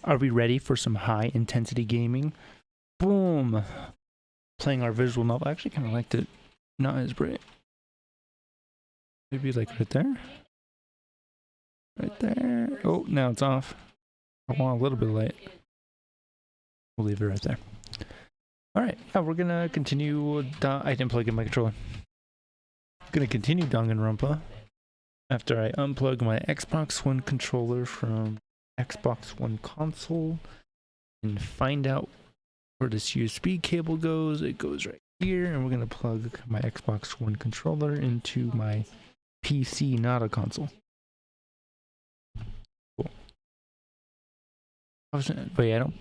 Are we ready for some high intensity gaming? Boom! Playing our visual novel. I actually kind of liked it. Not as bright. Maybe like right there? Right there. Oh, now it's off. I want a little bit of light. We'll leave it right there. Alright, yeah, we're gonna continue. I didn't plug in my controller. Gonna continue Danganronpa after I unplug my Xbox One controller from Xbox One console and find out where this USB cable goes. It goes right here, and we're gonna plug my Xbox One controller into my PC, not a console. Cool. Wait, I don't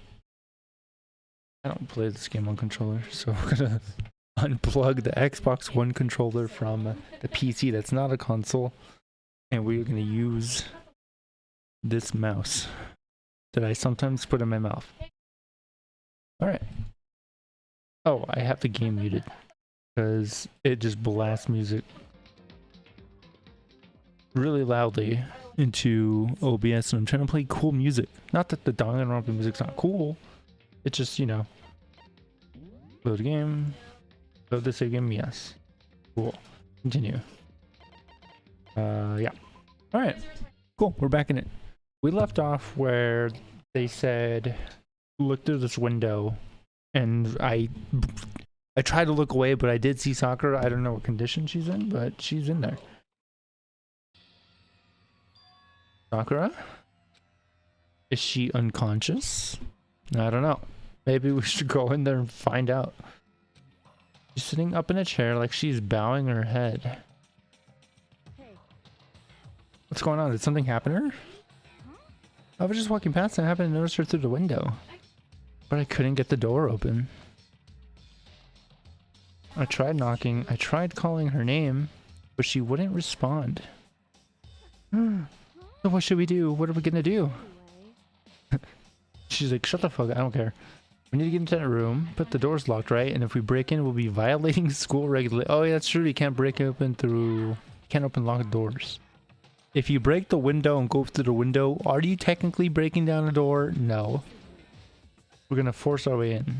play this game on controller, so we're gonna unplug the Xbox One controller from the PC that's not a console, and we're gonna use this mouse that I sometimes put in my mouth. Alright. Oh, I have the game muted because it just blasts music really loudly into OBS, and I'm trying to play cool music. Not that the Danganronpa music's not cool, it's just, you know, load a game, load this game, yes. Cool. Continue. Yeah. Alright. Cool, we're back in it. We left off where they said, look through this window, and I tried to look away, but I did see Sakura. I don't know what condition she's in, but she's in there. Sakura? Is she unconscious? I don't know. Maybe we should go in there and find out. She's sitting up in a chair like she's bowing her head. What's going on? Did something happen to her? I was just walking past and I happened to notice her through the window. But I couldn't get the door open. I tried knocking. I tried calling her name, but she wouldn't respond. So what should we do? What are we gonna do? She's like, shut the fuck up, I don't care. We need to get into that room, but the door's locked, right? And if we break in, we'll be violating school regulations. Oh yeah, that's true. You can't break open through... You can't open locked doors. If you break the window and go through the window, are you technically breaking down a door? No. We're gonna force our way in.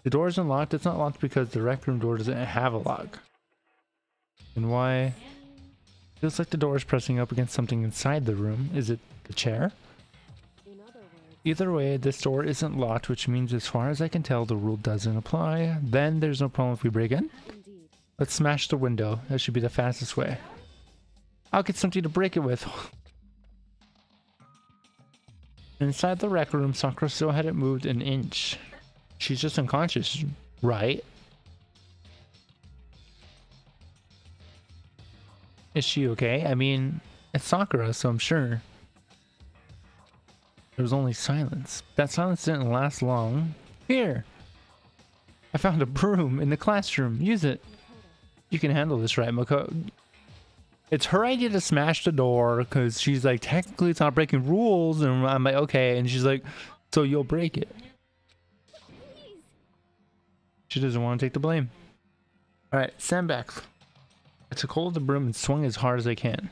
The door isn't locked. It's not locked because the rec room door doesn't have a lock. And why? Feels like the door is pressing up against something inside the room. Is it the chair? Either way, this door isn't locked, which means as far as I can tell, the rule doesn't apply. Then there's no problem if we break in. Let's smash the window. That should be the fastest way. I'll get something to break it with. Inside the rec room, Sakura still hadn't moved an inch. She's just unconscious, right? Is she okay? I mean, it's Sakura, so I'm sure. There was only silence. That silence didn't last long. Here! I found a broom in the classroom. Use it. You can handle this, right, Mako? It's her idea to smash the door because she's like, technically it's not breaking rules. And I'm like, okay. And she's like, so you'll break it. She doesn't want to take the blame. Alright, stand back. I took hold of the broom and swung as hard as I can.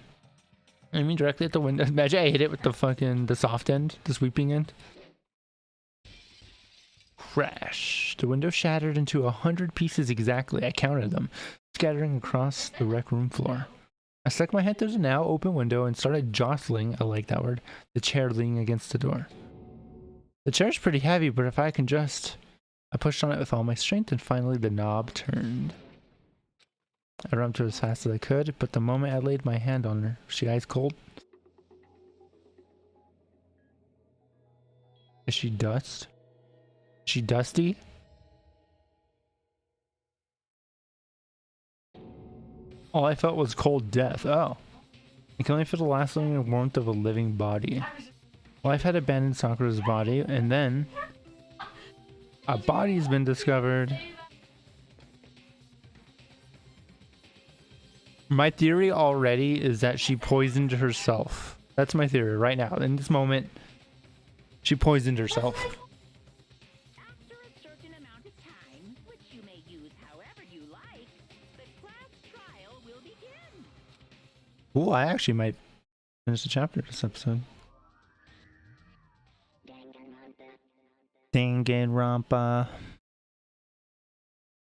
I mean, directly at the window. Imagine I hit it with the soft end, the sweeping end. Crash. The window shattered into 100 pieces exactly. I counted them, scattering across the rec room floor. I stuck my head through the now open window and started jostling, I like that word, the chair leaning against the door. The chair's pretty heavy, but if I can just... I pushed on it with all my strength and finally the knob turned. I ran to her as fast as I could, but the moment I laid my hand on her, was she ice cold? Is she dust? Is she dusty? All I felt was cold death. Oh. I can only feel the lasting warmth of a living body. Life had abandoned Sakura's body, and then a body's been discovered. My theory already is that she poisoned herself. That's my theory right now. In this moment, she poisoned herself. After a certain amount of time, which you may use however you like, the class trial will begin. Ooh, I actually might finish the chapter this episode. Danganronpa.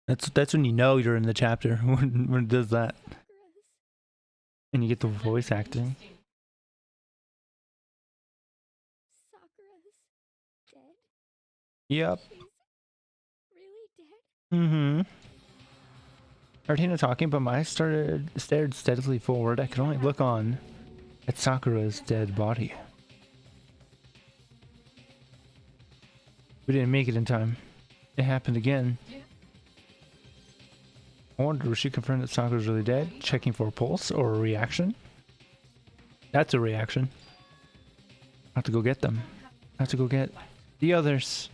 That's when you know you're in the chapter when it does that, and you get the voice acting. Sakura's dead? Yep. She's really dead? Mm-hmm. Heard Hina talking, but my eyes stared steadily forward. I could only look on at Sakura's dead body. We didn't make it in time. It happened again. I wonder, was she confirmed that Sakura's really dead? Checking for a pulse or a reaction? That's a reaction. I have to go get them. I have to go get the others.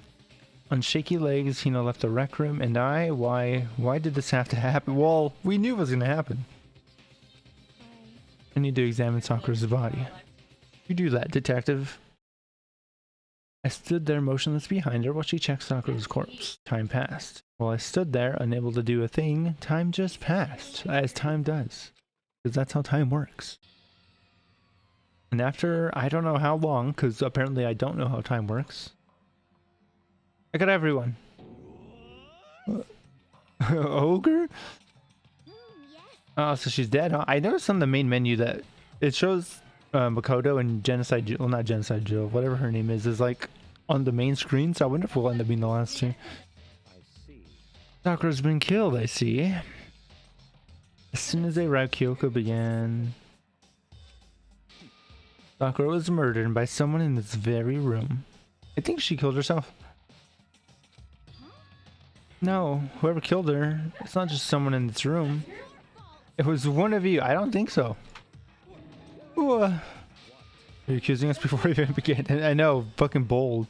On shaky legs, Hina left the rec room, and why did this have to happen? Well, we knew it was going to happen. I need to examine Sakura's body. You do that, detective. I stood there motionless behind her while she checked Sakura's corpse. Time passed. While I stood there, unable to do a thing, time just passed, as time does. Because that's how time works. And after, I don't know how long, because apparently I don't know how time works. I got everyone. Ogre? Yes. Oh, so she's dead, huh? I noticed on the main menu that it shows Makoto and Genocide Jill, well, not Genocide Jill, whatever her name is like on the main screen, so I wonder if we'll end up being the last two. Sakura's been killed, I see. As soon as they arrived, Kyoko began. Sakura was murdered by someone in this very room. I think she killed herself. No, whoever killed her, it's not just someone in this room. It was one of you. I don't think so. Ooh, you're accusing us before we even begin. I know, fucking bold.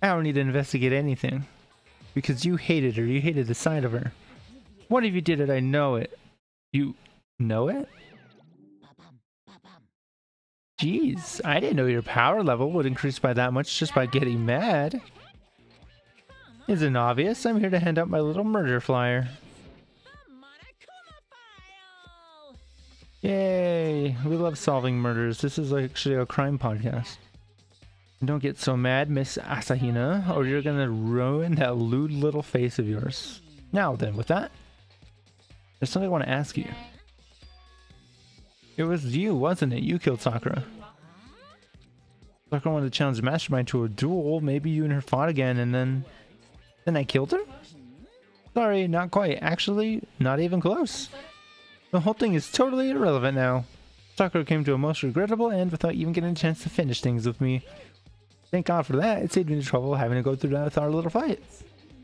I don't need to investigate anything. Because you hated her. You hated the sight of her. One of you did it. I know it. You know it? Jeez, I didn't know your power level would increase by that much just by getting mad. Isn't obvious. I'm here to hand out my little murder flyer. Yay! We love solving murders. This is actually a crime podcast. Don't get so mad, Miss Asahina, or you're gonna ruin that lewd little face of yours. Now then, with that, there's something I want to ask you. It was you, wasn't it? You killed Sakura. Sakura wanted to challenge the Mastermind to a duel. Maybe you and her fought again, and then I killed her? Sorry, not quite. Actually, not even close. The whole thing is totally irrelevant now. Sakura came to a most regrettable end without even getting a chance to finish things with me. Thank God for that. It saved me the trouble of having to go through that with our little fight.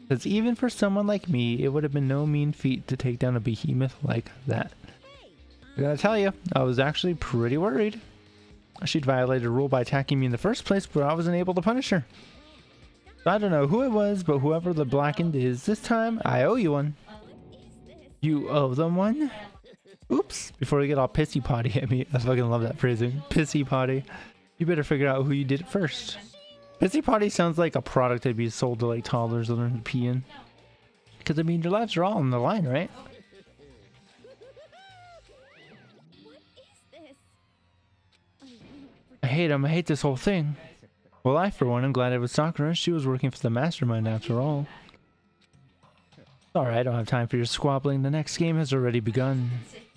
Because even for someone like me, it would have been no mean feat to take down a behemoth like that. I gotta tell you, I was actually pretty worried. She'd violated a rule by attacking me in the first place, but I wasn't able to punish her. So I don't know who it was, but whoever the blackened is, this time I owe you one. You owe them one? Oops. Before you get all pissy potty at me, I fucking love that phrasing. Pissy potty. You better figure out who you did it first. Pissy potty sounds like a product that'd be sold to like toddlers that learn to pee in. Because I mean, your lives are all on the line, right? I hate him. I hate this whole thing. Well, I, for one, am glad it was Sakura. She was working for the Mastermind after all. Sorry, I don't have time for your squabbling. The next game has already begun.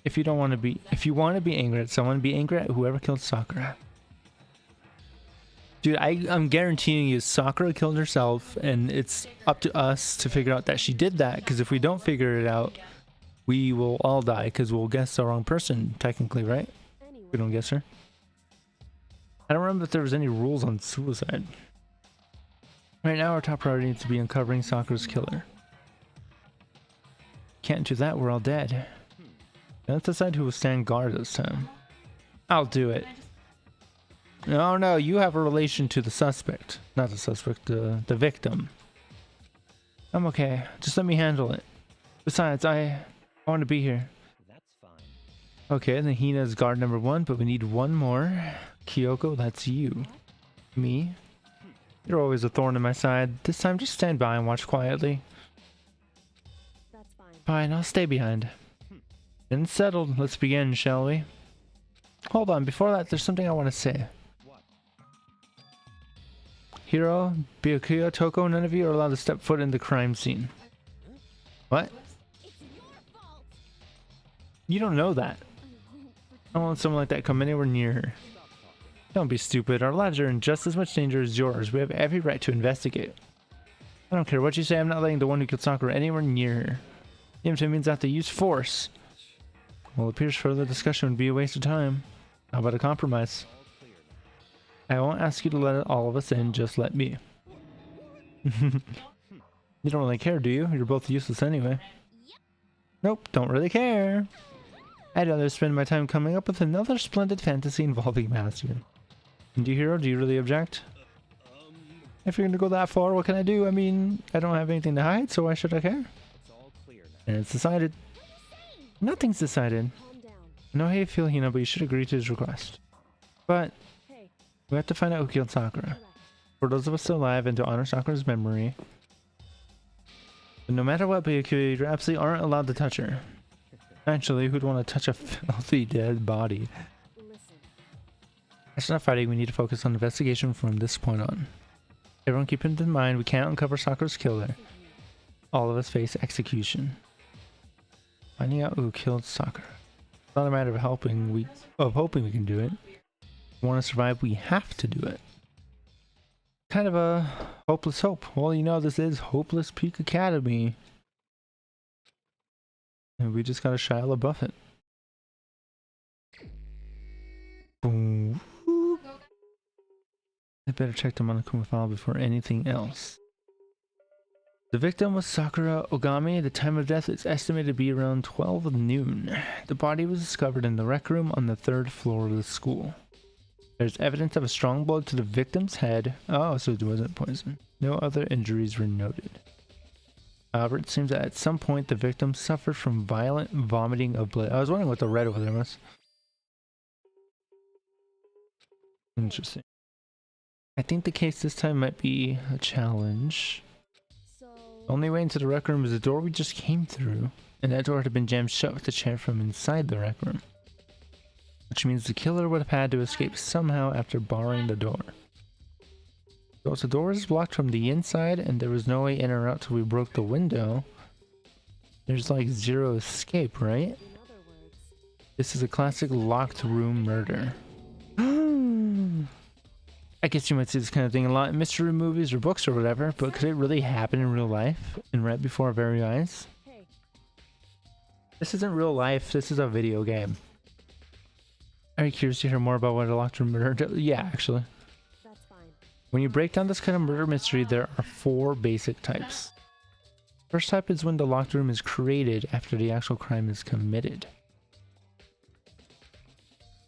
If you want to be angry at someone, be angry at whoever killed Sakura. Dude, I'm guaranteeing you Sakura killed herself, and it's up to us to figure out that she did that, because if we don't figure it out, we will all die, because we'll guess the wrong person, technically, right? We don't guess her. I don't remember if there was any rules on suicide. Right now, our top priority needs to be uncovering Sakura's killer. Can't do that, we're all dead. Let's decide who will stand guard this time. I'll do it. No, you have a relation to the suspect. Not the suspect, the victim. I'm okay. Just let me handle it. Besides, I want to be here. That's fine. Okay, then Hina's guard number 1, but we need one more. Kyoko, that's you. Me? You're always a thorn in my side. This time, just stand by and watch quietly. That's fine. Fine, I'll stay behind. Then settled. Let's begin, shall we? Hold on, before that, there's something I want to say. What? Hiro, Byakuya, Toko, none of you are allowed to step foot in the crime scene. What? It's your fault. You don't know that. I don't want someone like that come anywhere near her. Don't be stupid. Our lives are in just as much danger as yours. We have every right to investigate. I don't care what you say. I'm not letting the one who killed Sakura anywhere near her. Even if it means I have to use force. Well, it appears further discussion would be a waste of time. How about a compromise? I won't ask you to let all of us in, just let me. You don't really care, do you? You're both useless anyway. Nope, don't really care. I'd rather spend my time coming up with another splendid fantasy involving Master. And you, Hero, do you really object? If you're gonna go that far, what can I do? I mean, I don't have anything to hide, so why should I care? And it's decided. Nothing's decided. Calm down. I know how you feel, Hina, but you should agree to his request. But Hey, we have to find out who killed Sakura. relax. For those of us still alive and to honor Sakura's memory. But no matter what, Byakuya, you absolutely aren't allowed to touch her. Actually, who'd want to touch a filthy dead body? Listen. That's not fighting, we need to focus on investigation from this point on. Everyone keep in mind, we can't uncover Sakura's killer. All of us face execution. Finding out who killed Sakura. It's not a matter of hoping we can do it. If we want to survive, we have to do it. Kind of a hopeless hope. Well, you know, this is Hopeless Peak Academy. And we just got to Shia LaBeouf it. Boom. I better check the Monokuma file before anything else. The victim was Sakura Ogami. The time of death is estimated to be around 12 noon. The body was discovered in the rec room on the 3rd floor of the school. There's evidence of a strong blow to the victim's head. Oh, so it wasn't poison. No other injuries were noted. However, it seems that at some point the victim suffered from violent vomiting of blood. I was wondering what the red over there was. Interesting. I think the case this time might be a challenge. So, The only way into the rec room is the door we just came through, and that door had been jammed shut with a chair from inside the rec room. Which means the killer would have had to escape somehow after barring the door. So if the door is blocked from the inside and there was no way in or out till we broke the window, there's like zero escape, right? in other words, This is a classic locked room murder. I guess you might see this kind of thing a lot in mystery movies or books or whatever, but could it really happen in real life and right before our very eyes? hey, This isn't real life, this is a video game. Are you curious to hear more about what a locked room murder does? Yeah, actually. that's fine. When you break down this kind of murder mystery, there are 4 basic types. First type is when the locked room is created after the actual crime is committed.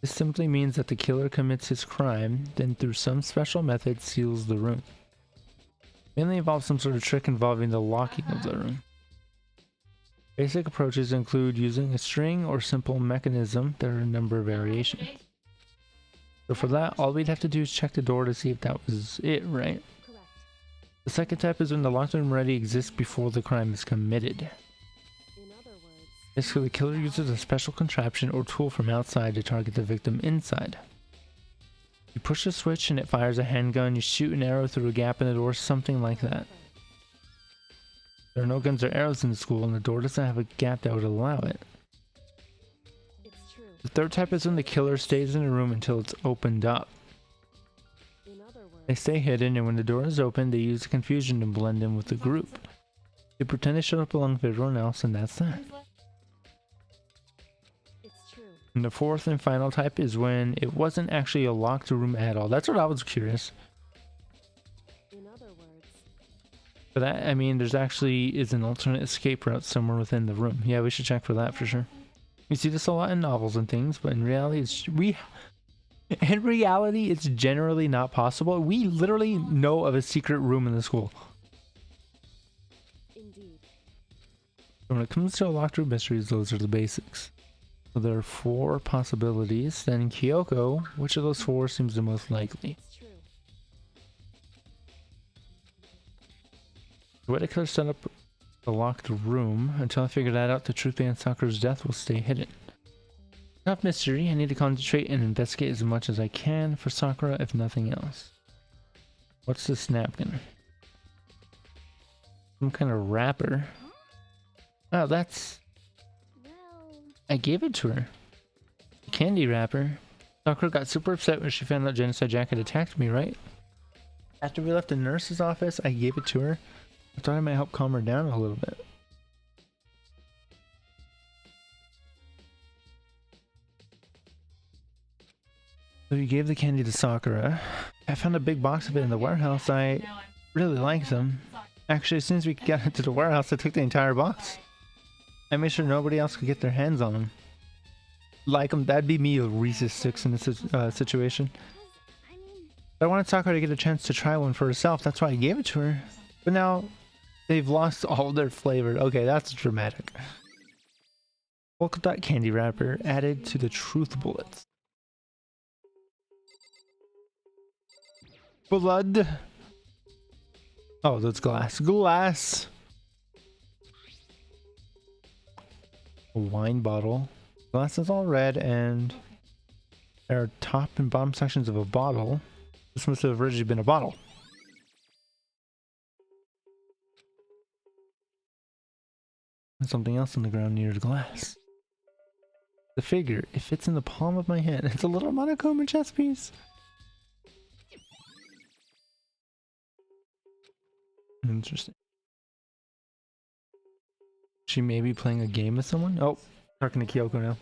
This simply means that the killer commits his crime, then through some special method seals the room. It mainly involves some sort of trick involving the locking of the room. Basic approaches include using a string or simple mechanism. There are a number of variations. So for that, all we'd have to do is check the door to see if that was it, right? Correct. The second type is when the locked room already exists before the crime is committed. In other words, Basically, the killer uses a special contraption or tool from outside to target the victim inside. You push a switch and it fires a handgun, you shoot an arrow through a gap in the door, something like that. There are no guns or arrows in the school and the door doesn't have a gap that would allow it. it's true. The third type is when the killer stays in a room until it's opened up. In other They words, stay hidden, and when the door is open, they use the confusion to blend in with the group. They pretend they showed up along with everyone else, and that's that. it's true. And the fourth and final type is when it wasn't actually a locked room at all. That's what I was curious. In other words, For that, I mean, there's actually is an alternate escape route somewhere within the room. Yeah, we should check for that for sure. You see this a lot in novels and things, but in reality, it's generally not possible. We literally know of a secret room in the school. indeed. When it comes to locked room mysteries, those are the basics. So there are 4 possibilities. Then Kyoko, which of those 4 seems the most likely? It's true. The way the killer set up the locked room, until I figure that out, the truth behind Sakura's death will stay hidden. Enough mystery, I need to concentrate and investigate as much as I can for Sakura, if nothing else. What's this napkin? Some kind of wrapper. Oh, that's... Well, I gave it to her. A candy wrapper. Sakura got super upset when she found out Genocide Jack had attacked me, right? After we left the nurse's office, I gave it to her. I thought it might help calm her down a little bit. So you gave the candy to Sakura. I found a big box of it in the warehouse. I really like them. Actually, as soon as we got into the warehouse, I took the entire box. I made sure nobody else could get their hands on them. Like them, that'd be me, a Reese's Sticks in this situation. I mean, But I wanted Sakura to get a chance to try one for herself. That's why I gave it to her. But now they've lost all their flavor. Okay, that's dramatic. Polka dot candy wrapper added to the truth bullets. Blood. Oh, that's glass. Glass. A wine bottle. Glass is all red, and there are top and bottom sections of a bottle. This must have originally been a bottle. And something else on the ground near the glass. The figure. It fits in the palm of my hand. It's a little Monokuma chess piece. Interesting. She may be playing a game with someone? Oh, talking to Kyoko now.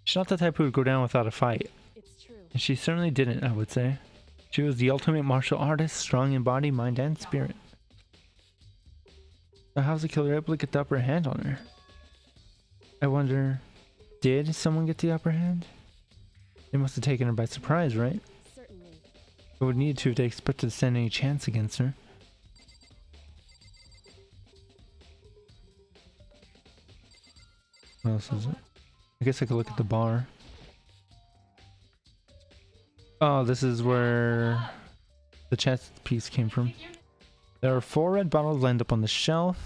She's not the type who would go down without a fight. it's true. And she certainly didn't, I would say. She was the ultimate martial artist, strong in body, mind, and spirit. So how's the killer able to get the upper hand on her? I wonder, did someone get the upper hand? They must have taken her by surprise, right? Certainly. It would need to if they expected to stand any chance against her. What else is it? I guess I could look at the bar. Oh, this is where the chest piece came from. There are 4 red bottles lined up on the shelf.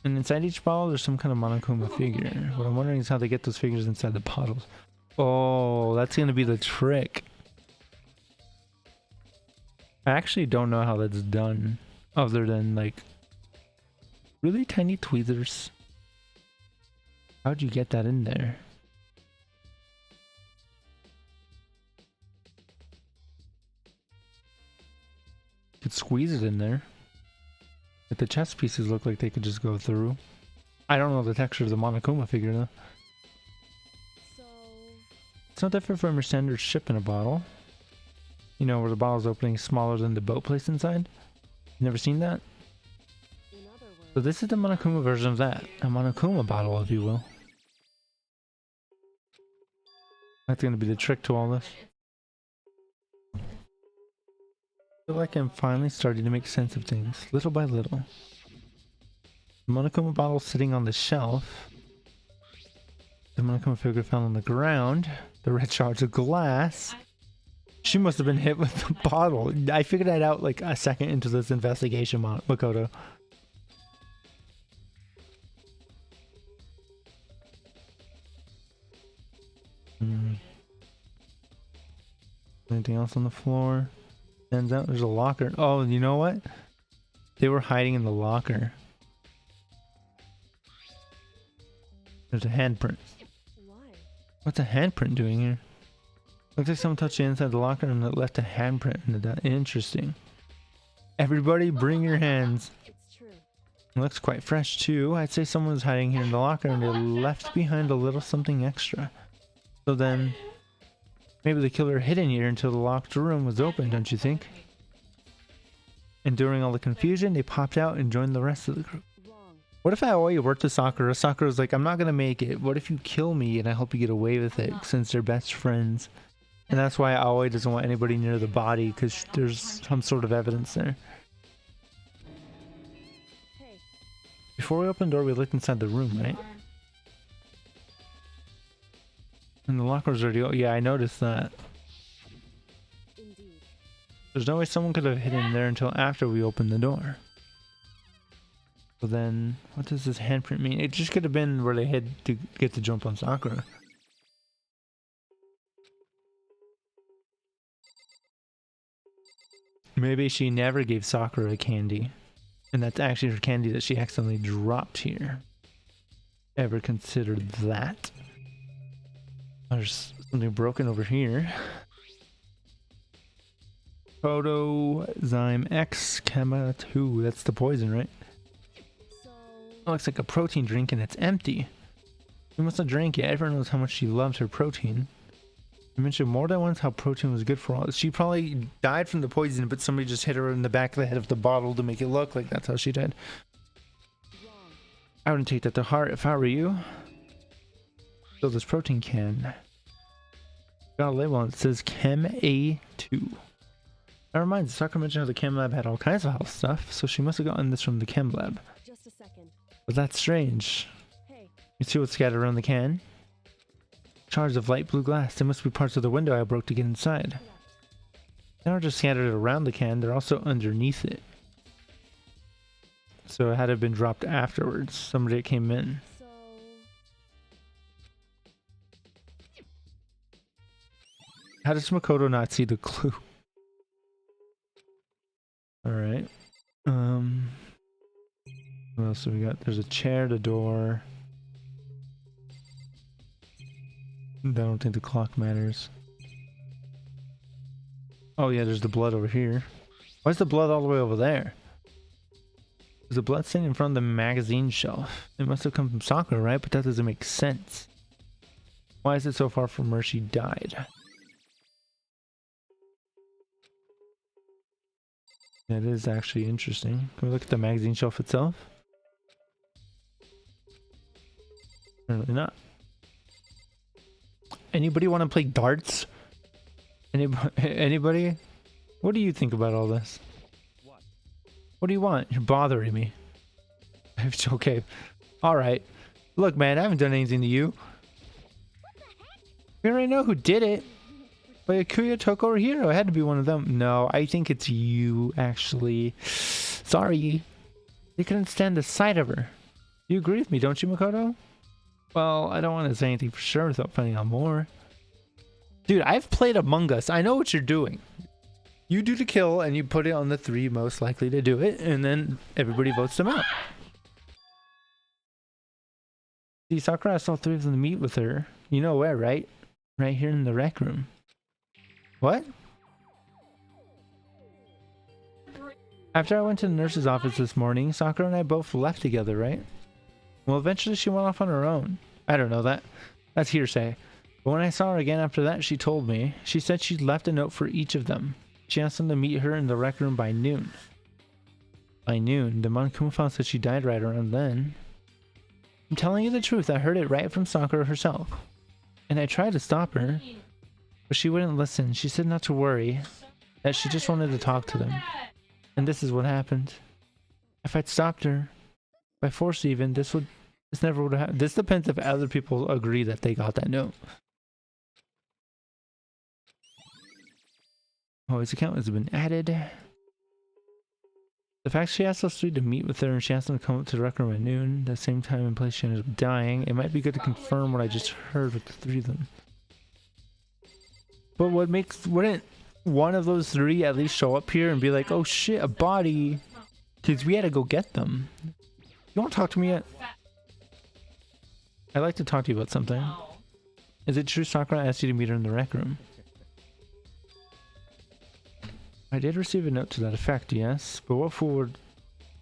And inside each bottle there's some kind of Monokuma figure. What I'm wondering is how they get those figures inside the bottles. Oh, that's gonna be the trick. I actually don't know how that's done. Other than like really tiny tweezers. How'd you get that in there? You could squeeze it in there. But the chest pieces look like they could just go through. I don't know the texture of the Monokuma figure though. So, It's no different from your standard ship in a bottle. You know, where the bottle's opening is smaller than the boat place inside. Never seen that? in other words, So this is the Monokuma version of that. A Monokuma bottle, if you will. That's gonna be the trick to all this. I feel like I'm finally starting to make sense of things, little by little. The Monokuma bottle sitting on the shelf. The Monokuma figure fell on the ground. The red shards of glass. She must have been hit with the bottle. I figured that out like a second into this investigation, Makoto. Anything else on the floor? Turns out there's a locker. Oh, you know what? They were hiding in the locker. There's a handprint. why? What's a handprint doing here? Looks like someone touched the inside the locker and it left a handprint in the Interesting. Everybody bring your hands. It's true. It looks quite fresh too. I'd say someone was hiding here in the locker and they left behind a little something extra. So then, maybe the killer hid in here until the locked room was open, don't you think? And during all the confusion, they popped out and joined the rest of the group. Wrong. What if I always worked with Sakura? Sakura's like, I'm not gonna make it. What if you kill me and I hope you get away with it since they're best friends? And that's why Aoi doesn't want anybody near the body because there's some sort of evidence there. Hey, Before we opened the door, we looked inside the room, right? And the locker was already... Oh, yeah, I noticed that. indeed. There's no way someone could have hidden there until after we opened the door. So then, what does this handprint mean? It just could have been where they hid to get the jump on Sakura. Maybe she never gave Sakura a candy. And that's actually her candy that she accidentally dropped here. Ever considered that? There's something broken over here. Protozyme X Chema 2. That's the poison, right? So, It looks like a protein drink and it's empty. She must have drank it. Everyone knows how much she loves her protein. I mentioned more than once how protein was good for all. She probably died from the poison, but somebody just hit her in the back of the head of the bottle to make it look like that's how she died. wrong. I wouldn't take that to heart if I were you. So this protein can. Got a label on it. It says Chem A2. That reminds me, Sakura mentioned how the Chem Lab had all kinds of health stuff, so she must have gotten this from the Chem Lab. Just a second. But that's strange. Hey, You see what's scattered around the can? Shards of light blue glass. They must be parts of the window I broke to get inside. left. They're not just scattered around the can, they're also underneath it. So it had to have been dropped afterwards. Somebody that came in. So, How does Makoto not see the clue? Alright. What else do we got? There's a chair, the door. I don't think the clock matters. Oh yeah, there's the blood over here. Why is the blood all the way over there? There's the blood sitting in front of the magazine shelf. It must have come from Sakura, right? But that doesn't make sense. Why is it so far from where she died? That is actually interesting. Can we look at the magazine shelf itself? Apparently not. Anybody want to play darts? Anybody? What do you think about all this? What do you want? You're bothering me. It's okay. Alright. Look, man, I haven't done anything to you. We already know who did it. But Akuya took over Hero. It had to be one of them. No, I think it's you, actually. Sorry. You couldn't stand the sight of her. You agree with me, don't you, Makoto? Well, I don't want to say anything for sure without finding out more. Dude, I've played Among Us. I know what you're doing. You do the kill and you put it on the 3 most likely to do it, and then everybody votes them out. See, Sakura asked all 3 of them to meet with her. You know where, right? Right here in the rec room. What? After I went to the nurse's office this morning, Sakura and I both left together, right? Well, eventually she went off on her own. I don't know that. That's hearsay. But when I saw her again after that, she told me. She said she'd left a note for each of them. She asked them to meet her in the rec room by noon. By noon? The Monokuma said she died right around then. I'm telling you the truth. I heard it right from Sakura herself. And I tried to stop her. But she wouldn't listen. She said not to worry. That she just wanted to talk to them. And this is what happened. If I'd stopped her, by force even, this never would have happened. This depends if other people agree that they got that note. Oh, his account has been added. The fact she asked us 3 to meet with her and she asked them to come up to the rec room at noon, the same time and place she ended up dying, it might be good to confirm what I just heard with the 3 of them. But wouldn't one of those 3 at least show up here and be like, oh shit, a body? Because we had to go get them. You want to talk to me yet? I'd like to talk to you about something. Is it true Sakura asked you to meet her in the rec room? I did receive a note to that effect, yes. But what fool would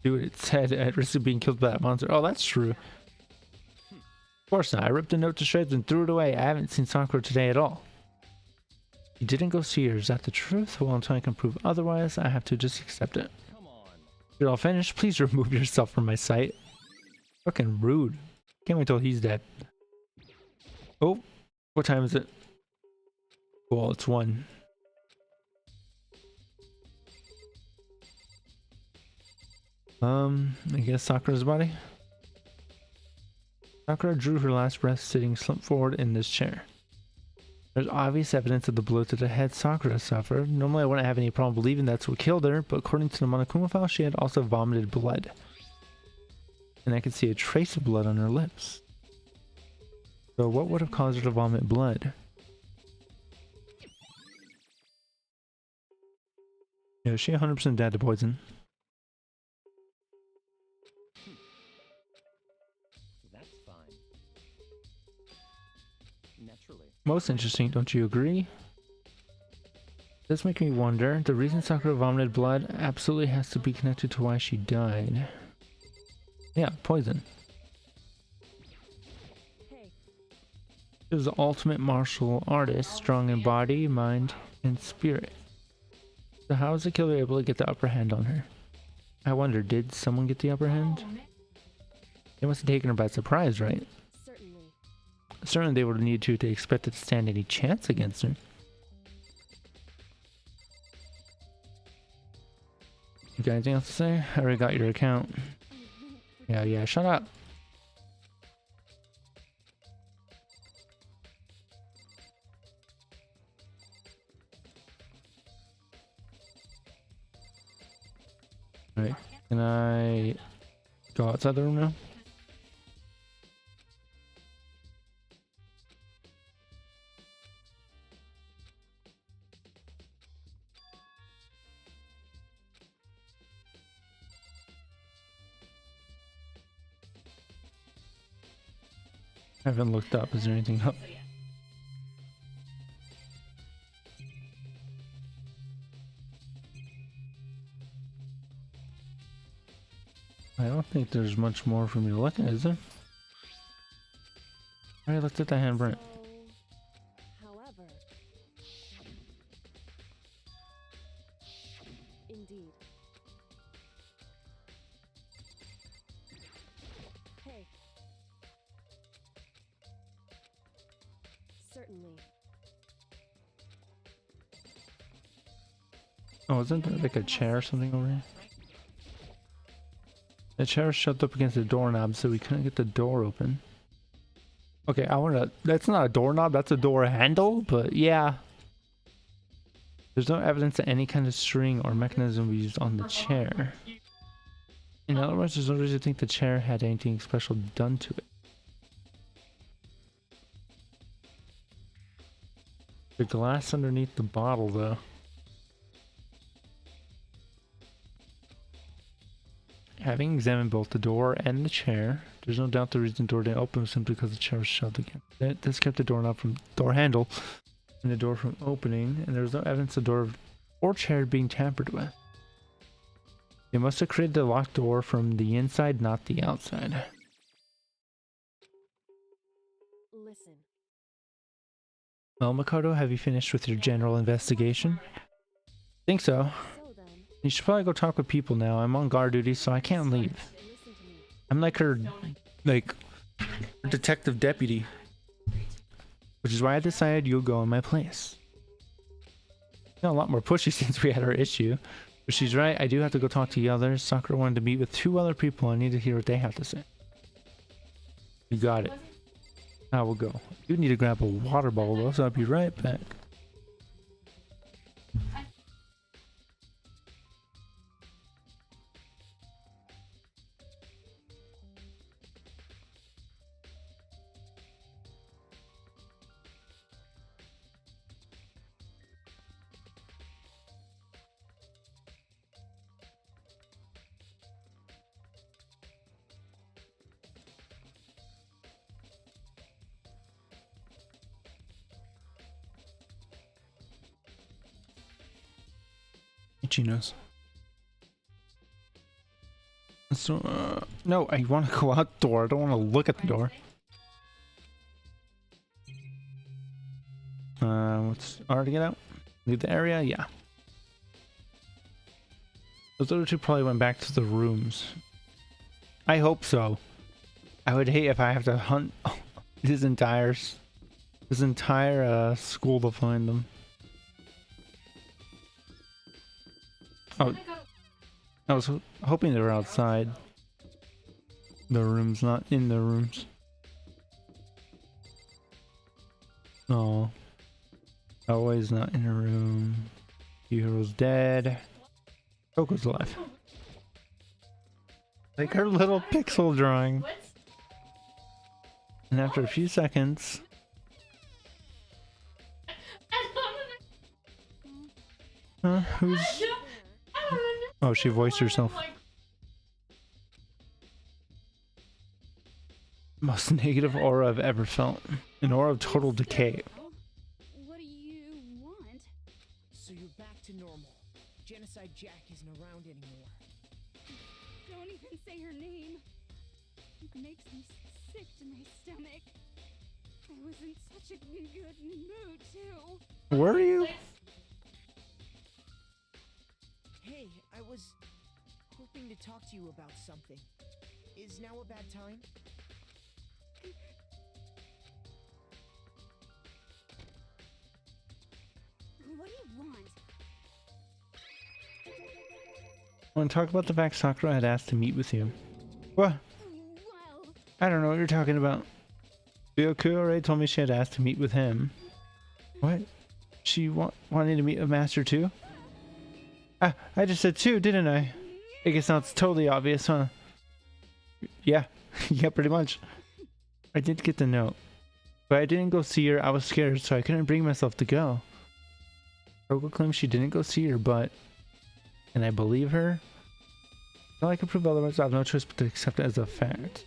do it? It said at risk of being killed by that monster. Oh, that's true. Of course not. I ripped the note to shreds and threw it away. I haven't seen Sakura today at all. You didn't go see her. Is that the truth? Well, until I can prove otherwise, I have to just accept it. You're all finished. Please remove yourself from my sight. Fucking rude. Can't wait till he's dead. Oh, what time is it? Well, it's 1. I guess Sakura's body. Sakura drew her last breath sitting slumped forward in this chair. There's obvious evidence of the blow to the head Sakura suffered. Normally I wouldn't have any problem believing that's what killed her, but according to the Monokuma file, she had also vomited blood. And I could see a trace of blood on her lips. So what would have caused her to vomit blood? Yeah, she 100% dead to poison. That's fine. Naturally. Most interesting, don't you agree? This makes me wonder, the reason Sakura vomited blood absolutely has to be connected to why she died. Yeah, poison. Hey, She was the ultimate martial artist, strong in body, mind, and spirit. So how was the killer able to get the upper hand on her? I wonder, did someone get the upper hand? They must have taken her by surprise, right? certainly. Certainly they would need to expect it to stand any chance against her. You got anything else to say? I already got your account. Yeah, shut up. Alright, can I go outside the room now? I haven't looked up. Is there anything up? I don't think there's much more for me to look at, is there? Alright, let's hit the handprint. So, however, indeed. Hey. Certainly. Oh, isn't there like a chair or something over here? The chair shoved up against the doorknob, so we couldn't get the door open. Okay, I wanna. That's not a doorknob, that's a door handle, but yeah. There's no evidence that any kind of string or mechanism was used on the chair. In other words, there's no reason to think the chair had anything special done to it. The glass underneath the bottle, though. Having examined both the door and the chair, there's no doubt the reason the door didn't open was simply because the chair was shoved again. This kept the doorknob from door handle and the door from opening, and there was no evidence the door or chair being tampered with. They must have created the locked door from the inside, not the outside. Listen. Well, Makoto, have you finished with your general investigation? Think so. So then, You should probably go talk with people now. I'm on guard duty, so I can't leave. listen to me. I'm like her detective deputy. Which is why I decided you'll go in my place. Got a lot more pushy since we had our issue. But she's right, I do have to go talk to the others. Sakura wanted to meet with 2 other people. I need to hear what they have to say. You got it. I will go. You need to grab a water bottle though, so I'll be right back. Chinos. So, no, I want to go outdoor. I don't want to look at the door. What's hard to get out? Leave the area? Yeah. Those other 2 probably went back to the rooms. I hope so. I would hate if I have to hunt this entire school to find them. Oh, I was hoping they were outside the rooms, not in the rooms. Oh, always not in a room. Hero's dead. Coco's alive. Like her little pixel drawing. And after a few seconds, who's Oh, she voiced herself. Most negative aura I've ever felt. An aura of total decay. What do you want? So you're back to normal. Genocide Jack isn't around anymore. Don't even say her name. It makes me sick to my stomach. I was in such a good mood, too. Were you? Hey, I was hoping to talk to you about something. Is now a bad time? What do you want? I want to talk about the fact Sakura had asked to meet with you. What? Well, I don't know what you're talking about. Byoku already told me she had asked to meet with him. What? She wanted to meet a master too? Ah, I just said two, didn't I? I guess now it's totally obvious, huh? Yeah. Yeah, pretty much. I did get the note. But I didn't go see her. I was scared, so I couldn't bring myself to go. Oko claims she didn't go see her, but... And I believe her? Until I can prove otherwise, I have no choice but to accept it as a fact.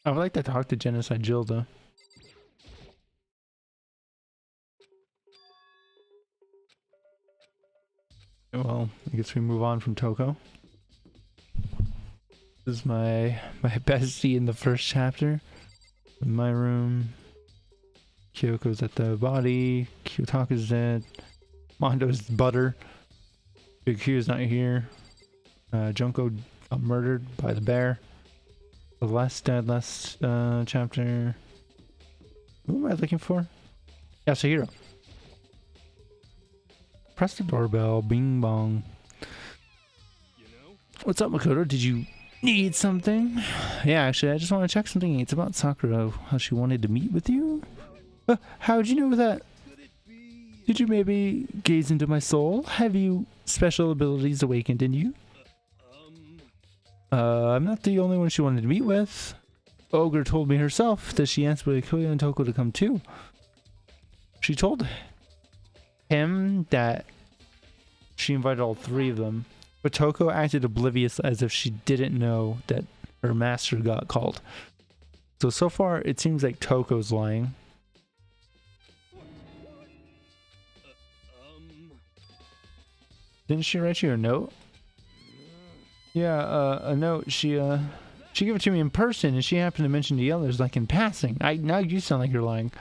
I would like to talk to Genocide Jill, though. Well, I guess we move on from Toko. This is my bestie in the first chapter. In my room. Kyoko's at the body. Kiyotaka's dead. Mondo's butter. Big Q's not here. Junko got murdered by the bear. The last chapter. Who am I looking for? Yasuhiro. Press the doorbell. Bing bong. What's up, Makoto? Did you need something? Yeah, actually, I just want to check something. It's about Sakura. How she wanted to meet with you? How'd you know that? Did you maybe gaze into my soul? Have you special abilities awakened in you? I'm not the only one she wanted to meet with. Ogre told me herself that she asked Kuya and Toko to come too. She told him that she invited all three of them, but Toko acted oblivious as if she didn't know that her master got called. So far, it seems like Toko's lying. Didn't she write you a note? Yeah, a note. She gave it to me in person, and she happened to mention the others like in passing. Now you sound like you're lying.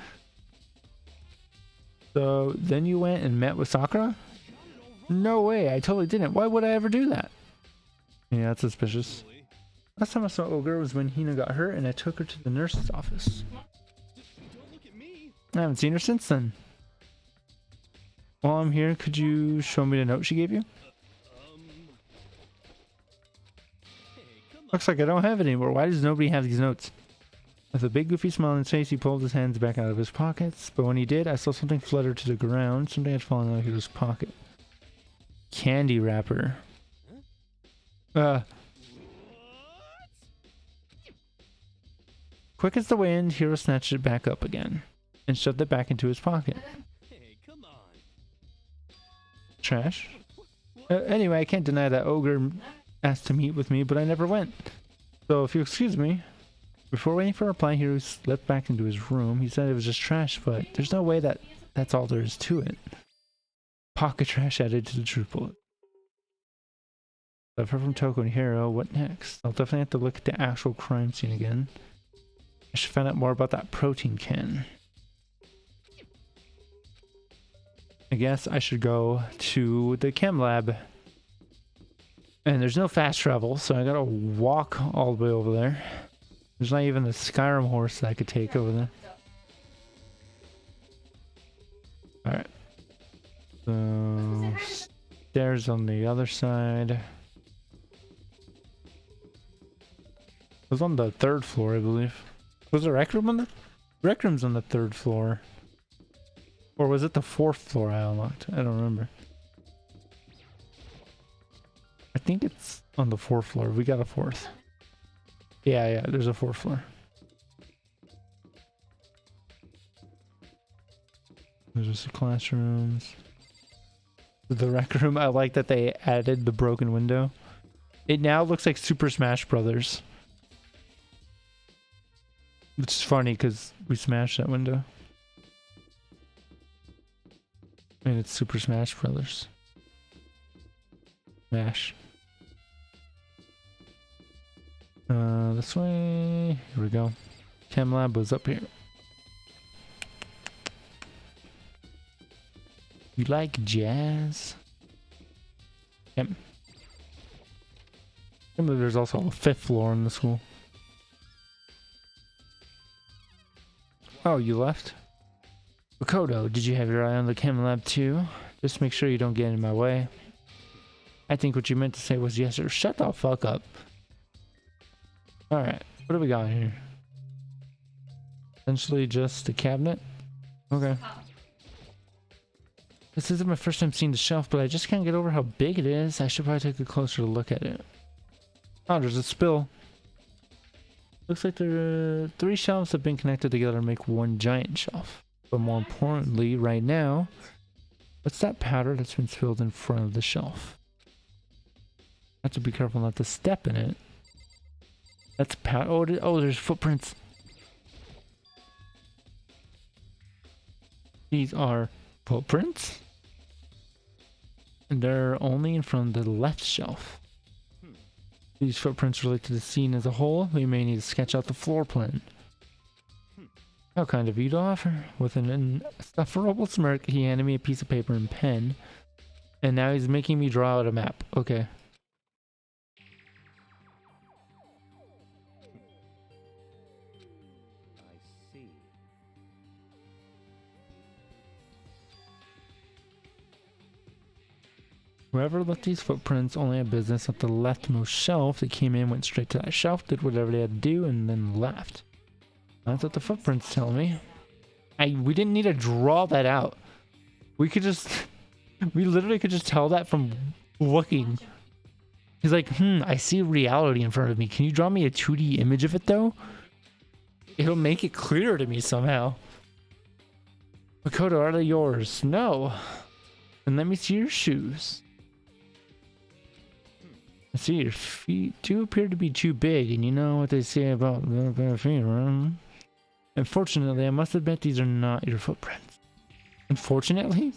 So then you went and met with Sakura? No way, I totally didn't. Why would I ever do that? Yeah, that's suspicious. Last time I saw Ogre was when Hina got hurt, and I took her to the nurse's office. I haven't seen her since then. While I'm here, could you show me the note she gave you? Looks like I don't have it anymore. Why does nobody have these notes? With a big goofy smile on his face, he pulled his hands back out of his pockets. But when he did, I saw something flutter to the ground. Something had fallen out of his pocket. Candy wrapper. Quick as the wind, Hiro snatched it back up again and shoved it back into his pocket. Trash. Anyway, I can't deny that Ogre asked to meet with me, but I never went. So if you excuse me. Before waiting for a reply, Hiro slipped back into his room. He said it was just trash, but there's no way that's all there is to it. Pocket trash added to the truth bullet. I've heard from Toko and Hiro. What next? I'll definitely have to look at the actual crime scene again. I should find out more about that protein can. I guess I should go to the chem lab. And there's no fast travel, so I gotta walk all the way over there. There's not even the Skyrim horse that I could take over there. Alright. So, stairs on the other side. It was on the 3rd floor, I believe. Was the rec room on the... Rec room's on the 3rd floor. Or was it the 4th floor I unlocked? I don't remember. I think it's on the 4th floor. We got a 4th. Yeah, there's a 4th floor. There's just the classrooms. The rec room. I like that they added the broken window. It now looks like Super Smash Brothers. Which is funny because we smashed that window. And it's Super Smash Brothers. Smash. This way. Here we go. Chem lab was up here. You like jazz? Yep. I believe there's also a 5th floor in the school. Oh, you left? Makoto, did you have your eye on the chem lab too? Just make sure you don't get in my way. I think what you meant to say was yes or shut the fuck up. Alright, what do we got here? Essentially just a cabinet? Okay. This isn't my first time seeing the shelf, but I just can't get over how big it is. I should probably take a closer look at it. Oh, there's a spill. Looks like there are 3 shelves have been connected together to make one giant shelf. But more importantly, right now, what's that powder that's been spilled in front of the shelf? I have to be careful not to step in it. That's powder. Oh, there's footprints. These are footprints? And they're only in front of the left shelf. These footprints relate to the scene as a whole. We may need to sketch out the floor plan. How kind of you to offer. With an insufferable smirk, he handed me a piece of paper and pen. And now he's making me draw out a map. Okay. I see. Whoever left these footprints only had business at the leftmost shelf. They came in, went straight to that shelf, did whatever they had to do, and then left. That's what the footprints tell me. We didn't need to draw that out. We could just... We literally could just tell that from looking. He's like, I see reality in front of me. Can you draw me a 2D image of it, though? It'll make it clearer to me somehow. Makoto, are they yours? No. And let me see your shoes. I see your feet do appear to be too big, and you know what they say about the feet, right? Unfortunately, I must admit these are not your footprints. Unfortunately?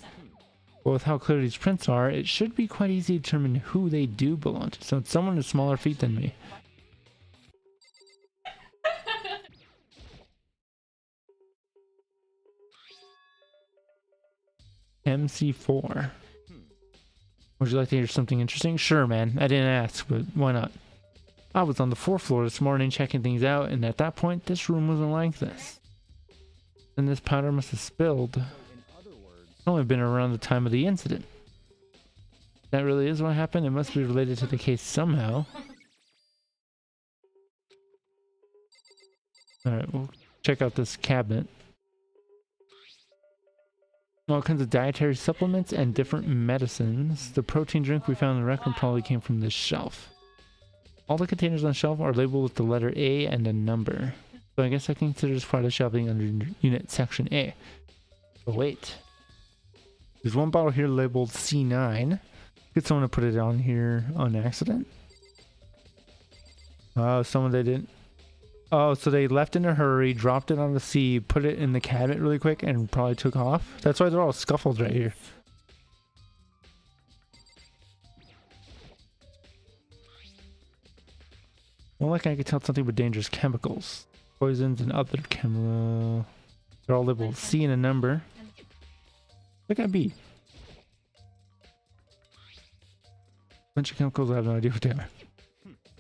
Well, with how clear these prints are, it should be quite easy to determine who they do belong to. So it's someone with smaller feet than me. MC4. Would you like to hear something interesting? Sure, man. I didn't ask, but why not? I was on the 4th floor this morning checking things out, and at that point, this room wasn't like this. Then this powder must have spilled. It's only been around the time of the incident. That really is what happened. It must be related to the case somehow. Alright, we'll check out this cabinet. All kinds of dietary supplements and different medicines. The protein drink we found in the rec room probably came from this shelf. All the containers on the shelf are labeled with the letter A and a number. So I guess I consider this part of shelving under unit section A. But wait. There's one bottle here labeled C9. Could someone have put it on here on accident? Oh, someone they didn't. Oh, so they left in a hurry, dropped it on the sea, put it in the cabinet really quick, and probably took off. That's why they're all scuffled right here. Well, like I could tell something with dangerous chemicals. Poisons and other chemical. They're all labeled C and a number. Look at B. Bunch of chemicals, I have no idea what they are.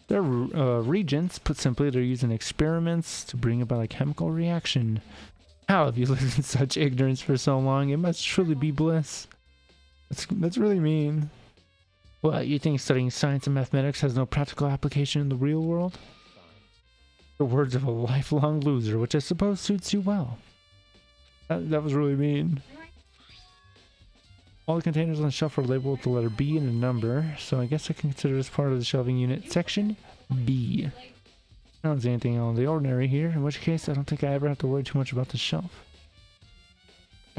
They're reagents. Put simply, they're used in experiments to bring about a chemical reaction. How have you lived in such ignorance for so long? It must truly be bliss. That's really mean. What, you think studying science and mathematics has no practical application in the real world? The words of a lifelong loser, which I suppose suits you well. That was really mean. All the containers on the shelf are labeled with the letter B and a number, so I guess I can consider this part of the shelving unit section B. I don't see anything out of the ordinary here, in which case I don't think I ever have to worry too much about the shelf.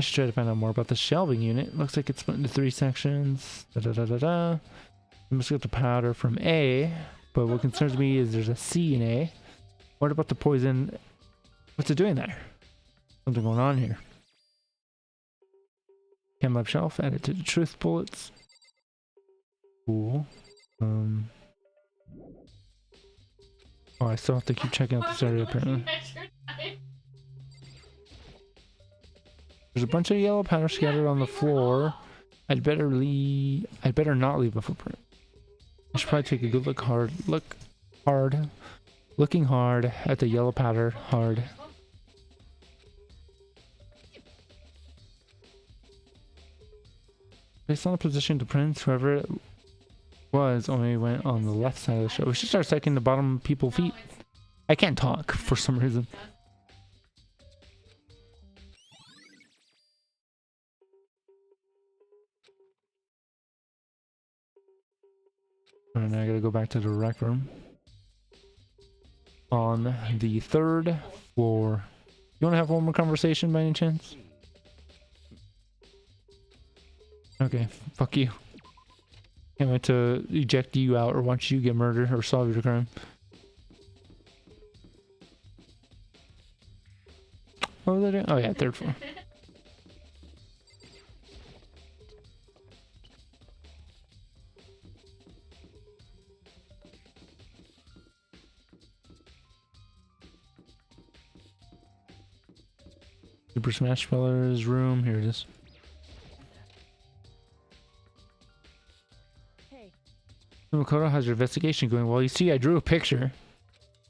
I should try to find out more about the shelving unit. Looks like it's split into 3 sections. Da-da-da-da-da. We must get the powder from A, but what concerns me is there's a C in A. What about the poison? What's it doing there? Something going on here. Chem lab shelf, added to the truth bullets. Cool. Oh, I still have to keep checking out this area apparently. There's a bunch of yellow powder scattered on the floor. I'd better not leave a footprint. I should probably take a good looking hard at the yellow powder. Based on the position to print, whoever it was only went on the left side of the show. We should start checking the bottom people's feet. I can't talk for some reason. And I gotta go back to the rec room. On the 3rd floor. You wanna have one more conversation by any chance? Okay, fuck you. Can't wait to eject you out or watch you get murdered or solve your crime. What was I doing? Oh yeah, 3rd floor. Super Smash Brothers room. Here it is. Hey, Makoto, how's your investigation going? Well, you see, I drew a picture.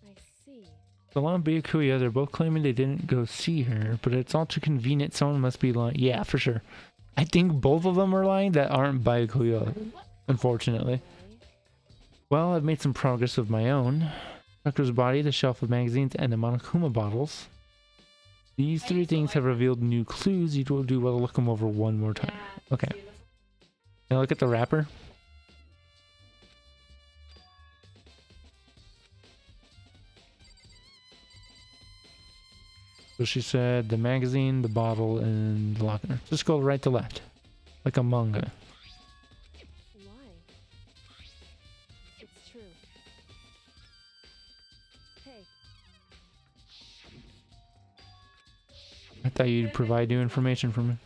I see. Salon and Byakuya, they're both claiming they didn't go see her, but it's all too convenient. Someone must be lying. Yeah, for sure. I think both of them are lying that aren't Byakuya, unfortunately. Well, I've made some progress of my own. Tucker's body, the shelf of magazines, and the Monokuma bottles. These 3 things have revealed new clues. You will do well to look them over one more time. Okay. Can I look at the wrapper? So she said the magazine, the bottle, and the locker. Just go right to left. Like a manga. Why? It's true. Hey, I thought you'd provide new information for me.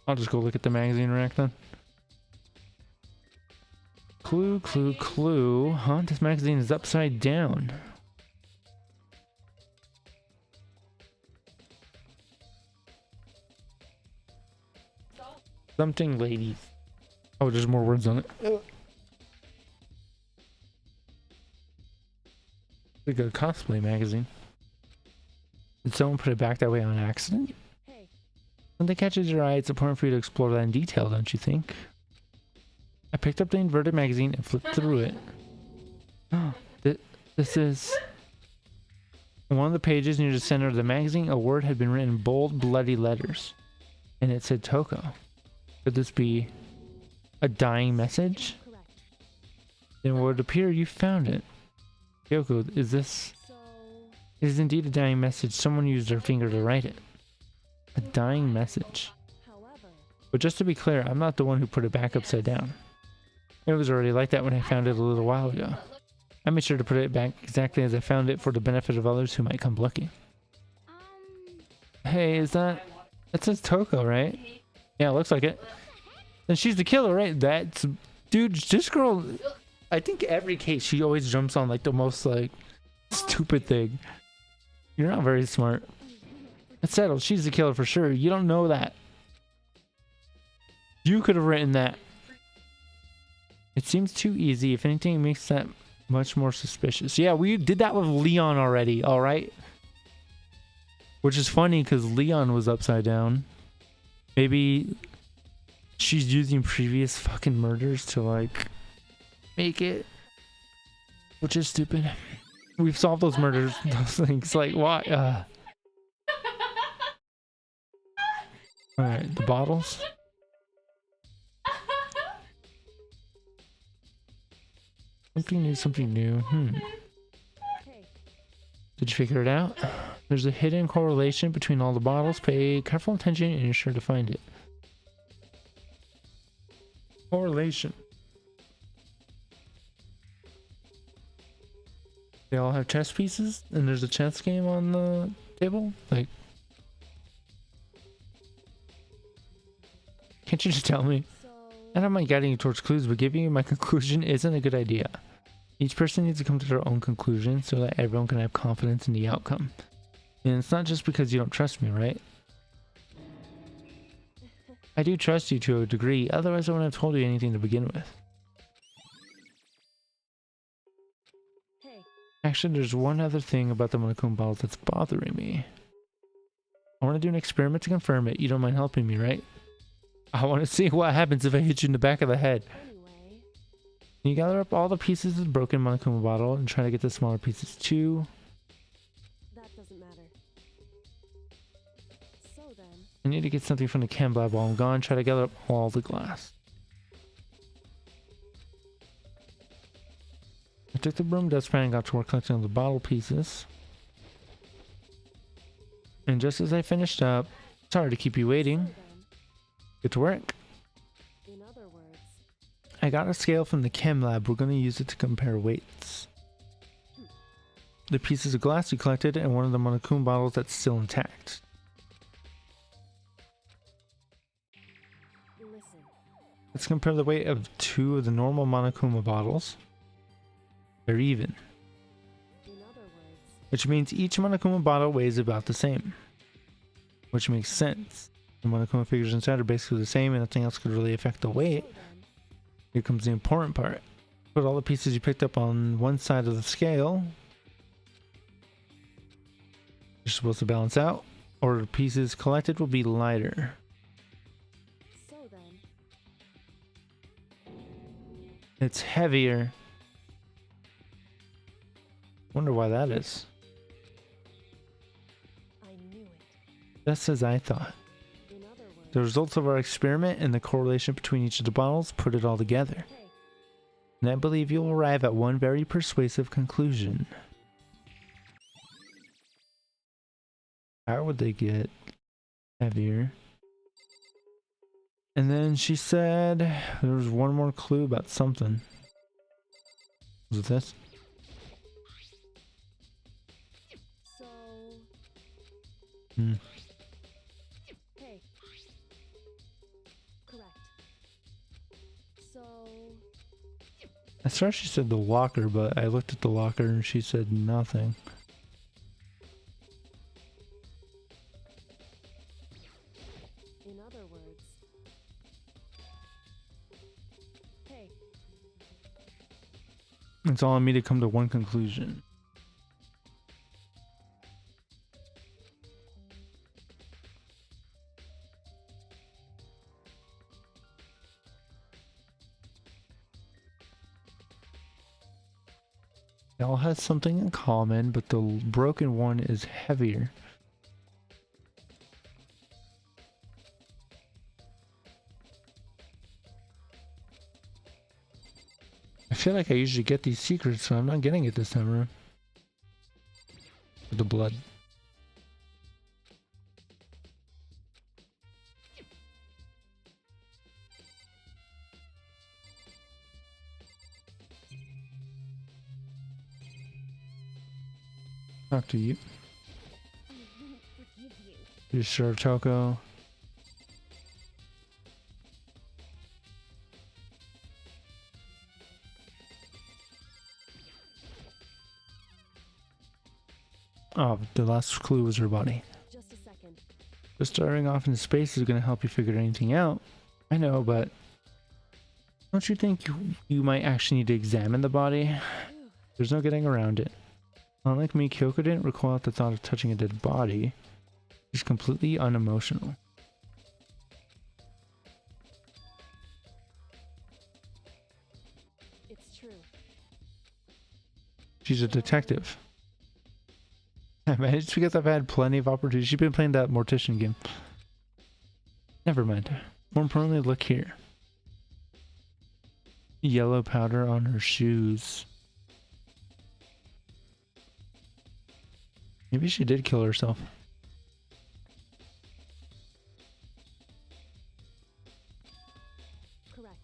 I'll just go look at the magazine rack then. Clue, clue, clue. Huh? This magazine is upside down. Something ladies. Oh, there's more words on it. Like a cosplay magazine. Did someone put it back that way on accident? hey, Something catches your eye. It's important for you to explore that in detail, don't you think? I picked up the inverted magazine and flipped through it. This is... On one of the pages near the center of the magazine, a word had been written in bold, bloody letters. And it said Toko. Could this be a dying message? correct. Then it would appear you found it. Kyoko, is this... So, It is indeed a dying message. Someone used their finger to write it. A dying message. however, But just to be clear, I'm not the one who put it back upside down. It was already like that when I found it a little while ago. I made sure to put it back exactly as I found it for the benefit of others who might come looking. Hey, is that... That says Toko, right? Yeah, it looks like it. Then she's the killer, right? That's... Dude, this girl... I think every case she always jumps on like the most like... stupid thing. You're not very smart. It's settled. She's the killer for sure. You don't know that. You could have written that. It seems too easy. If anything, it makes that much more suspicious. Yeah, we did that with Leon already, alright? Which is funny because Leon was upside down. Maybe she's using previous fucking murders to like make it. Which is stupid. We've solved those murders, those things. Like, why? Alright, the bottles. Something new, something new. hey, Did you figure it out? There's a hidden correlation between all the bottles. Pay careful attention and you're sure to find it. Correlation. They all have chess pieces and there's a chess game on the table? Like, can't you just tell me? So, I don't mind guiding you towards clues, but giving you my conclusion isn't a good idea. Each person needs to come to their own conclusion so that everyone can have confidence in the outcome. And it's not just because you don't trust me, right? I do trust you to a degree, otherwise I wouldn't have told you anything to begin with. hey, Actually, there's one other thing about the Monokuma bottles that's bothering me. I want to do an experiment to confirm it. You don't mind helping me, right? I want to see what happens if I hit you in the back of the head. anyway, Can you gather up all the pieces of the broken Monokuma bottle and try to get the smaller pieces too? that doesn't matter. So then, I need to get something from the chem lab while I'm gone. Try to gather up all the glass. I took the broom dustpan and got to work collecting all the bottle pieces. And just as I finished up, sorry to keep you so waiting. then, Get to work. in other words, I got a scale from the chem lab. We're going to use it to compare weights. The pieces of glass you collected and one of the Monokuma bottles that's still intact. listen, Let's compare the weight of two of the normal Monokuma bottles. They're even, in other words, which means each Monokuma bottle weighs about the same. Which makes sense. The Monokuma figures inside are basically the same and nothing else could really affect the weight. so then, Here comes the important part. Put all the pieces you picked up on one side of the scale. You're supposed to balance out, or the pieces collected will be lighter. so then, It's heavier. Wonder why that is. I knew it. Just as I thought. In other words, The results of our experiment and the correlation between each of the bottles put it all together. hey, And I believe you'll arrive at one very persuasive conclusion. How would they get heavier? And then she said there was one more clue about something. Was it this? so, Hmm. hey, correct. So, I swear she said the locker, but I looked at the locker and she said nothing. in other words, hey, It's all on me to come to one conclusion. They all has something in common, but the broken one is heavier. I feel like I usually get these secrets, so I'm not getting it this time around. With the blood. Talk to you. I won't forgive you. You sure, Choco? Oh, the last clue was her body. Just a second. Just staring off into space is going to help you figure anything out. I know, but don't you think you might actually need to examine the body? Phew. There's no getting around it. Unlike me, Kyoko didn't recoil at the thought of touching a dead body. She's completely unemotional. It's true. She's a detective. Man, it's because I've had plenty of opportunities. She's been playing that Mortician game. Never mind. More importantly, look here. Yellow powder on her shoes. Maybe she did kill herself. Correct.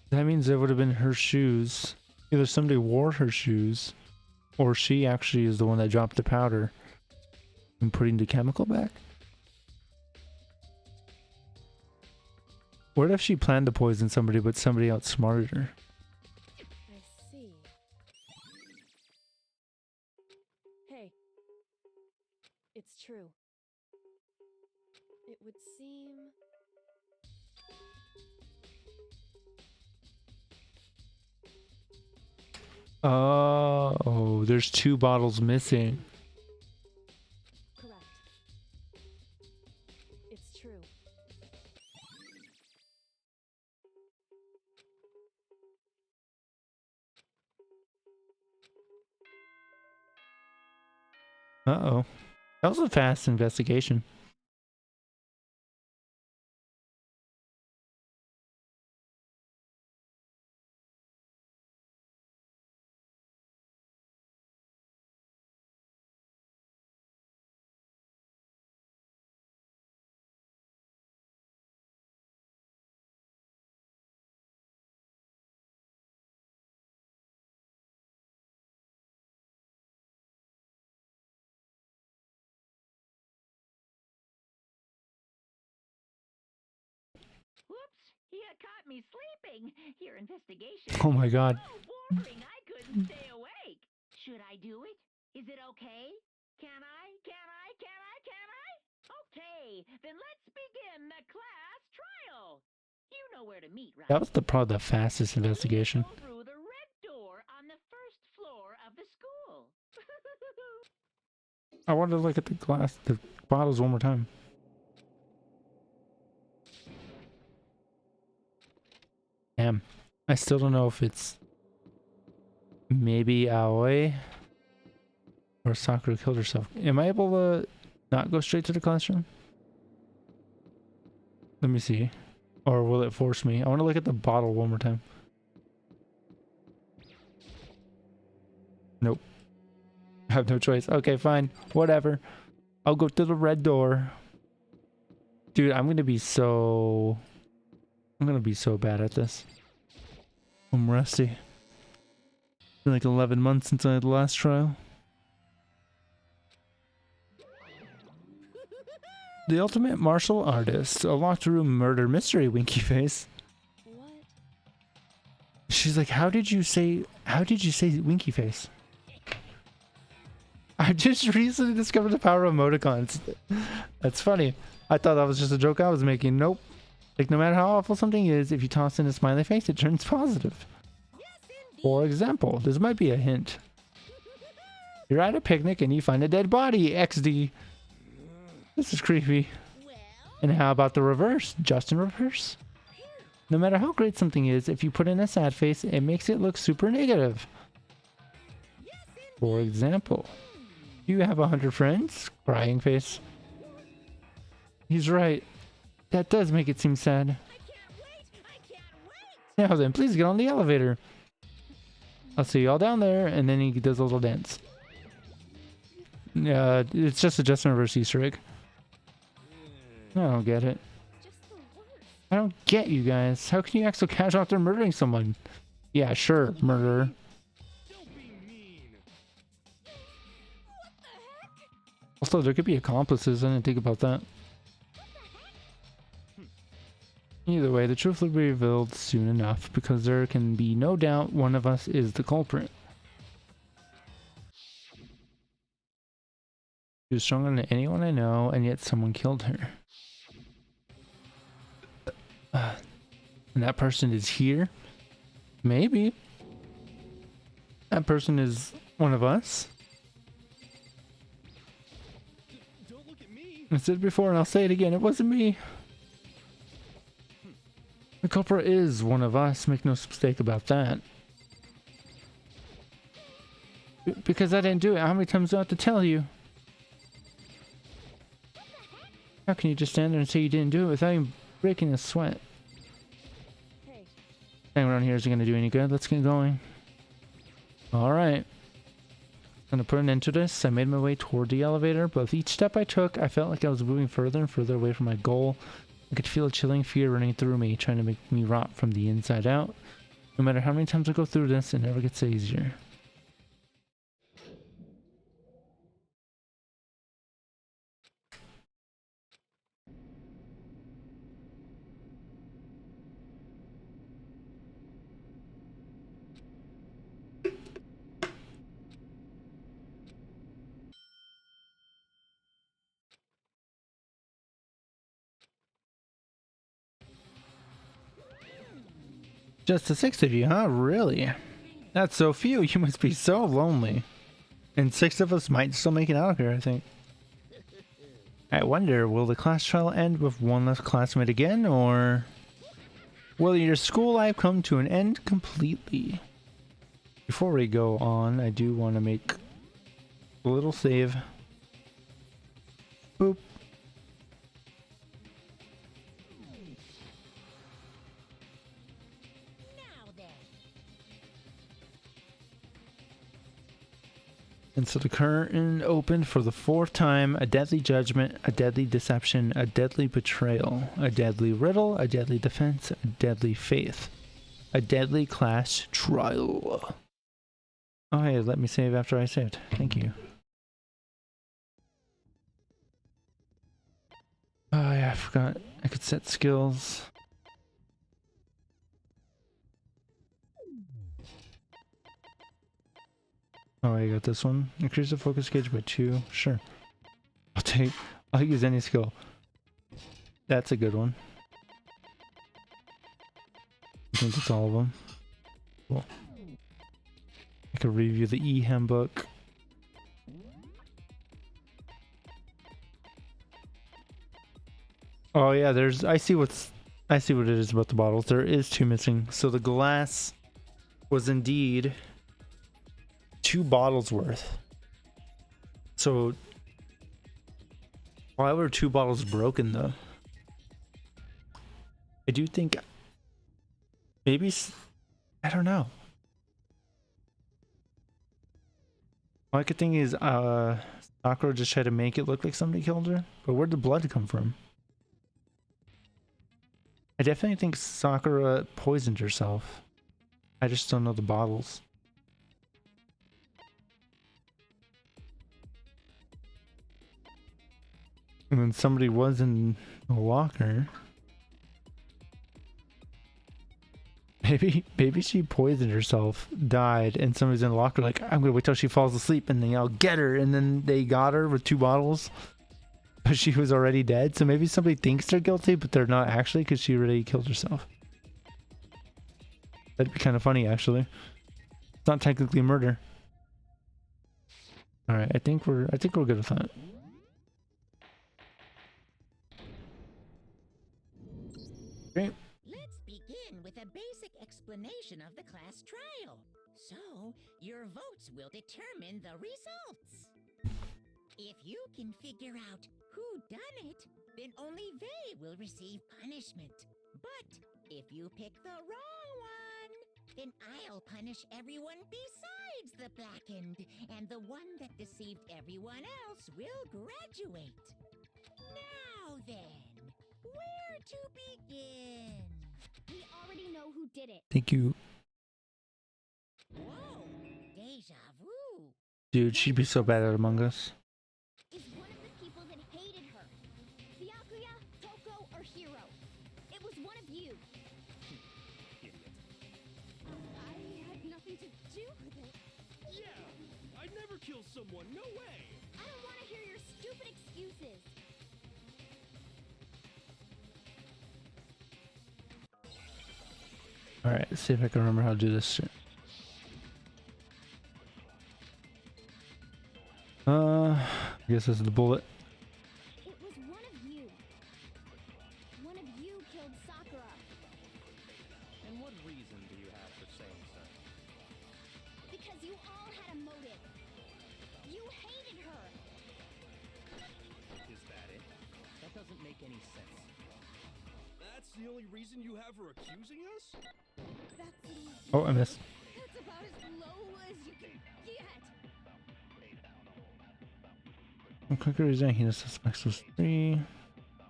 That means it would have been her shoes. Either somebody wore her shoes, or she actually is the one that dropped the powder and putting the chemical back. What if she planned to poison somebody, but somebody outsmarted her? I see. Hey. It's true. It would seem... Oh, there's 2 bottles missing. Correct. It's true. Uh-oh. That was a fast investigation. Whoops! You caught me sleeping. Your investigation Oh my is god. so boring I couldn't stay awake. Should I do it? Is it okay? Can I? Can I? Can I? Can I? Okay, then let's begin the class trial. You know where to meet, right? That was probably the fastest investigation. Go through the red door on the first floor of the school. I want to look at the bottles one more time. Damn. I still don't know if it's maybe Aoi or Sakura killed herself. Am I able to not go straight to the classroom? Let me see. Or will it force me? I want to look at the bottle one more time. Nope. I have no choice. Okay, fine. Whatever. I'll go to the red door. Dude, I'm gonna be so bad at this. I'm rusty. It's been like 11 months since I had the last trial. The ultimate martial artist. A locked room murder mystery, winky face. What? She's like, how did you say winky face? I just recently discovered the power of emoticons. That's funny. I thought that was just a joke I was making. Nope. Like, no matter how awful something is, if you toss in a smiley face, it turns positive. For example, this might be a hint. You're at a picnic and you find a dead body, XD. This is creepy. And how about the reverse? Just in reverse. No matter how great something is, if you put in a sad face, it makes it look super negative. For example, you have 100 friends? Crying face. He's right. That does make it seem sad. Now then, please get on the elevator. I'll see you all down there, and then he does a little dance. Yeah, it's just a Just in Reverse Easter egg. I don't get it. I don't get you guys. How can you act so casual after murdering someone? Yeah, sure, murderer. Also, there could be accomplices. I didn't think about that. Either way, the truth will be revealed soon enough, because there can be no doubt one of us is the culprit. She was stronger than anyone I know, and yet someone killed her. And that person is here? Maybe. That person is one of us. Don't look at me. I said it before and I'll say it again. It wasn't me. The culprit is one of us. Make no mistake about that. Because I didn't do it. How many times do I have to tell you? How can you just stand there and say you didn't do it without even breaking a sweat? Hey. Hang around here isn't going to do any good. Let's get going. Alright. Gonna put an end to this. I made my way toward the elevator, but with each step I took, I felt like I was moving further and further away from my goal. I could feel a chilling fear running through me, trying to make me rot from the inside out. No matter how many times I go through this, it never gets easier. Just the 6 of you, huh? Really? That's so few. You must be so lonely. And 6 of us might still make it out here, I think. I wonder, will the class trial end with one less classmate again, or will your school life come to an end completely? Before we go on, I do want to make a little save. Boop. And so the curtain opened for the 4th time. A deadly judgment, a deadly deception, a deadly betrayal, a deadly riddle, a deadly defense, a deadly faith, a deadly class trial. Oh hey, let me save after I saved. Thank you. Oh yeah, I forgot I could set skills. Oh, I got this one. Increase the focus gauge by 2. Sure. I'll use any skill. That's a good one. I think that's all of them. Cool. I could review the e-handbook. Oh yeah, I see what it is about the bottles. There is 2 missing. So the glass was indeed 2 bottles worth. So why were 2 bottles broken though? I do think maybe, I don't know. All I could think is Sakura just tried to make it look like somebody killed her, but where'd the blood come from? I definitely think Sakura poisoned herself. I just don't know the bottles. And then somebody was in the locker. Maybe she poisoned herself, died, and somebody's in the locker like, I'm gonna wait till she falls asleep and then I'll get her. And then they got her with 2 bottles, but she was already dead. So maybe somebody thinks they're guilty, but they're not actually because she already killed herself. That'd be kind of funny, actually. It's not technically murder. All right, I think we're good with that. Great. Let's begin with a basic explanation of the class trial. So, your votes will determine the results. If you can figure out who done it, then only they will receive punishment. But if you pick the wrong one, then I'll punish everyone besides the blackened, and the one that deceived everyone else will graduate. Now then, where to begin? We already know who did it. Thank you. Whoa, deja vu. Dude, she'd be so bad at Among Us. Is one of the people that hated her. Byakuya, Toko, or Hiro. It was one of you. Idiot. I had nothing to do with it. Yeah, I'd never kill someone. No way. I don't want to hear your stupid excuses. Alright, let's see if I can remember how to do this shit. I guess this is the bullet. It was one of you. One of you killed Sakura. And what reason do you have for saying so? Because you all had a motive. You hated her. Is that it? That doesn't make any sense. That's the only reason you have her accusing us? That's Oh, I missed. That's about as low as you can get. Quicker reason he suspects was 3.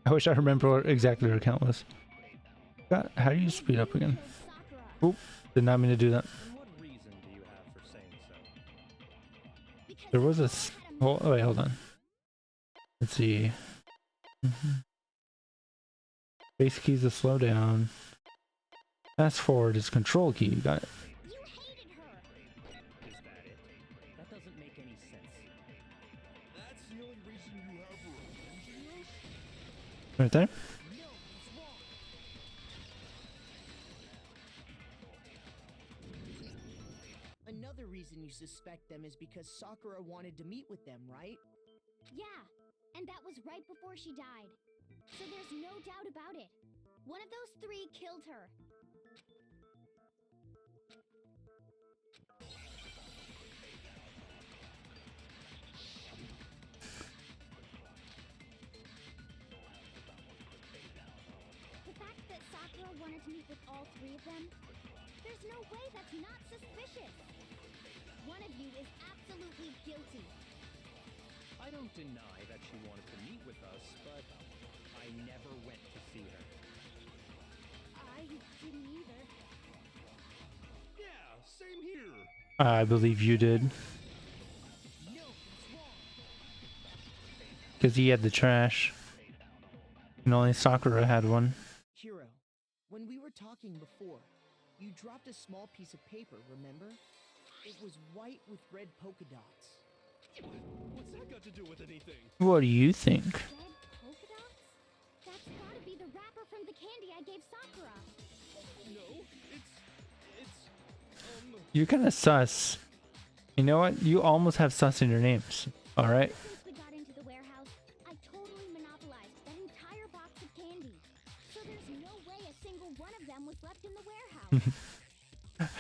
I wish I remember what exactly her count was. God, how do you speed up again? Oop, did not mean to do that. And what reason do you have for saying so? There was a. Oh, wait, hold on. Let's see. Base key is to slow down. Fast forward is control key. Got it. You hated her. Is that it? That doesn't make any sense. That's the only reason you have for accusing us? Right there. No, it's wrong. Another reason you suspect them is because Sakura wanted to meet with them, right? Yeah, and that was right before she died. So there's no doubt about it. One of those 3 killed her. The fact that Sakura wanted to meet with all 3 of them, there's no way that's not suspicious. One of you is absolutely guilty. I don't deny that she wanted to meet with us, but I never went to see her. I didn't either. Yeah, same here. I believe you did. No, it's wrong. Because he had the trash. And only Sakura had one. Hiro, when we were talking before, you dropped a small piece of paper, remember? It was white with red polka dots. What's that got to do with anything? What do you think? Red polka dots? That's gotta be the wrapper from the candy I gave Sakura. No, it's You're kind of sus. You know what? You almost have sus in your names. Alright? Since we got into the warehouse, I totally monopolized that entire box of candy. So there's no way a single one of them was left in the warehouse.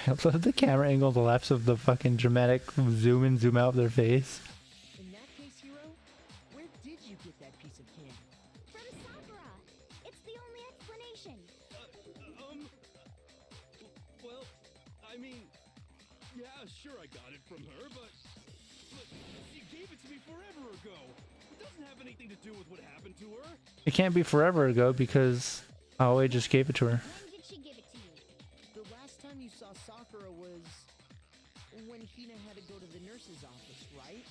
I love the camera angle on the left of the fucking dramatic zoom in, zoom out of their face. In that case, Hiro, where did you get that piece of candy? From Sakura. It's the only explanation. well, I mean, yeah, sure I got it from her, but she gave it to me forever ago. It doesn't have anything to do with what happened to her. It can't be forever ago because Aoi just gave it to her. When did she give it to you? The last time you saw Sakura was when Hina had to go to the nurse's office, right?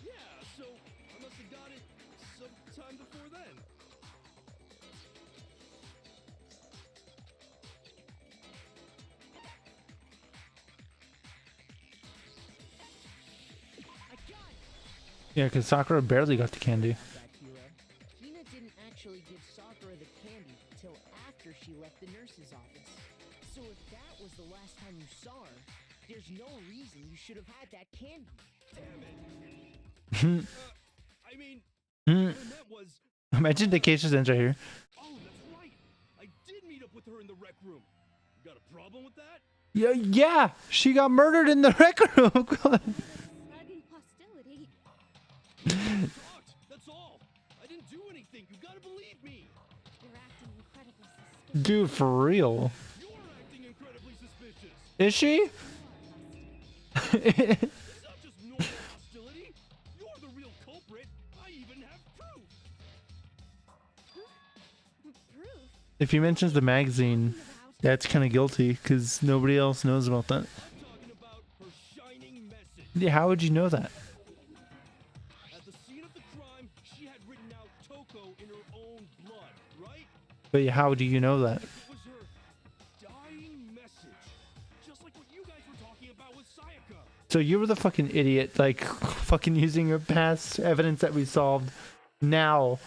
Yeah, so I must have got it sometime before then. I got it! Yeah, because Sakura barely got the candy. That, Hiro. Hina didn't actually give Sakura the candy till after she left the nurse's office. So if that was the last time you saw her, there's no reason you should have had that candy. Damn it. I mean, Hmm. what I meant was, Imagine the case just ends right here. oh, that's right. I did meet up with her in the rec room. You got a problem with that? Yeah, she got murdered in the rec room. Sudden hostility. Talked, that's all. I didn't do anything. You gotta believe me. You're acting incredibly suspicious. Dude, for real. You're acting incredibly suspicious. Is she? It's not just normal hostility. You're the real culprit. I even have proof. Proof? If he mentions the magazine, that's kind of guilty because nobody else knows about that. I'm talking about her shining message. Yeah, how would you know that? At the scene of the crime, she had written out Toko in her own blood, right? But how do you know that? It was her dying message. Just like what you guys were talking about with Sayaka. So you were the fucking idiot, like fucking using your past evidence that we solved now.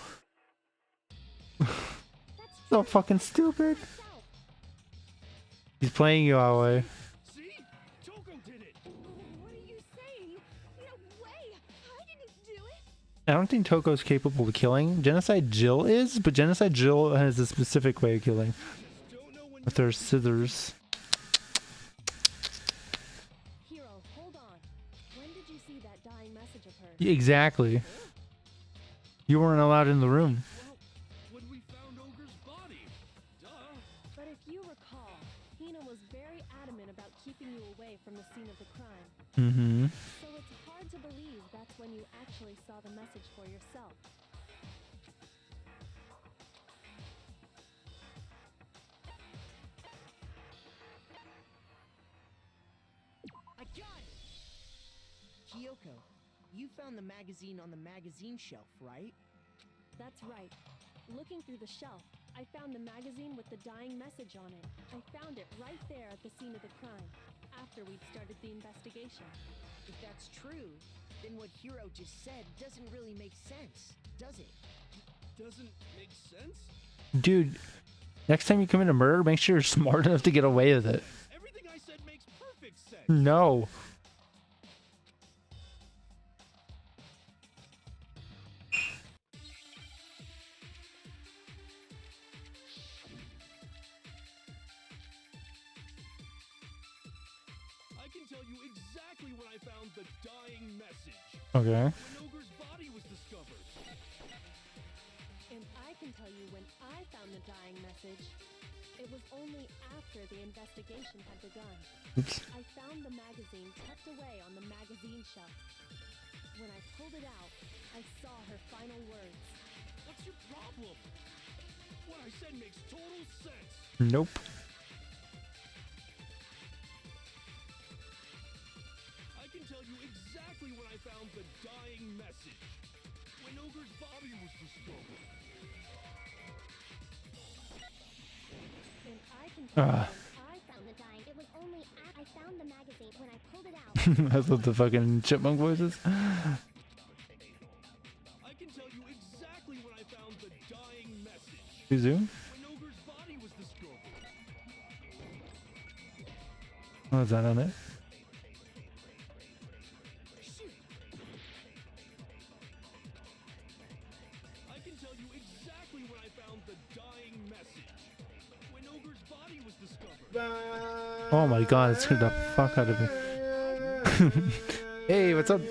So fucking stupid. He's playing you, Aoi. See? Toko did it. What are you saying? No way! I didn't do it! I don't think Toko's capable of killing. Genocide Jill is, but Genocide Jill has a specific way of killing. Don't know when With her scissors. Hiro, hold on. When did you see that dying message of hers? Exactly. You weren't allowed in the room. when we found Ogre's body. Duh. But if you recall, Hina Hina was very adamant about keeping you away from the scene of the crime. Mm-hmm. So it's hard to believe that's when you actually saw the message for yourself. I got it! Kyoko, you found the magazine on the magazine shelf, right? That's right. Looking through the shelf, I found the magazine with the dying message on it. I found it right there at the scene of the crime, after we'd started the investigation. If that's true, then what Hiro just said doesn't really make sense, does it? Doesn't make sense? Dude, next time you commit a murder, make sure you're smart enough to get away with it. Everything I said makes perfect sense. No. I can tell you exactly when I found the dying message. Okay. When Ogre's body was discovered. And I can tell you when I found the dying message. It was only after the investigation had begun. Oops. I found the magazine tucked away on the magazine shelf. When I pulled it out, I saw her final words. What's your problem? What I said makes total sense. Nope. I can tell you exactly when I found the dying message. When Ogre's body was discovered. And I can tell you when I found the dying. It was only I found the magazine when I pulled it out. That's what the fucking chipmunk voices. I can tell you exactly when I found the dying message. Zuzu? When Ogre's body was discovered. Oh, is that on it? I can tell you exactly when I found the dying message. When Ogre's body was discovered. Oh my god, it scared the fuck out of me. Hey, what's up?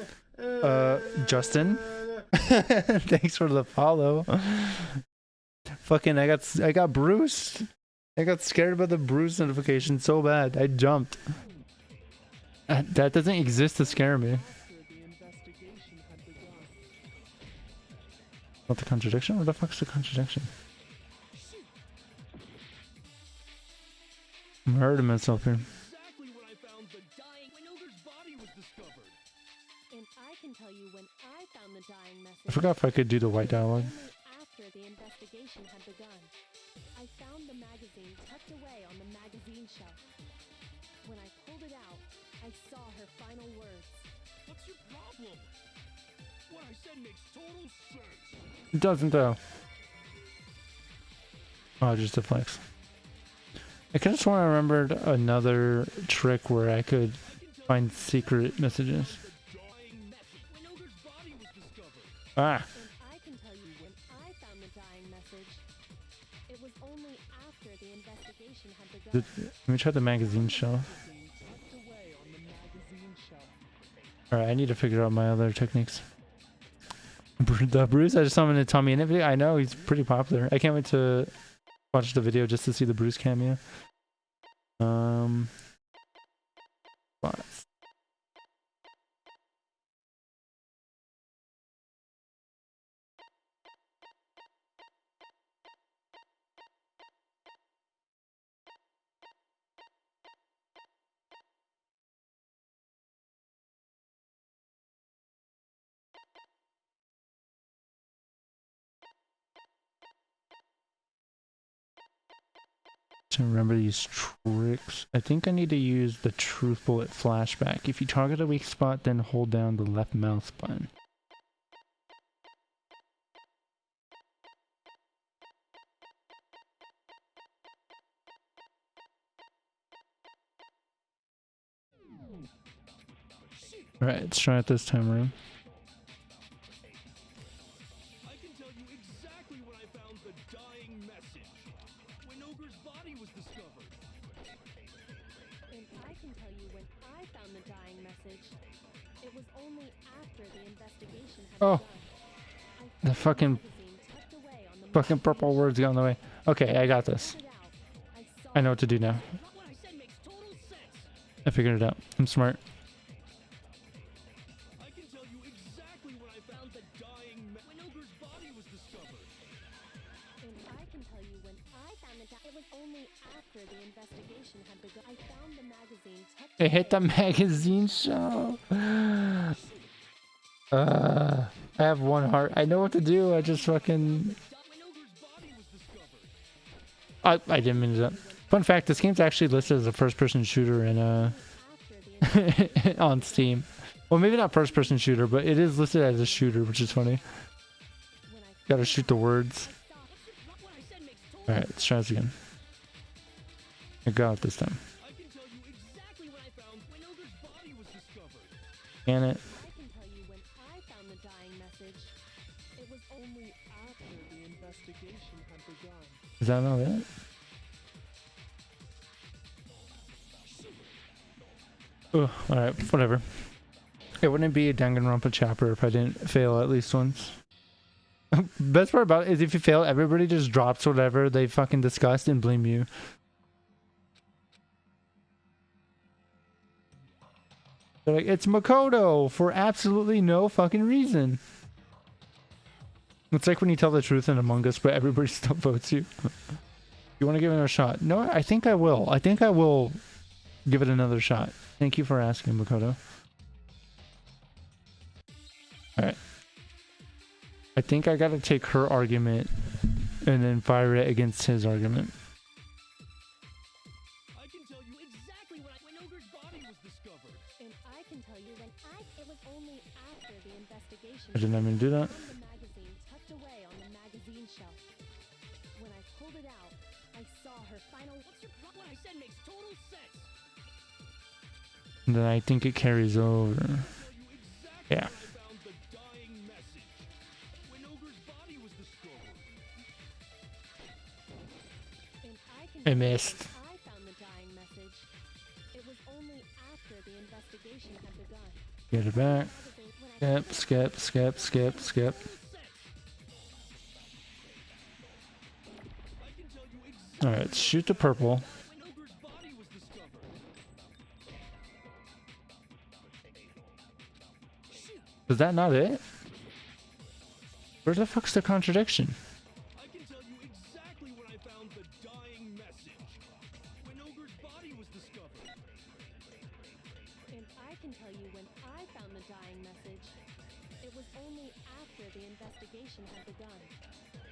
Justin? Thanks for the follow. Fucking, I got bruised. I got scared about the bruise notification so bad. I jumped. That doesn't exist to scare me. Not the contradiction? What the fuck's the contradiction? I'm hurting myself here. Exactly when I found the dying. When Ogre's body was discovered. And I can tell you when I found the dying message. I forgot if I could do the white dialogue. Only after the investigation had begun. I found the magazine tucked away on the magazine shelf. When I pulled it out, I saw her final words. What's your problem? What I said makes total sense. It doesn't though. Oh, just a flex. I could have sworn I remembered another trick where I could find secret messages. The dying message. When Ogre's body was discovered. Ah! And I can tell you when I found the dying message. It was only after the investigation had begun. Let me try the magazine shelf. Tucked away on the magazine shelf. Alright, I need to figure out my other techniques. The Bruce, I just saw him in a Tommy Innit video. I know, he's pretty popular. I can't wait to watch the video just to see the Bruce cameo. But to remember these tricks, I think I need to use the truth bullet flashback. If you target a weak spot, then hold down the left mouse button. Alright, let's try it this time around. I can tell you exactly when I found the dying message. When Ogre's body was discovered. And I can tell you when I found the dying message. It was only after the investigation had Oh. begun. I found The fucking magazine tucked away on the fucking magazine purple shelf. words got in the way. Okay, I got this. Pulled it out. I saw I know what to do now. What I said I figured it out. I'm smart. I can tell you exactly when I found the dying when Ogre's body was discovered. And I can tell you when I found it was only after the investigation had begun. I found the magazine tucked I hit the away. magazine show. I have one heart. I know what to do. I just fucking. When Ogre's body was discovered. I didn't mean to do that. Fun fact: this game's actually listed as a first-person shooter in After the investigation. on Steam. Well, maybe not first-person shooter, but it is listed as a shooter, which is funny. When I Gotta shoot the words. What I said makes total All right, let's try this again. I got it this time. I can tell you exactly when I found when Ogre's body was discovered. Can it? I can tell you when I found the dying message. It was only after the investigation had begun. Is that not it? Oh, all right, whatever. It wouldn't be a Danganronpa chapter if I didn't fail at least once. Best part about it is if you fail, everybody just drops whatever they fucking discussed and blame you. They're like, it's Makoto for absolutely no fucking reason. It's like when you tell the truth in Among Us, but everybody still votes you. You want to give it a shot? No, I think I will. I think I will give it another shot. Thank you for asking, Makoto. Alright. I think I gotta take her argument and then fire it against his argument. I can tell you exactly when Ogre's body was discovered. And I can tell you when it was only after the investigation. I didn't even do that. I found the magazine tucked away on the magazine shelf. When I pulled it out, I saw her final. What I said makes total sense. And then I think it carries over. Tell you exactly Yeah. when I found the dying message. When Ogre's body was discovered. And I can I tell you missed. when I found the dying message. It was only after the investigation had begun. Get it back. Magazine, when I Skip, skip, skip, skip, skip. I can tell you exactly Alright, let's shoot the purple. when Ogre's body was discovered. Is that not it? Where the fuck's the contradiction? I can tell you exactly when I found the dying message. When Ogre's body was discovered. And I can tell you when I found the dying message. It was only after the investigation had begun.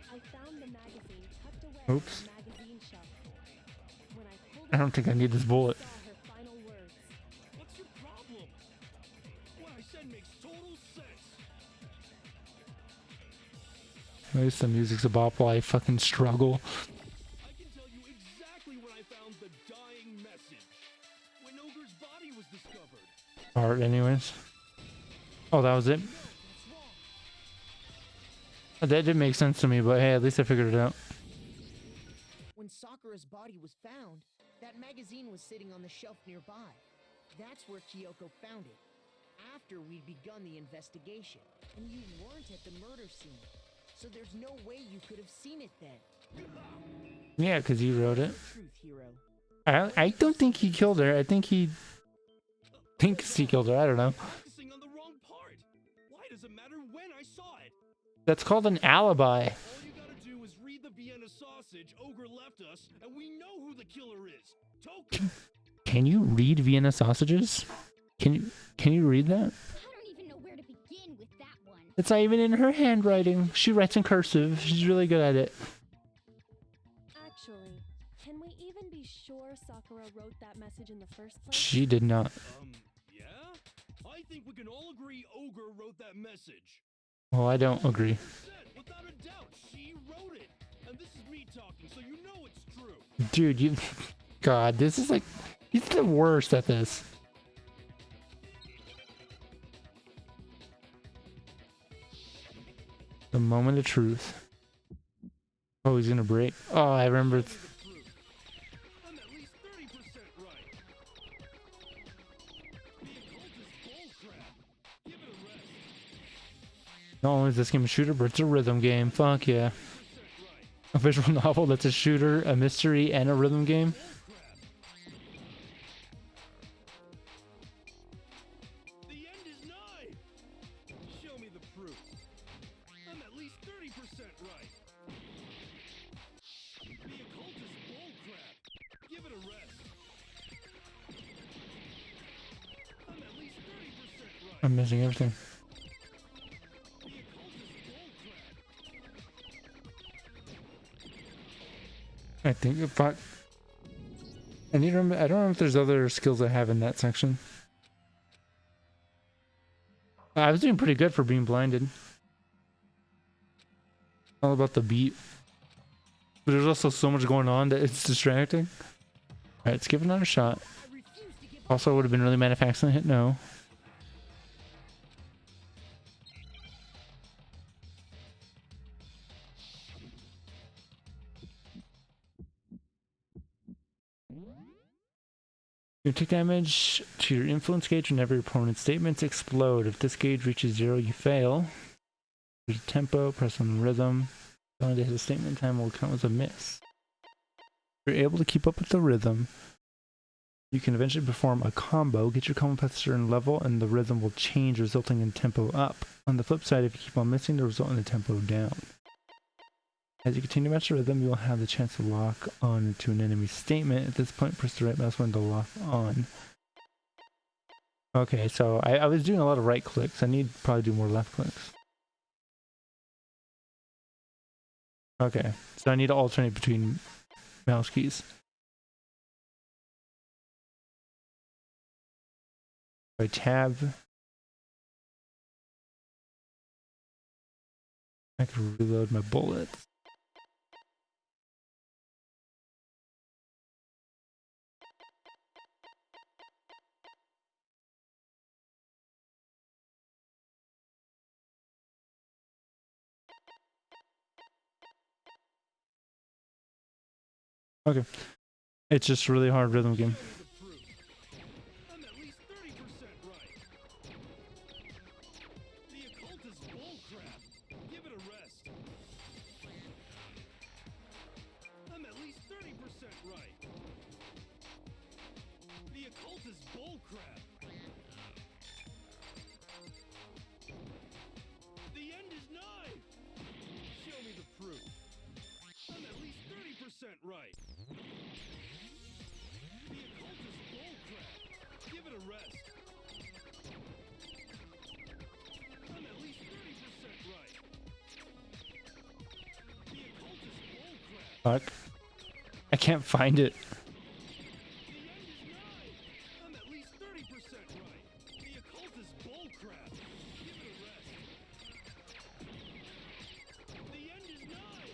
I found the magazine tucked away Oops. on the magazine shelf. When I pulled I don't think I need this bullet. I saw her final words. What's your problem? What I said makes total sense. At least the music's a bop while I fucking struggle. I can tell you exactly when I found the dying message. When Ogre's body was discovered. Alright, anyways. Oh, that was it? That didn't make sense to me, but hey, at least I figured it out. When Sakura's body was found, that magazine was sitting on the shelf nearby. That's where Kyoko found it. After we'd begun the investigation. And you weren't at the murder scene. So there's no way you could have seen it then. Yeah, because he wrote it. Truth, hero. I don't think he killed her. I think he thinks he killed her. I don't know. Focusing on the wrong part. Why does it matter when I saw it? That's called an alibi. All you gotta do is read the Vienna sausage Ogre left us, and we know who the killer is. Token. Can you read Vienna sausages? Can you read that? I don't even know where to begin with that one. It's not even in her handwriting. She writes in cursive. She's really good at it. Actually, can we even be sure Sakura wrote that message in the first place? She did not. Yeah? I think we can all agree Ogre wrote that message. Well, I don't agree. 100%, without a doubt, she wrote it. And this is me talking, so you know it's true. Dude, you... God, this is like... He's the worst at this. The moment of truth. Oh, he's gonna break. Oh, I remember... I'm at least 30% right. The occult is bullcrap. Give it a rest. Not only is this game a shooter, but it's a rhythm game. Fuck yeah. A visual novel that's a shooter, a mystery, and a rhythm game. I'm missing everything. I think if I need to remember, I don't know if there's other skills I have in that section. I was doing pretty good for being blinded. All about the beat. But there's also so much going on that it's distracting. Alright, let's give it another shot. Also, I would have been really mad if I accidentally hit no. You take damage to your influence gauge whenever your opponent's statements explode. If this gauge reaches 0, you fail. There's a tempo, press on the rhythm. Only to hit a statement time will count as a miss. If you're able to keep up with the rhythm, you can eventually perform a combo, get your combo past a certain level, and the rhythm will change, resulting in tempo up. On the flip side, if you keep on missing, the result in the tempo down. As you continue to match the rhythm, you will have the chance to lock on to an enemy's statement. At this point, press the right mouse button to lock on. Okay, so I was doing a lot of right clicks. I need to probably do more left clicks. Okay, so I need to alternate between mouse keys. By tab, I can reload my bullets. Okay, it's just a really hard rhythm game. I'm at least 30% right. The occult is bullcrap. Give it a rest. I'm at least 30% right. The occult is bullcrap. The end is nigh. Show me the proof. I'm at least 30% right. The occult is bullcrap. Give it a rest. I'm at least 30% right. The occult is bullcrap. Fuck. I can't find it. The end is nigh. I'm at least 30% right. The occult is bullcrap. Give it a rest. The end is nigh.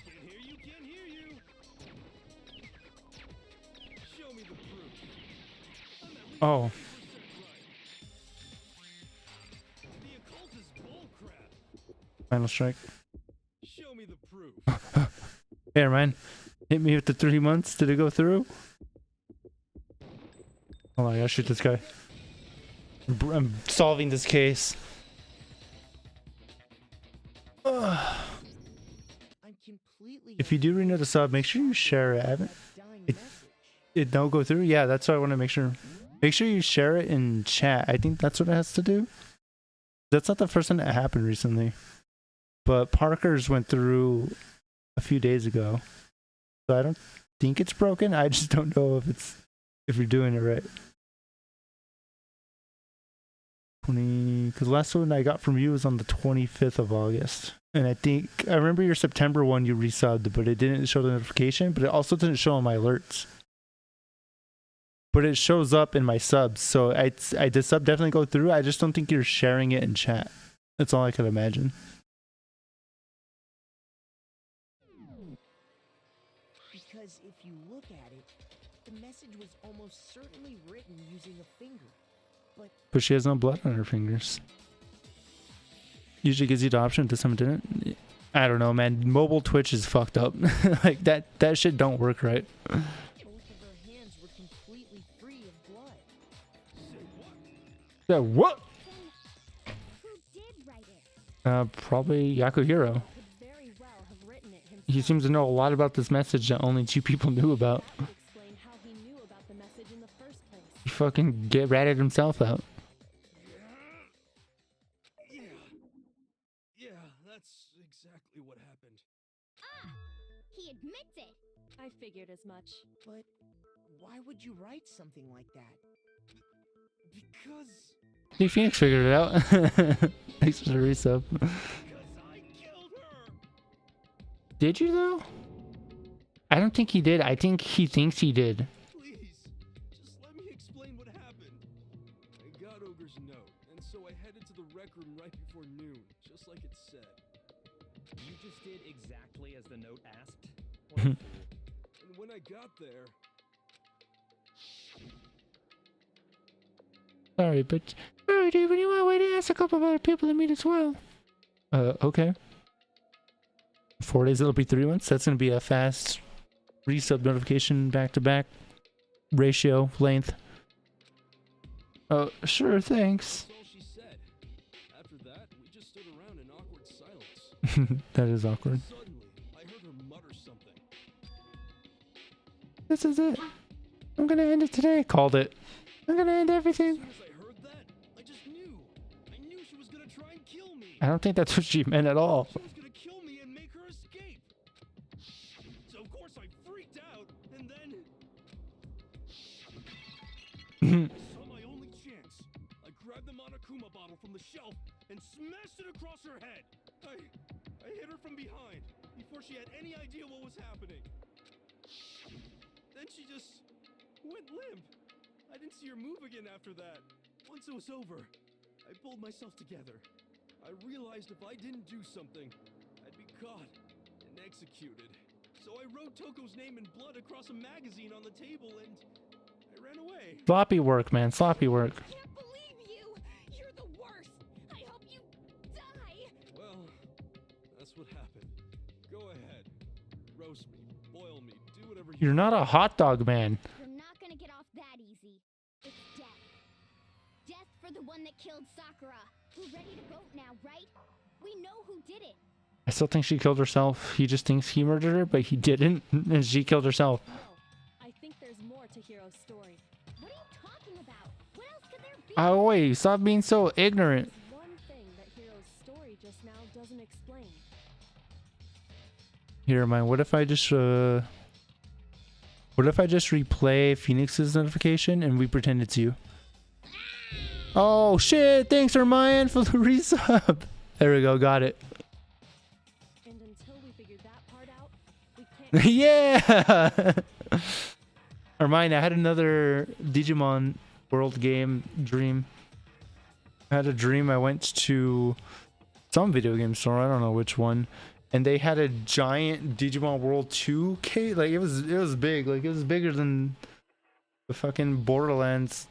Can't hear you, can't hear you. Show me the proof. I'm at least Oh. 30% right. The occult is bullcrap. Final strike. Show me the proof. Here, man. Hit me with the 3 months. Did it go through? Hold on, I gotta shoot this guy. I'm solving this case. Ugh. I'm completely. If you do renew the sub, make sure you share it. I haven't. Dying It- message. It don't go through? Yeah, that's what I want to make sure. Make sure you share it in chat. I think that's what it has to do. That's not the first time that happened recently. But Parker's went through a few days ago. So I don't think it's broken. I just don't know if you're doing it right. 'Cause the last one I got from you was on the 25th of August. And I remember your September one you resubbed, but it didn't show the notification, but it also didn't show on my alerts. But it shows up in my subs, so the sub definitely go through. I just don't think you're sharing it in chat. That's all I could imagine. Because if you look at it, the message was almost certainly written using a finger. But she has no blood on her fingers. Usually gives you the option, to some it didn't. I don't know, man. Mobile Twitch is fucked up. Like that shit don't work right. Both of her hands were completely free of blood. Yeah, what? Who did write it? Probably Yakuhiro. Could very well have written it himself. He seems to know a lot about this message that only 2 people knew about. That would explain how he knew about the message in the first place. He fucking ratted himself out. Yeah, that's exactly what happened. Ah! He admits it! I figured as much. But why would you write something like that? Because Hey, Phoenix figured it out. Thanks for the resub. Because I killed her! Did you though? I don't think he did. I think he thinks he did. Please, just let me explain what happened. I got Ogre's note, and so I headed to the rec room right before noon, just like it said. You just did exactly as the note asked? What a fool. And when I got there, Sorry, but sorry, dude. When you want to wait, ask a couple of other people to meet as well. Okay. 4 days. It'll be 3 months. That's gonna be a fast resub notification back to back ratio length. Oh, sure. Thanks. that's all she said. After that, we just stood around in awkward silence. That is awkward. Suddenly, I heard her mutter something. This is it. I'm gonna end it today. Called it. I'm gonna end As everything. soon as I heard that, I just knew. I knew she was gonna try and kill me. I don't think that's what she meant at all. She was gonna kill me and make her escape. So of course I freaked out, and then I saw my only chance. I grabbed the Monokuma bottle from the shelf and smashed it across her head. I hit her from behind before she had any idea what was happening. Then she just went limp. I didn't see her move again after that. Once it was over, I pulled myself together. I realized if I didn't do something, I'd be caught and executed. So I wrote Toko's name in blood across a magazine on the table and I ran away. Sloppy work, man. Sloppy work. Can't believe you! You're the worst! I hope you die! Well, that's what happened. Go ahead. Roast me, boil me, do whatever you You're not a hot dog man. You're not gonna get off that easy. It's death. Death for the one that killed Sakura. We're ready to vote now, right? We know who did it. I still think she killed herself. He just thinks he murdered her, but he didn't, and she killed herself. No, I think there's more to Hiro's story. What are you talking about? What else could there be? Oh wait, stop being so ignorant. There's one thing that Hiro's story just now doesn't explain. Here, man. What if I just replay Phoenix's notification and we pretend it's you? Oh shit! Thanks, Hermione, for the resub. There we go. Got it. And until we figure that part out, we can't. Yeah. Hermione, I had another Digimon World game dream. I had a dream. I went to some video game store. I don't know which one. And they had a giant Digimon World 2 case. Like it was big. Like it was bigger than the fucking Borderlands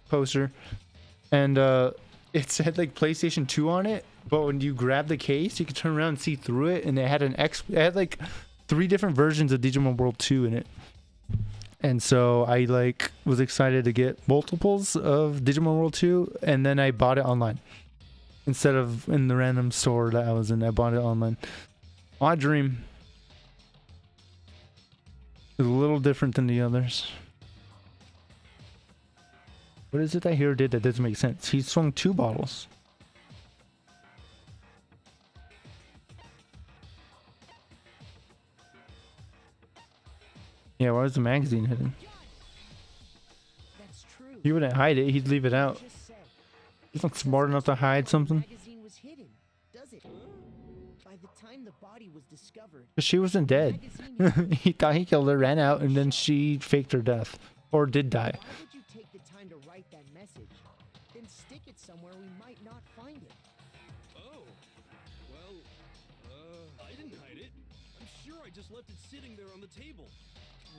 poster. And it said like PlayStation 2 on it, but when you grab the case, you could turn around and see through it, and it had like 3 different versions of Digimon World 2 in it. And so I like was excited to get multiples of Digimon World 2, and then I bought it online. Instead of in the random store that I was in, I bought it online. Odd dream. It's a little different than the others. What is it that Hero did that doesn't make sense? He swung 2 bottles. Yeah, why was the magazine hidden? That's true. He wouldn't hide it, he'd leave it out. Just said. He's not smart enough to hide something. The magazine was hidden, does it? By the time the body was discovered, But she wasn't dead. He thought he killed her, ran out, and then she faked her death. Or did die. why would you take the time to write that message? Then stick it somewhere we might not find it. Oh. Well, I didn't hide it. I'm sure I just left it sitting there on the table.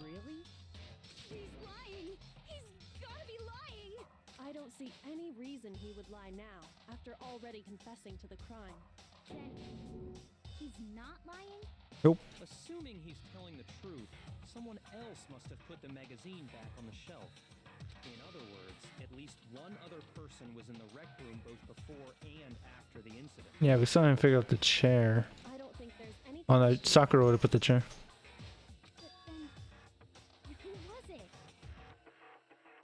Really? He's lying! He's gotta be lying! I don't see any reason he would lie now, after already confessing to the crime. Then he's not lying? Assuming he's telling the truth, someone else must have put the magazine back on the shelf. In other words, at least one other person was in the rec room both before and after the incident. Yeah, we still haven't figured out the chair. I don't think there's anything. Oh no, she Sakura would have put the chair. But then, who was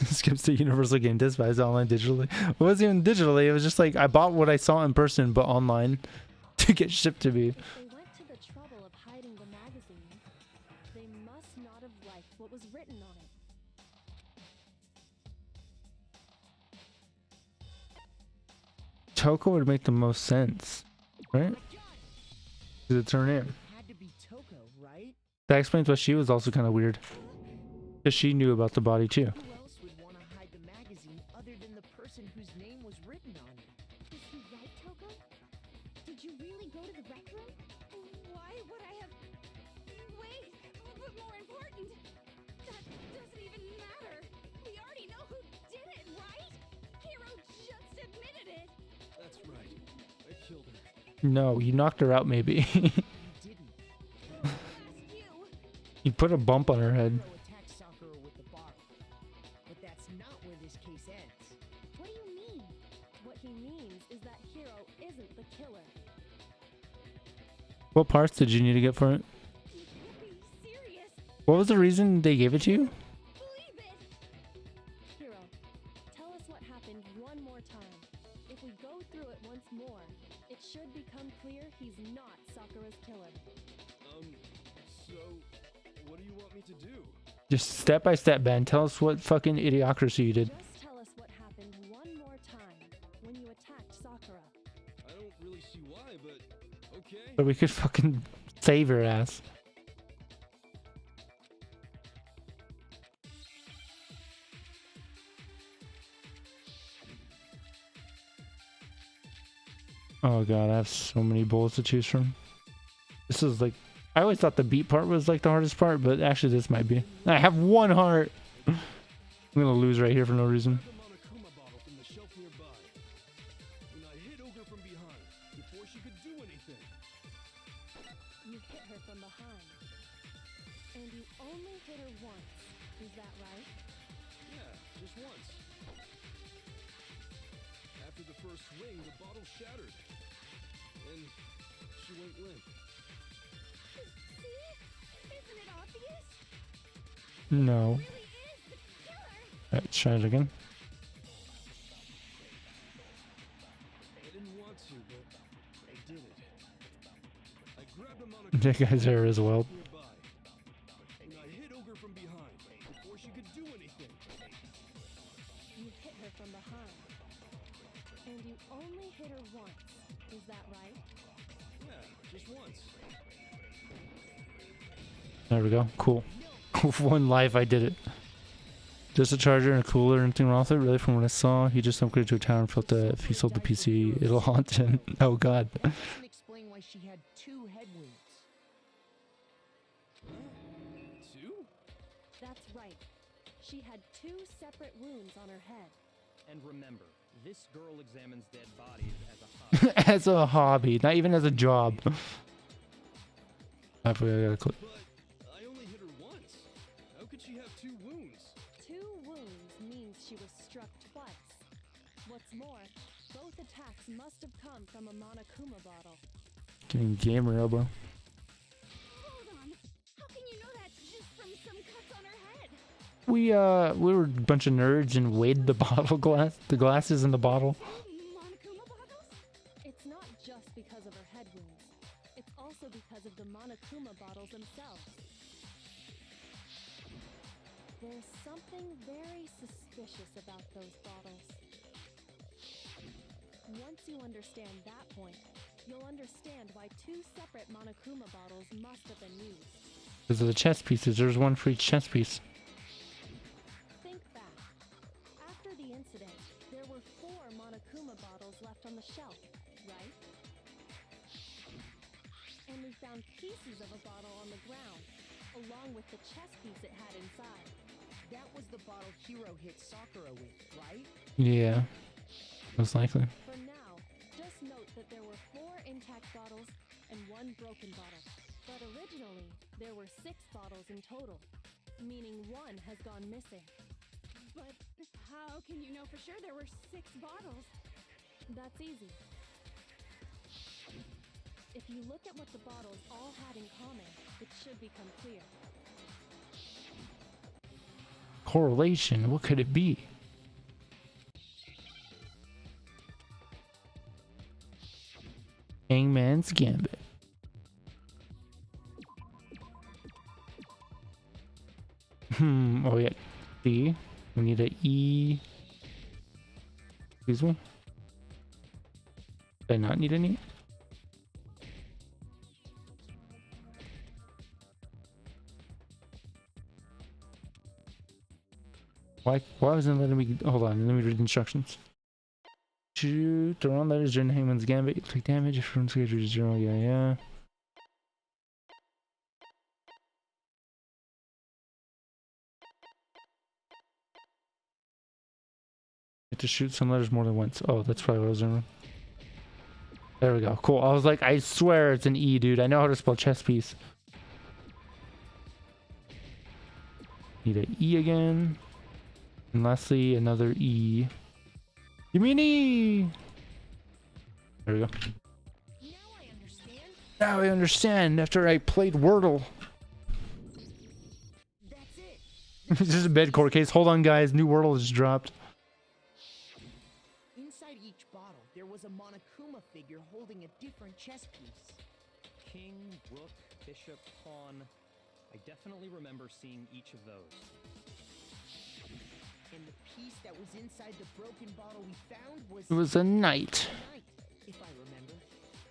it? Skips the Universal Game Disc buys online digitally. It wasn't even digitally, it was just like I bought what I saw in person but online to get shipped to me. If they went to the trouble of hiding the magazine, they must not have liked what was written on it. Toko would make the most sense, right? Because it's her name. Had to be Toko, right? That explains why she was also kind of weird. Because she knew about the body too. Who else would want to hide the magazine other than the person whose name was written on it? Is he right, Toko? Did you really go to the rec room? Why would I have... Wait, but more important, that doesn't even matter. We already know who did it, right? Hero just admitted it. That's right. I killed her. No, you knocked her out maybe. You didn't. It's you. You put a bump on her head. Hiro attacked Sakura with the bottle. But that's not where this case ends. What do you mean? What he means is that Hero isn't the killer. What parts did you need to get for it? You can't be serious. What was the reason they gave it to you? Believe it. Hero, tell us what happened one more time. If we go through it once more, it should become clear he's not Sakura's killer. So, what do you want me to do? Just step by step, Ben. Tell us what fucking idiocracy you did. Just tell us what happened one more time when you attacked Sakura. I don't really see why, but okay. So we could fucking save her ass. Oh god, I have so many bullets to choose from. This is like, I always thought the beat part was like the hardest part, but actually this might be. I have one heart. I'm gonna lose right here for no reason. The Monokuma bottle from the shelf nearby. And I hit Ogre from behind before she could do anything. You hit her from behind. And you only hit her once. Is that right? Yeah, just once. After the first swing, the bottle shattered. And she went limp. See? Isn't it obvious? No. Really is the killer. Alright, try it again. I didn't want to, but I did it. I grabbed a Monokuma That guy's hair as well. nearby. And I hit Ogre from behind before she could do anything. You hit her from behind. And you only hit her once. Is that right? Yeah, just once. There we go. Cool. One life, I did it. Just a charger and a cooler, anything wrong with it? Really, from what I saw, he just upgraded to a tower and felt that if he sold the PC, it'll haunt him. Oh god. That doesn't explain why she had 2 head wounds. Two? That's right. She had 2 separate wounds on her head. And remember, this girl examines dead bodies as a hobby. As a hobby, not even as a job. I forgot I gotta click. But I only hit her once. How could she have 2 wounds? 2 wounds means she was struck twice. What's more, both attacks must have come from a Monokuma bottle. Getting gamer elbow. Hold on. How can you know that's just from some cuts on her head? We were a bunch of nerds and weighed the bottle glass, the glasses in the bottle. Monokuma bottles? It's not just because of her head wounds. It's also because of the Monokuma bottles themselves. There's something very suspicious about those bottles. Once you understand that point, you'll understand why 2 separate Monokuma bottles must have been used. Those are the chess pieces. There's one for each chess piece. Think back. After the incident, there were 4 Monokuma bottles left on the shelf, right? And we found pieces of a bottle on the ground, along with the chess piece it had inside. That was the bottle Hiro hit Sakura with, right? Yeah, most likely. For now, just note that there were 4 intact bottles and 1 broken bottle. But originally, there were 6 bottles in total, meaning 1 has gone missing. But how can you know for sure there were 6 bottles? That's easy. If you look at what the bottles all had in common, it should become clear. Correlation, what could it be? Hangman's Gambit. Oh yeah, D. We need a E. Excuse me. I not need any? Why wasn't it letting me? Hold on, let me read the instructions. Shoot around letters during Hangman's Gambit. Take damage if from schedule 0. Yeah. You have to shoot some letters more than once. Oh, that's probably what I was doing. There we go. Cool. I was like, I swear it's an E, dude. I know how to spell chess piece. Need an E again. And lastly, another E. Give me an E! There we go. Now I understand. Now I understand after I played Wordle. That's it. This is a bed court case. Hold on, guys. New Wordle just dropped. Inside each bottle, there was a Monokuma figure holding a different chess piece. King, rook, bishop, pawn. I definitely remember seeing each of those. And the piece that was inside the broken bottle we found was It was a knight. knight, if I remember.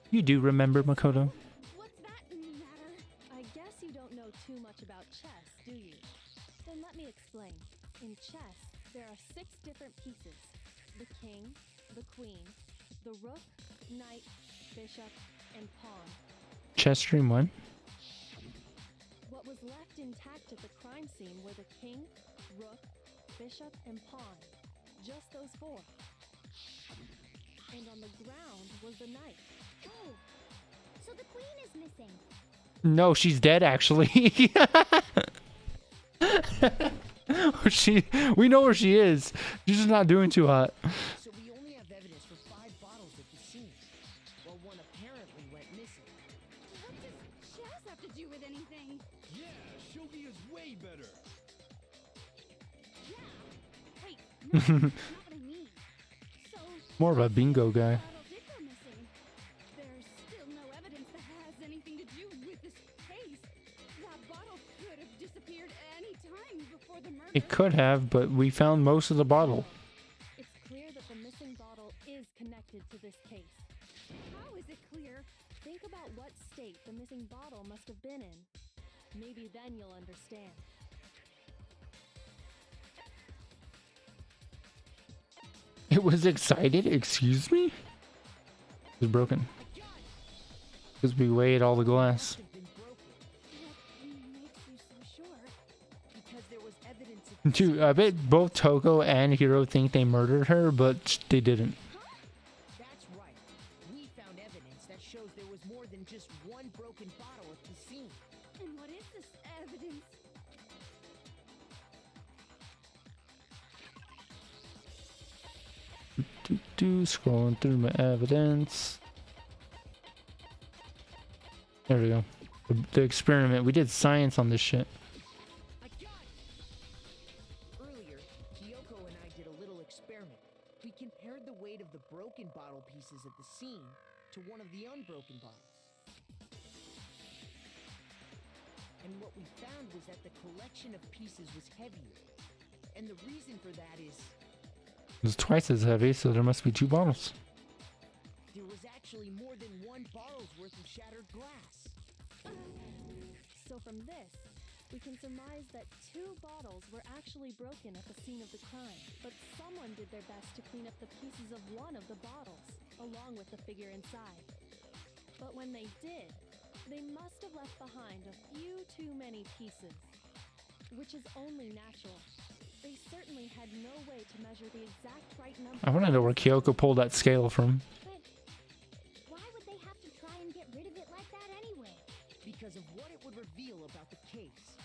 You do remember, Makoto. What's that matter? I guess you don't know too much about chess, do you? Then let me explain. In chess, there are 6 different pieces. The king, the queen, the rook, knight, bishop, and pawn. Chess Stream 1. What was left intact at the crime scene were the king, rook, bishop, and pawn. Just those 4. And on the ground was the knight. Oh, so the queen is missing. No, she's dead, actually. We know where she is. She's just not doing too hot. So we only have evidence for 5 bottles at the scene, while one apparently went missing. What does chess have to do with anything? Yeah, shogi is way better. Yeah. Wait, no, that's not what I mean. So More of a bingo guy. bottle did go missing. There's still no evidence that has anything to do with this case. That bottle could have disappeared any time before the murder. It could have, but we found most of the bottle. It's clear that the missing bottle is connected to this case. How is it clear? Think about what state the missing bottle must have been in. Maybe then you'll understand. It was excited? Excuse me? It was broken. Because we weighed all the glass. Have been broken What makes you so sure? because there was evidence at the Dude, I bet both Toko and Hiro think they murdered her, but they didn't. That's right. We found evidence that shows there was more than just one broken bottle at the scene. And what is this evidence? Scrolling through my evidence. There we go. The experiment. We did science on this shit. I got it! Earlier, Kyoko and I did a little experiment. We compared the weight of the broken bottle pieces at the scene to one of the unbroken bottles. And what we found was that the collection of pieces was heavier. And the reason for that is It was twice as heavy, so there must be 2 bottles. there was actually more than one bottle's worth of shattered glass. So from this, we can surmise that 2 bottles were actually broken at the scene of the crime. But someone did their best to clean up the pieces of one of the bottles, along with the figure inside. But when they did, they must have left behind a few too many pieces, which is only natural. They certainly had no way to measure the exact right number. I want to know where Kyoko pulled that scale from. But why would they have to try and get rid of it like that anyway? Because of what it would reveal about the case.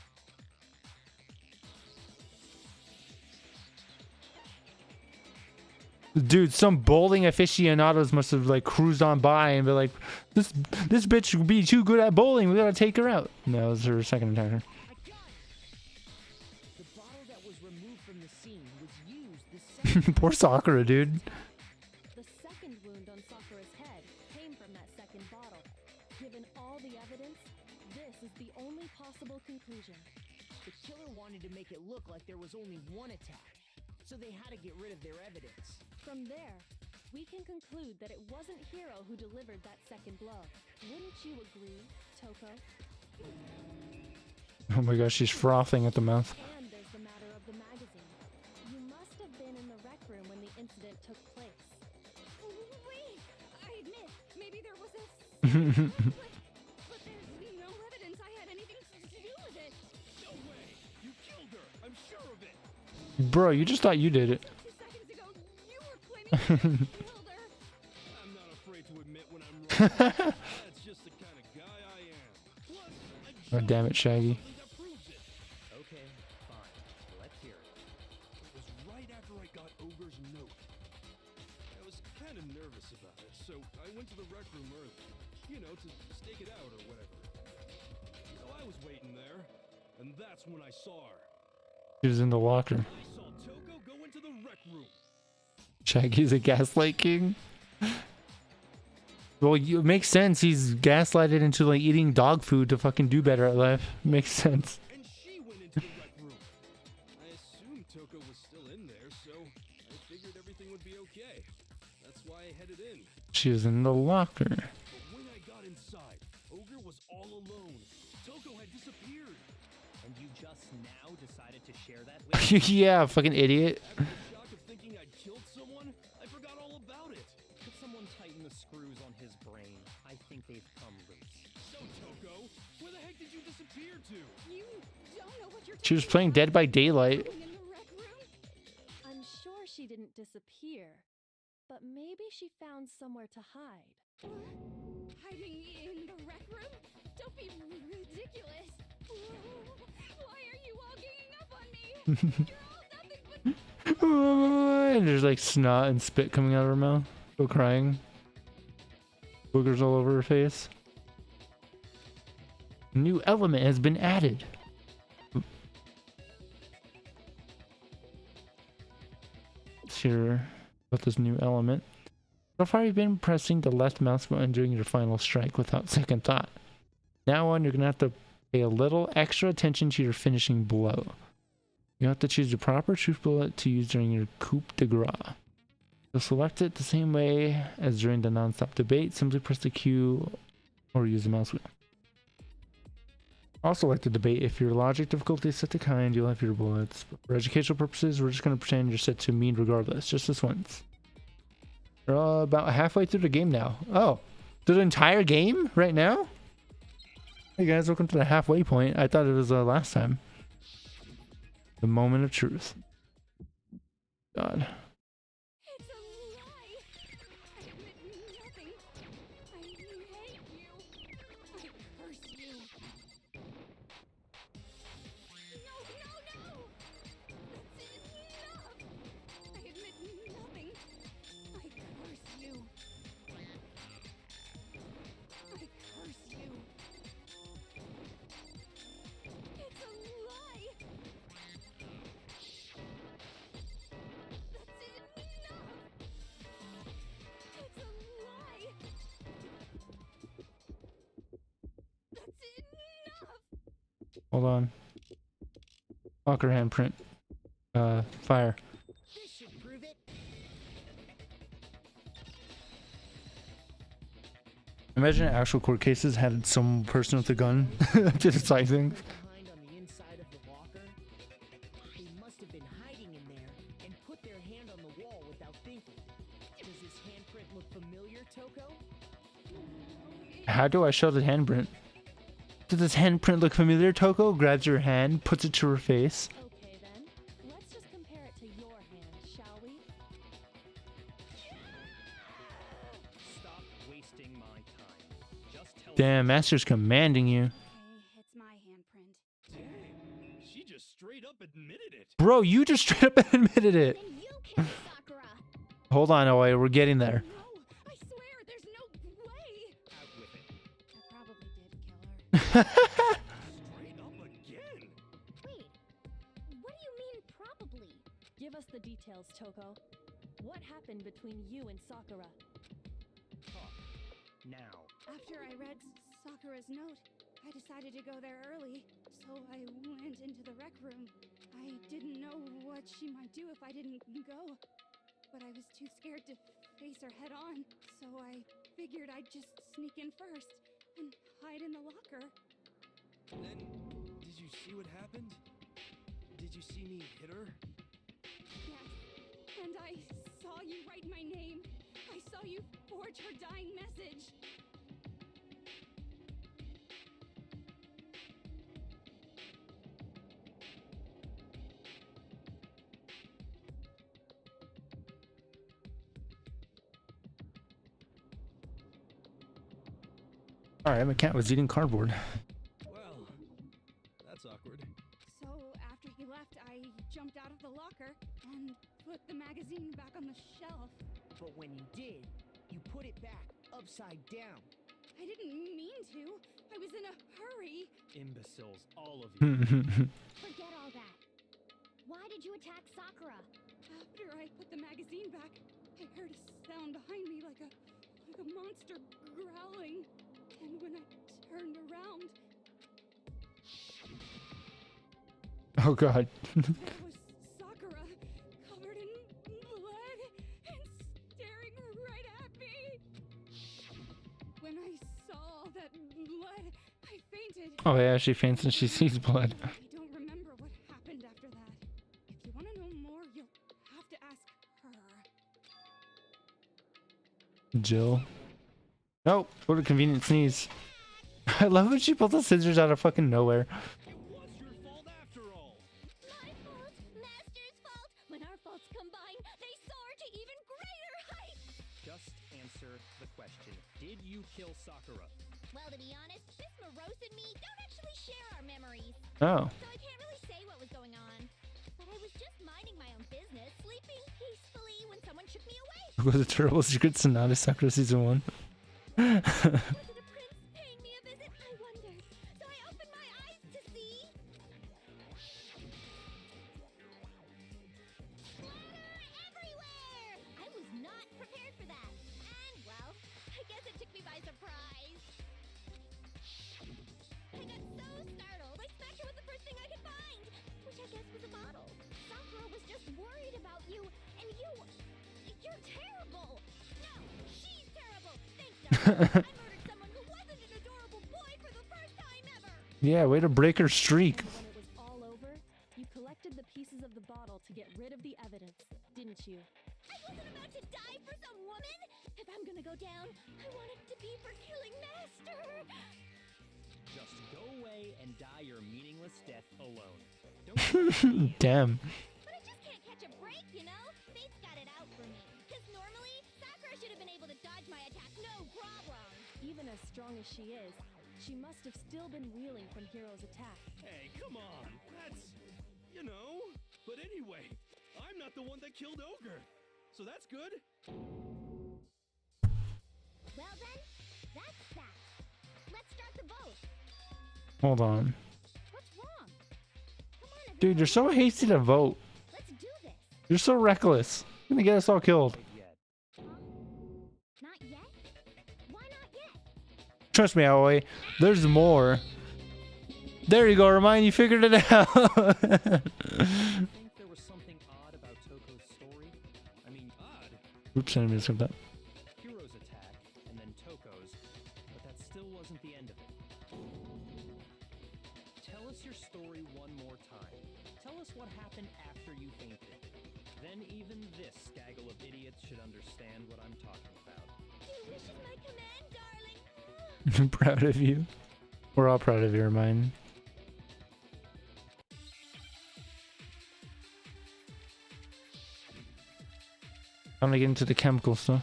Dude, some bowling aficionados must have like cruised on by and be like, this bitch would be too good at bowling. We gotta take her out. No, it was her second attacker. I got it! The bottle that was removed from the scene was used the second Poor Sakura, dude. The second wound on Sakura's head came from that second bottle. Given all the evidence, this is the only possible conclusion. The killer wanted to make it look like there was only one attack, so they had to get rid of their evidence. From there, we can conclude that it wasn't Hiro who delivered that second blow. Wouldn't you agree, Toko? Oh my gosh, she's frothing at the mouth. And there's the matter of the magazine. You must have been in the rec room when the incident took place. Wait! I admit, maybe there was a... but there's no evidence I had anything to do with it. No way! You killed her! I'm sure of it! Bro, you just thought you did it. 2 seconds ago, you were claiming you killed her. I'm not afraid to admit when I'm wrong. That's just the kind of guy I am. Plus, I Oh, damn it, Shaggy. something that proves it. Okay, fine. Let's hear it. It was right after I got Ogre's note. I was kind of nervous about it, so I went to the rec room early. You know, to stake it out or whatever. So I was waiting there, and that's when I saw her. She was in the locker. I saw Toko go into the rec room. Shaggy's a gaslight king. Well, it makes sense. He's gaslighted into like eating dog food to fucking do better at life. Makes sense. And she went into the rec room. I assumed Toko was still in there, so I figured everything would be okay. That's why I headed in. She was in the locker. But when I got inside, Ogre was all alone. Toko had disappeared. And you just now decided to share that with me? Yeah, fucking idiot. After the shock of thinking I'd killed someone, I forgot all about it. Could someone tighten the screws on his brain? I think they've come loose. So, Toko, where the heck did you disappear to? You don't know what you're She was talking playing Dead by about. Daylight. Going in the rec room? I'm sure she didn't disappear, but maybe she found somewhere to hide. Hiding in the rec room? Don't be ridiculous. Why are you all ganging up on me? You're all nothing but... And there's like snot and spit coming out of her mouth. Still crying. Boogers all over her face. A new element has been added. Let's hear about this new element. So far you've been pressing the left mouse button during your final strike without second thought. Now on, you're going to have to pay a little extra attention to your finishing blow. You have to choose the proper truth bullet to use during your coup de grace. You'll select it the same way as during the non-stop debate. Simply press the Q or use the mouse wheel. Also, like the debate, if your logic difficulty is set to kind, you'll have your bullets. But for educational purposes, we're just going to pretend you're set to mean regardless, just this once. We're about halfway through the game now. Oh, through the entire game right now? Hey guys, welcome to the halfway point. I thought it was last time. The moment of truth. God. It's a lie. I admit nothing. I hate you. I curse you. No, no, no! That's enough! I admit nothing. I curse you. I curse you. It's a lie! That's enough! It's a lie! That's enough! Hold on. Walker handprint. Fire. This should prove it. Imagine actual court cases had some person with a gun to decide things. Behind on the inside of the locker. They must have been hiding in there and put their hand on the wall without thinking. Does this handprint look familiar, Toko? How do I show the handprint? Does this handprint look familiar? Toko grabs your hand, puts it to her face. Okay then, let's just compare it to your hand, shall we? Stop wasting my time. Just tell Damn, Master's commanding you. Okay, it's my handprint. Dang, she just straight up admitted it. Bro, you just straight up admitted it. Then you killed Sakura. Hold on, Oi, we're getting there. No, I swear, there's no way! out with it. I probably did kill her. Straight up again. Wait, what do you mean probably? Give us the details, Toko. What happened between you and Sakura? Talk. Now. After I read Sakura's note, I decided to go there early, so I went into the rec room. I didn't know what she might do if I didn't go. but I was too scared to face her head on. So I figured I'd just sneak in first and hide in the locker. Then, did you see what happened? Did you see me hit her? Yes, and I saw you write my name. I saw you forge her dying message. Alright, my cat was eating cardboard. Well, that's awkward. So after he left, I jumped out of the locker and put the magazine back on the shelf. But when you did, you put it back upside down. I didn't mean to. I was in a hurry. Imbeciles, all of you. Forget all that. Why did you attack Sakura? After I put the magazine back, I heard a sound behind me like a monster growling. And when I turned around, Oh god. there was Sakura, covered in blood and staring right at me. When I saw all that blood, I fainted. Oh yeah, she faints and she sees blood. I don't remember what happened after that. If you want to know more, you'll have to ask her. Jill. Oh, what a convenient sneeze. I love when she pulls the scissors out of fucking nowhere. It was your fault after all. My fault, Master's fault. When our faults combine, they soar to even greater heights. Just answer the question. Did you kill Sakura? Well, to be honest, Miss Morose and me don't actually share our memories. Oh. So I can't really say what was going on. But I was just minding my own business, sleeping peacefully when someone shook me awake. Was it Terrible Secret Sonata Sakura Season 1? Was it a prince paying me a visit? I wonder. So I opened my eyes to see... Slaughter everywhere! I was not prepared for that. And, well, I guess it took me by surprise. I got so startled, I smacked her with the first thing I could find, which I guess was a bottle. Sakura was just worried about you, and you're terrible. No, she's terrible. Thanks, Sakura. I murdered someone who wasn't an adorable boy for the first time ever. Yeah, way to break her streak. When it was all over, you collected the pieces of the bottle to get rid of the evidence, didn't you? I wasn't about to die for some woman. If I'm gonna go down, I want it to be for killing Master. Just go away and die your meaningless death alone. Don't Damn. But I just can't catch a break, you know? Fate's got it out for me. Because normally, Sakura should have been able to dodge my attack, no problem. Even as strong as she is, she must have still been reeling from Hero's attack. Hey, come on. That's, you know. But anyway, I'm not the one that killed Ogre. So that's good. Well then, that's that. Let's start the vote. Hold on. What's wrong? Come on, Dude, you're so hasty to vote. let's do this. You're so reckless. You're gonna get us all killed. yet. Not yet? Why not yet? Trust me, Aoi. There's more. There you go, Remind. You figured it out. I think there was something odd about Toko's story. I mean, odd. Oops, I didn't mean to skip that. Hero's attack, and then Toko's, but that still wasn't the end of it. Tell us your story one more time. Tell us what happened after you fainted. Then even this gaggle of idiots should understand what I'm talking about. Your wish is my command, darling. I'm proud of you. We're all proud of you, Remind. I'm gonna get into the chemical stuff.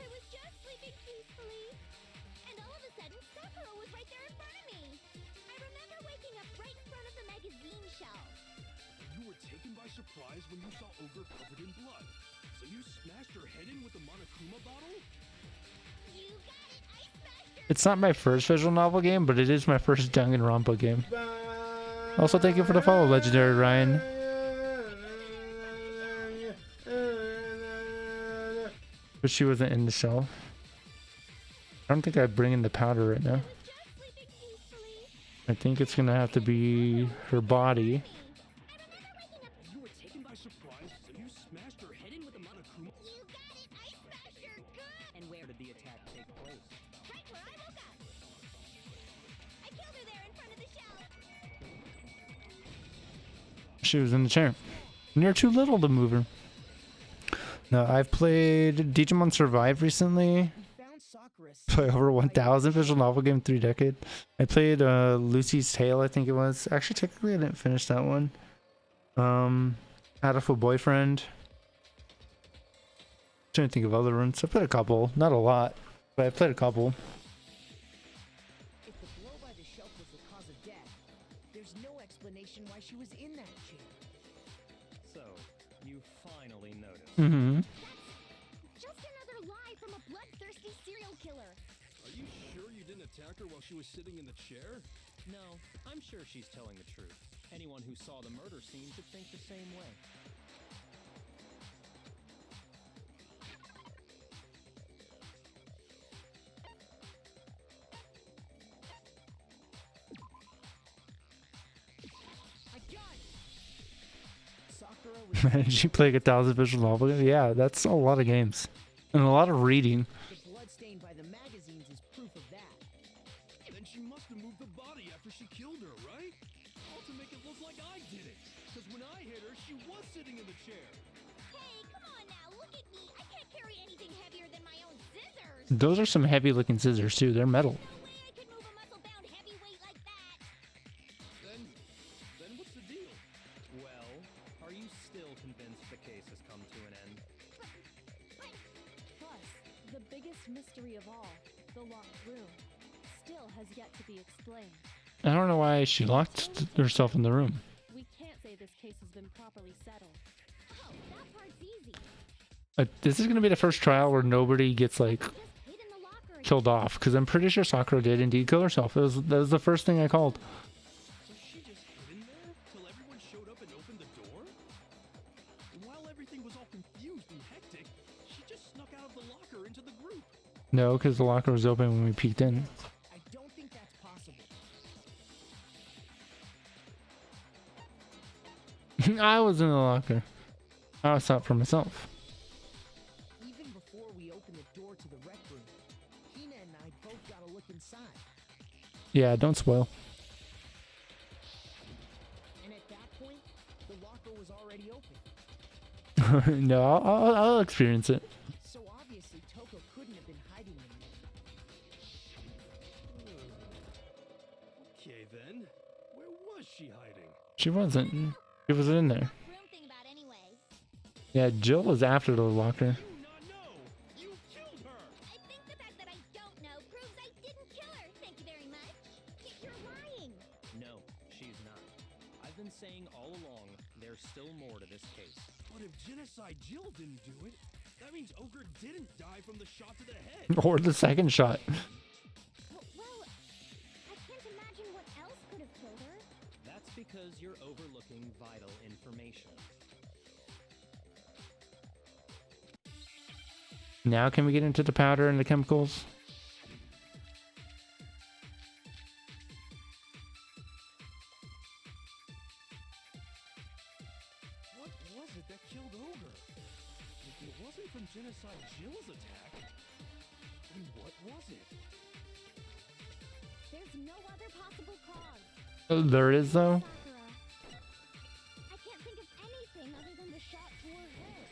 I was just sleeping peacefully, and all of a sudden, Sakura was right there in front of me. I remember waking up right in front of the magazine shelf. You were taken by surprise when you saw Ogre covered in blood. So you smashed her head in with the Monokuma bottle? You got it! I smashed her! It's not my first visual novel game, but it is my first Danganronpa game. Also, thank you for the follow, Legendary Ryan. But she wasn't in the shelf. I don't think I'd bring in the powder right now. I was just sleeping peacefully. I think it's gonna have to be her body. You were taken by surprise, so you smashed her head in with the Monokuma. You got it! I smashed her good! And where did the attack take place? Right where I woke up! I killed her there in front of the shelf! She was in the chair. And you're too little to move her. No, I've played Digimon Survive recently. We found Sakura Play over 1,000 visual novel game 3 decade. I played Lucy's Tale, I think it was. Actually, technically, I didn't finish that one. Out of a Boyfriend. Trying to think of other ones. I played a couple, not a lot, but I played a couple. If the blow by the shelf was the cause of death, there's no explanation why she was in that chair. So, you finally noticed. Mm-hmm. Just another lie from a bloodthirsty serial killer! Are you sure you didn't attack her while she was sitting in the chair? No, I'm sure she's telling the truth. Anyone who saw the murder scene should think the same way. I got it! Sakura was Managed to play 1,000 visual novel games? Yeah, that's a lot of games. And a lot of reading. the blood stained by the magazines is proof of that. Then she must have moved the body after she killed her, right? All to make it look like I did it. Because when I hit her, she was sitting in the chair. Hey, come on now, look at me! I can't carry anything heavier than my own scissors! Those are some heavy looking scissors too. They're metal. No way I could move a muscle-bound heavyweight like that! Then what's the deal? Well, are you still convinced the case has come to an end? Plus, the biggest mystery of all, the locked room, still has yet to be explained. I don't know why she locked herself in the room. We can't say this case has been properly settled. Oh, that part's easy. This is gonna be the first trial where nobody gets like Just hid in the locker and killed off, because I'm pretty sure Sakura did indeed kill herself. That was the first thing I called. So she just hid in there till everyone showed up and opened the door? And while everything was all confused and hectic, she just snuck out of the locker into the group. No, because the locker was open when we peeked in. I don't think that's possible. I was in the locker. I saw it for myself. Even before we opened the door to the rec room, Hina and I both got a look inside. Yeah, don't spoil. And at that point, the locker was already open. No, I'll experience it. So obviously Toko couldn't have been hiding in there. Okay then, where was she hiding? She wasn't. She wasn't in there. room thing about anyway. Yeah, Jill was after the locker. You not know! You killed her! I think the fact that I don't know proves I didn't kill her. Thank you very much. You're lying. No, she's not. I've been saying all along, there's still more to this case. But if Genocide Jill didn't do it, that means Ogre didn't die from the shot to the head. Or the second shot. Well, I can't imagine what else could have killed her. That's because you're overlooking vital information. Now can we get into the powder and the chemicals? What was it that killed Ogre? If it wasn't from Genocide Jill's attack, then what was it? There's no other possible cause. There is though. Sakura. I can't think of anything other than the shot to her head.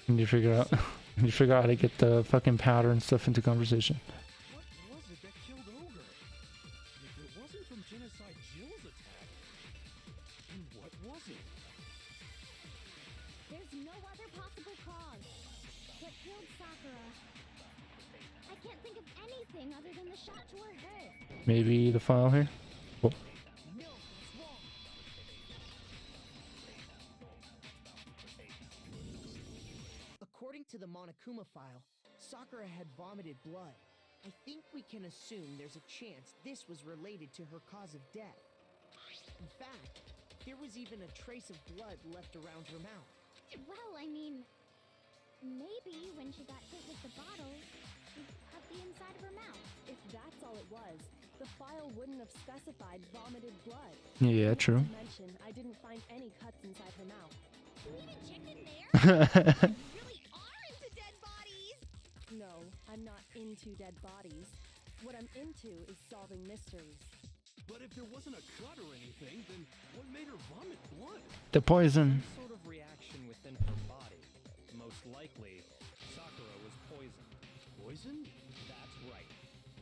Need to figure out. Need to figure out how to get the fucking powder and stuff into conversation. What was it that killed Ogre? If it wasn't from Genocide Jill's attack, then what was it? There's no other possible cause. What killed Sakura? I can't think of anything other than the shot to her head. Maybe the file here. Cool. No, it's wrong. According to the Monokuma file, Sakura had vomited blood. I think we can assume there's a chance this was related to her cause of death. In fact, there was even a trace of blood left around her mouth. Well, I mean, maybe when she got hit with the bottles, at the inside of her mouth. If that's all it was, the file wouldn't have specified vomited blood. Yeah, Not true. to mention, I didn't find any cuts inside her mouth. You even checked in there? You really are into dead bodies! No, I'm not into dead bodies. What I'm into is solving mysteries. But if there wasn't a cut or anything, then what made her vomit blood? The poison. Some sort of reaction within her body. Most likely, Sakura was poisoned. Poison? That's right.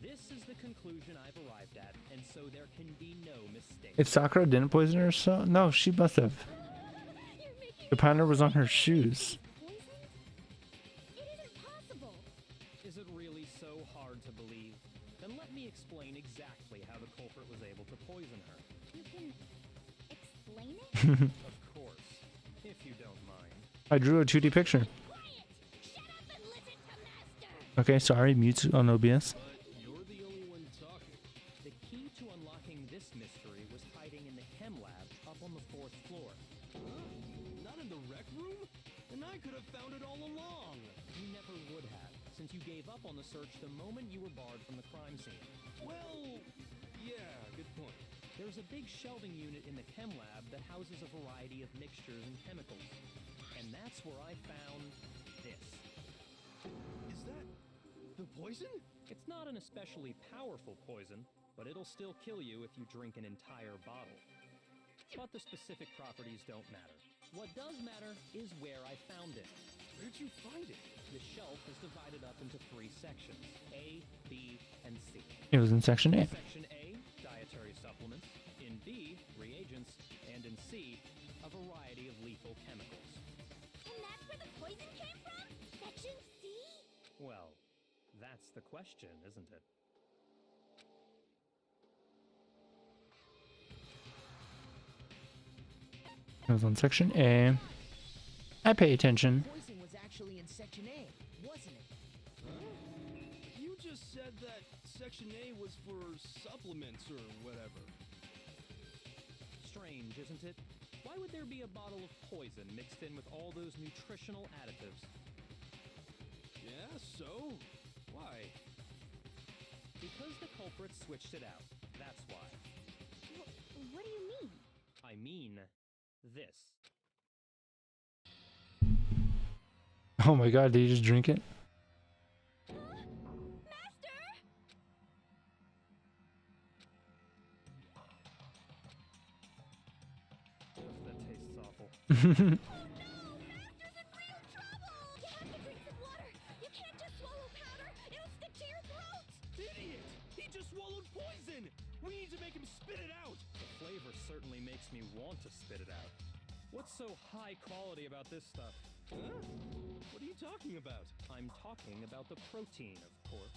This is the conclusion I've arrived at, and so there can be no mistake. If Sakura didn't poison her, so no, she must have. You're making The powder was on her shoes. poisoned? It isn't possible! Is it really so hard to believe? Then let me explain exactly how the culprit was able to poison her. You can explain it? Of course, if you don't mind. I drew a 2D picture. Quiet! Shut up and listen to Master! Okay, sorry, mute on OBS. But you're the only one talking. The key to unlocking this mystery was hiding in the chem lab up on the 4th floor. Huh? Not in the rec room? And I could have found it all along. You never would have, since you gave up on the search the moment you were barred from the crime scene. Well, yeah, good point. There's a big shelving unit in the chem lab that houses a variety of mixtures and chemicals. And that's where I found this. Is that the poison? It's not an especially powerful poison, but it'll still kill you if you drink an entire bottle. But the specific properties don't matter. What does matter is where I found it. Where'd you find it? The shelf is divided up into 3 sections, A, B, and C. It was in section A. Section A, dietary supplements. In B, reagents. And in C, a variety of lethal chemicals. And that's where the poison came from? Section C? Well, that's the question, isn't it? It was on section A. I pay attention. Poison was actually in Section A, wasn't it? Huh? You just said that Section A was for supplements or whatever. Strange, isn't it? Why would there be a bottle of poison mixed in with all those nutritional additives? Yeah, so? Why? Because the culprit switched it out. That's why. What do you mean? I mean, this. Oh my god, did you just drink it? Master! That tastes awful. Oh no! Master's in real trouble! You have to drink some water! You can't just swallow powder! It'll stick to your throat! Idiot! He just swallowed poison! We need to make him spit it out! The flavor certainly makes me want to spit it out. What's so high quality about this stuff? Huh? What are you talking about? I'm talking about the protein, of course.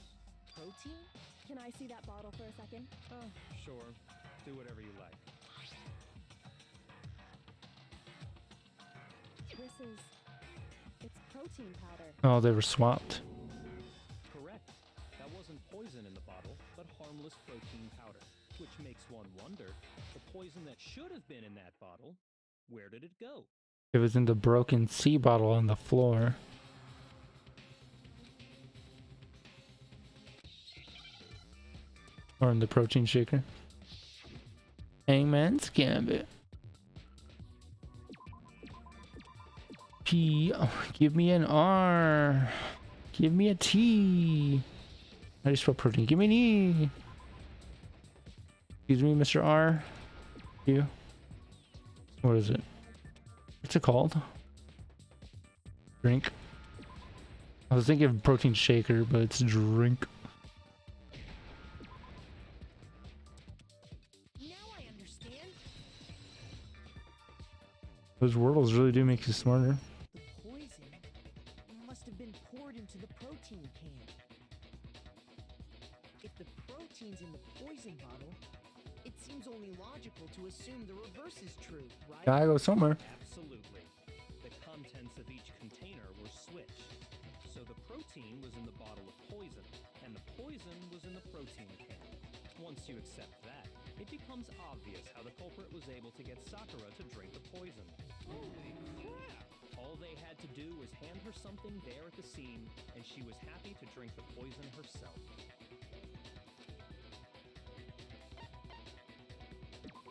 Protein? Can I see that bottle for a second? Oh, sure. Do whatever you like. It's protein powder. Oh, they were swapped. Correct. That wasn't poison in the bottle, but harmless protein powder. Which makes one wonder, the poison that should have been in that bottle, where did it go? It was in the broken C bottle on the floor. Or in the protein shaker. Hangman's Gambit. P. Oh, give me an R. Give me a T. How do you spell protein? Give me an E. Excuse me, Mr. R. You. What is it? What's it called? Drink. I was thinking of protein shaker, but it's drink. Now I understand. Those wordles really do make you smarter. The poison must have been poured into the protein can. If the protein's in the poison bottle, it seems only logical to assume the reverse is true, right? Gotta go somewhere. Absolutely. The contents of each container were switched. So the protein was in the bottle of poison, and the poison was in the protein can. Once you accept that, it becomes obvious how the culprit was able to get Sakura to drink the poison. Holy crap! All they had had to do was hand her something there at the scene, and she was happy to drink the poison herself.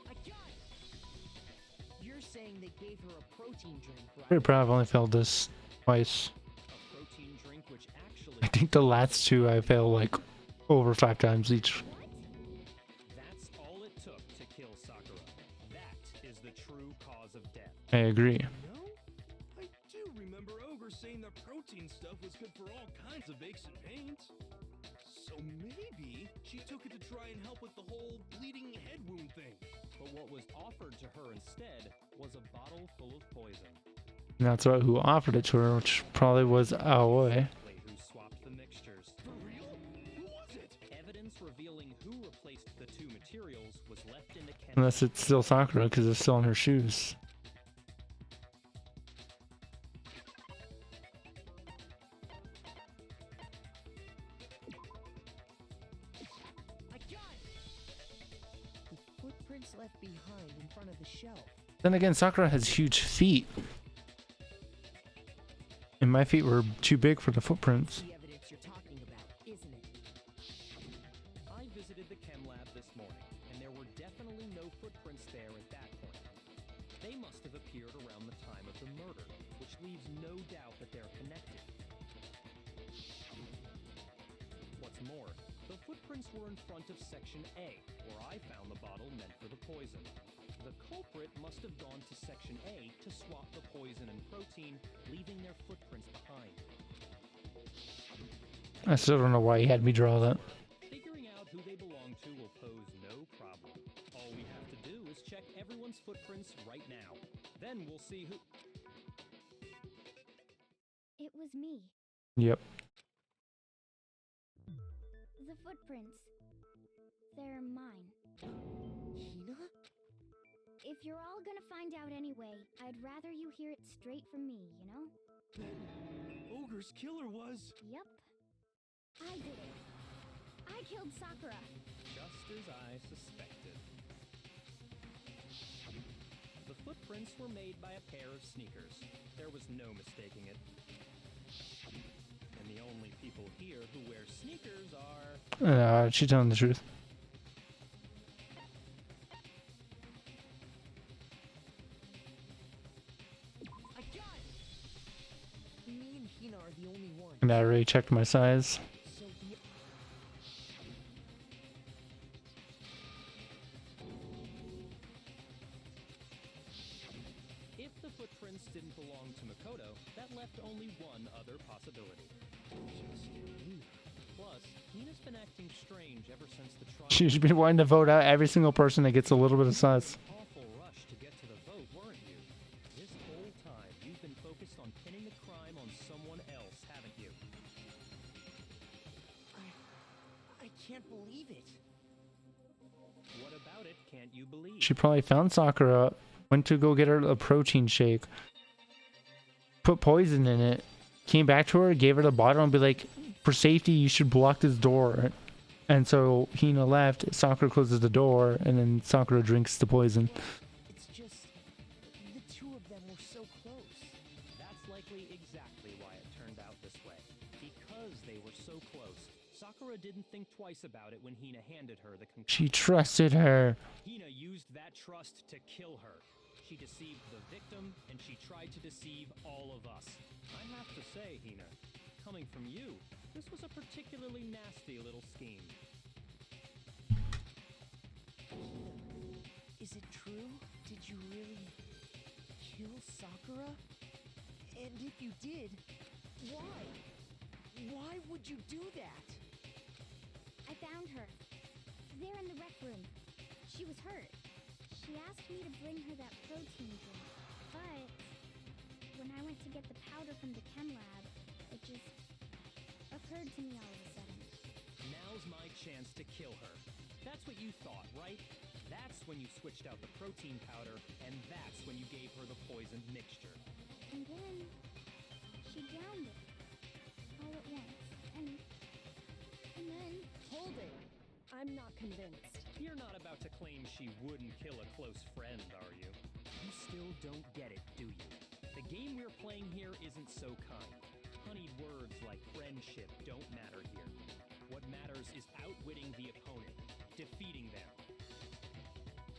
I got it! You're saying they gave her a protein drink, right? Pretty proud I've only failed this twice. A protein drink which actually... I think the last two I failed like over 5 times each. That's all it took to kill Sakura. That is the true cause of death. I agree. No? I do remember Ogre saying that protein stuff was good for all kinds of aches and pains. So maybe she took it to try and help with the whole bleeding head wound thing. But what was offered to her instead was a bottle full of poison. And that's right, who offered it to her, which probably was Aoi. Who swapped the mixtures. For real? Who was it? Evidence revealing who replaced the two materials was left in the chemistry. Unless it's still Sakura because it's still in her shoes. I got it! The footprints left behind in front of the shelf. Then again, Sakura has huge feet. And my feet were too big for the footprints. The evidence you're talking about, isn't it? I visited the chem lab this morning, and there were definitely no footprints there at that point. They must have appeared around the time of the murder, which leaves no doubt that they're connected. What's more, the footprints were in front of Section A, where I found the bottle meant for the poison. The culprit must have gone to Section A to swap the poison and protein, leaving their footprints behind. I still don't know why he had me draw that. Figuring out who they belong to will pose no problem. All we have to do is check everyone's footprints right now. Then we'll see who... It was me. Yep. The footprints. They're mine. Hina? If you're all gonna find out anyway, I'd rather you hear it straight from me, you know? Then Ogre's killer was... Yep. I did it. I killed Sakura. Just as I suspected. The footprints were made by a pair of sneakers. There was no mistaking it. And the only people here who wear sneakers are... She's telling the truth. I got it! Me and Hina are the only ones. And I already checked my size. So the... If the footprints didn't belong to Makoto, that left only one other possibility. Plus, Hina's been acting strange ever since the trial. She's been wanting to vote out every single person that gets a little bit of size. Awful rush to get to the vote, weren't you? This whole time, you've been focused on pinning the crime on someone else, haven't you? I can't believe it. What about it can't you believe? She probably found Sakura, went to go get her a protein shake, put poison in it, came back to her, gave her the bottle, and be like, for safety, you should block this door. And so Hina left, Sakura closes the door, and then Sakura drinks the poison. It's just... the two of them were so close. That's likely exactly why it turned out this way. Because they were so close, Sakura didn't think twice about it when Hina handed her the concoction. She trusted her. Hina used that trust to kill her. She deceived the victim, and she tried to deceive all of us. I have to say, Hina, coming from you, this was a particularly nasty little scheme. Is it true? Did you really kill Sakura? And if you did, why? Why would you do that? I found her. There in the rec room. She was hurt. She asked me to bring her that protein drink. But when I went to get the powder from the chem lab, it just occurred to me all of a sudden. Now's my chance to kill her. That's what you thought, right? That's when you switched out the protein powder, and that's when you gave her the poisoned mixture. And then she drowned it. All at once. And then... Hold it. I'm not convinced. You're not about to claim she wouldn't kill a close friend, are you? You still don't get it, do you? The game we're playing here isn't so kind. Honeyed words like friendship don't matter here. What matters is outwitting the opponent, defeating them.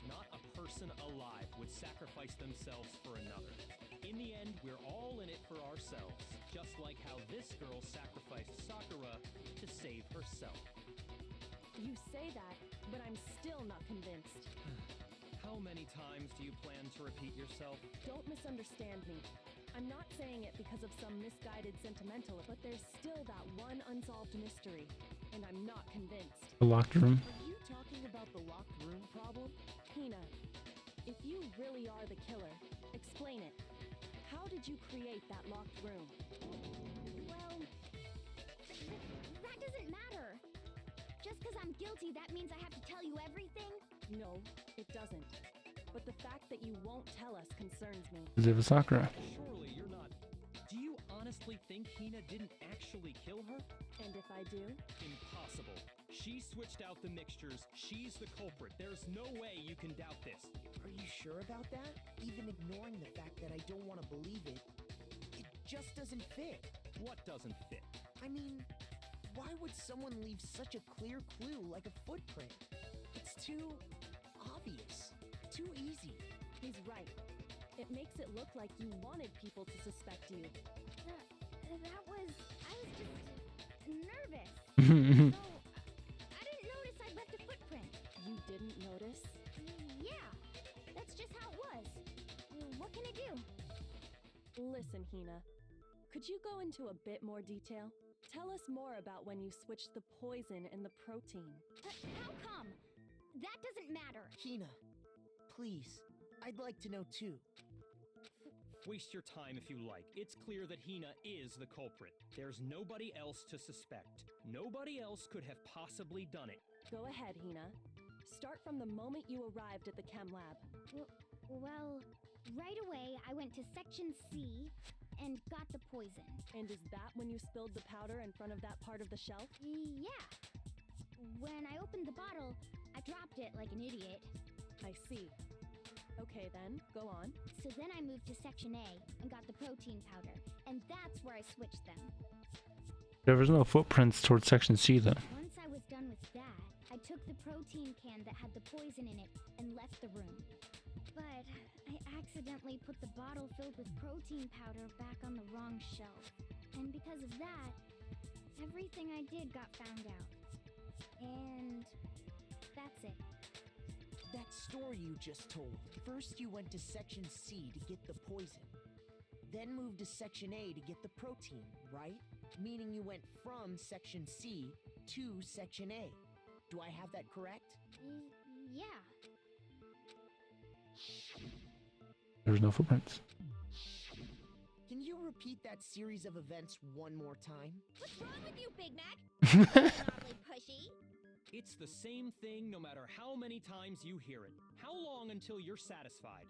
Not a person alive would sacrifice themselves for another. In the end, we're all in it for ourselves, just like how this girl sacrificed Sakura to save herself. You say that, but I'm still not convinced. How many times do you plan to repeat yourself? Don't misunderstand me. I'm not saying it because of some misguided sentimental, but there's still that one unsolved mystery, and I'm not convinced. The locked room. Are you talking about the locked room problem? Hina, if you really are the killer, explain it. How did you create that locked room? Well, that doesn't matter. Just because I'm guilty, that means I have to tell you everything? No, it doesn't. But the fact that you won't tell us concerns me. Ziva Sakura. Surely you're not... Do you honestly think Hina didn't actually kill her? And if I do? Impossible. She switched out the mixtures. She's the culprit. There's no way you can doubt this. Are you sure about that? Even ignoring the fact that I don't want to believe it, it just doesn't fit. What doesn't fit? I mean, why would someone leave such a clear clue like a footprint? It's too obvious, too easy. He's right. It makes it look like you wanted people to suspect you. I was just nervous. So, I didn't notice I'd left a footprint. You didn't notice? Yeah, that's just how it was. What can I do? Listen, Hina. Could you go into a bit more detail? Tell us more about when you switched the poison and the protein. How come? That doesn't matter. Hina, please, I'd like to know too. Waste your time if you like. It's clear that Hina is the culprit. There's nobody else to suspect. Nobody else could have possibly done it. Go ahead, Hina. Start from the moment you arrived at the chem lab. Well, right away I went to section C and got the poison. And is that when you spilled the powder in front of that part of the shelf? Yeah. When I opened the bottle, I dropped it like an idiot. I see. Okay then, go on. So then I moved to section A and got the protein powder, and that's where I switched them. There was no footprints towards section C though. Once I was done with that, I took the protein can that had the poison in it and left the room. But I accidentally put the bottle filled with protein powder back on the wrong shelf. And because of that, everything I did got found out. And that's it. That story you just told. First you went to section C to get the poison. Then moved to section A to get the protein, right? Meaning you went from section C to section A. Do I have that correct? Yeah. There was no footprints. Can you repeat that series of events one more time? What's wrong with you, Big Mac? Awfully pushy. It's the same thing no matter how many times you hear it. How long until you're satisfied?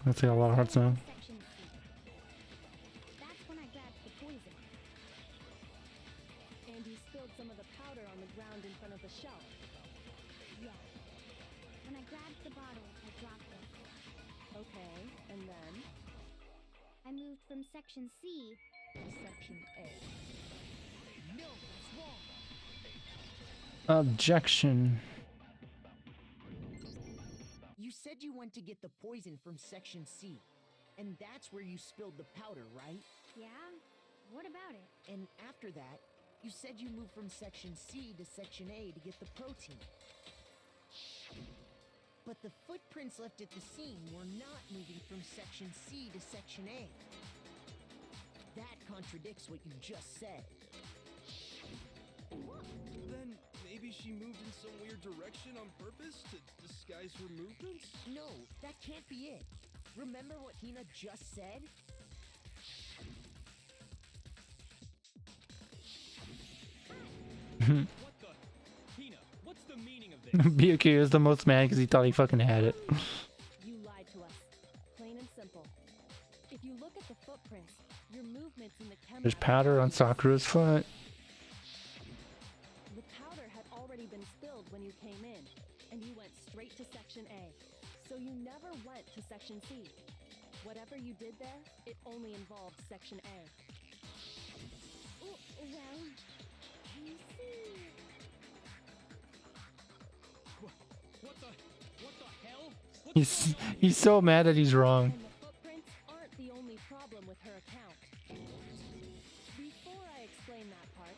That's like a lot of hearts now. Section C. That's when I grabbed the poison. And you spilled some of the powder on the ground in front of the shelf. Yeah. When I grabbed the bottle, I dropped it. Okay, and then? I moved from section C to section A. No, that's wrong. Objection. You said you went to get the poison from section C. And that's where you spilled the powder, right? Yeah? What about it? And after that, you said you moved from section C to section A to get the protein. But the footprints left at the scene were not moving from section C to section A. That contradicts what you just said. Then maybe she moved in some weird direction on purpose to disguise her movements? No, that can't be it. Remember what Hina just said? What the? Hina, what's the meaning of this? BOQ is the most mad because he thought he fucking had it. You lied to us. Plain and simple. If you look at the footprints, your movements in the chem There's lab- powder on Sakura's foot. The powder had already been spilled when you came in, and you went straight to Section A. So you never went to Section C. Whatever you did there, it only involved Section A. Oh, well, you see. What the hell? What's He's going on he's so mad that he's wrong. And the footprints aren't the only problem with her account. Before I explain that part,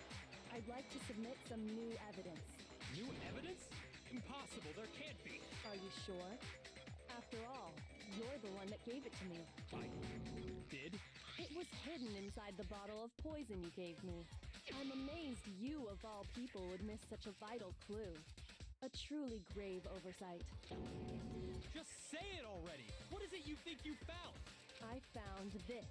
I'd like to submit some new evidence. New evidence? Impossible. There can't be. Are you sure? After all, you're the one that gave it to me. I did. It was hidden inside the bottle of poison you gave me. I'm amazed you, of all people, would miss such a vital clue. A truly grave oversight. Just say it already. What is it you think you found? I found this.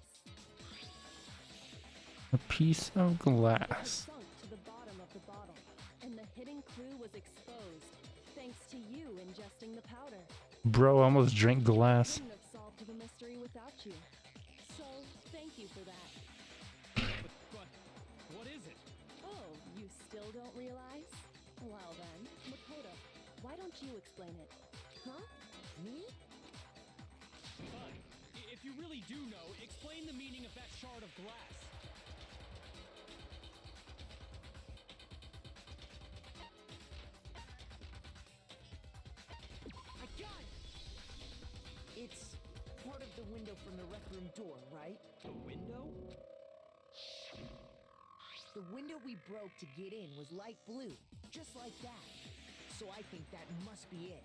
A piece of It was glass. sunk to the bottom of the bottle, and the hidden clue was exposed, thanks to you ingesting the powder. Bro almost drank glass. Couldn't have solved the mystery without you. So, thank you for that. But what is it? Oh, you still don't realize? Well then, Makoto, why don't you explain it? Huh? Me? Fine. If you really do know, explain the meaning of that shard of glass. I got it! It's part of the window from the rec room door, right? The window? The window we broke to get in was light blue, just like that. So I think that must be it.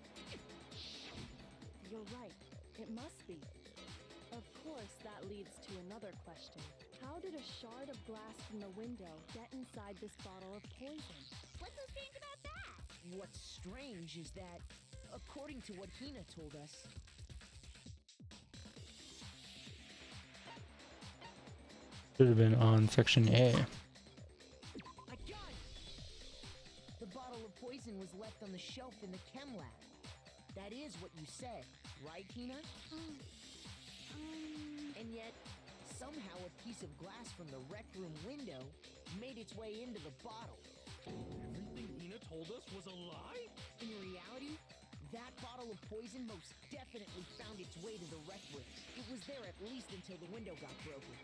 You're right. It must be. Of course, that leads to another question. How did a shard of glass from the window get inside this bottle of poison? What's so strange about that? What's strange is that, according to what Hina told us, Should have been on Section A. I got it! The bottle of poison was left on the shelf in the chem lab. That is what you said, right, Hina? And yet, somehow a piece of glass from the rec room window made its way into the bottle. Everything Hina told us was a lie? In reality, that bottle of poison most definitely found its way to the rec room. It was there at least until the window got broken.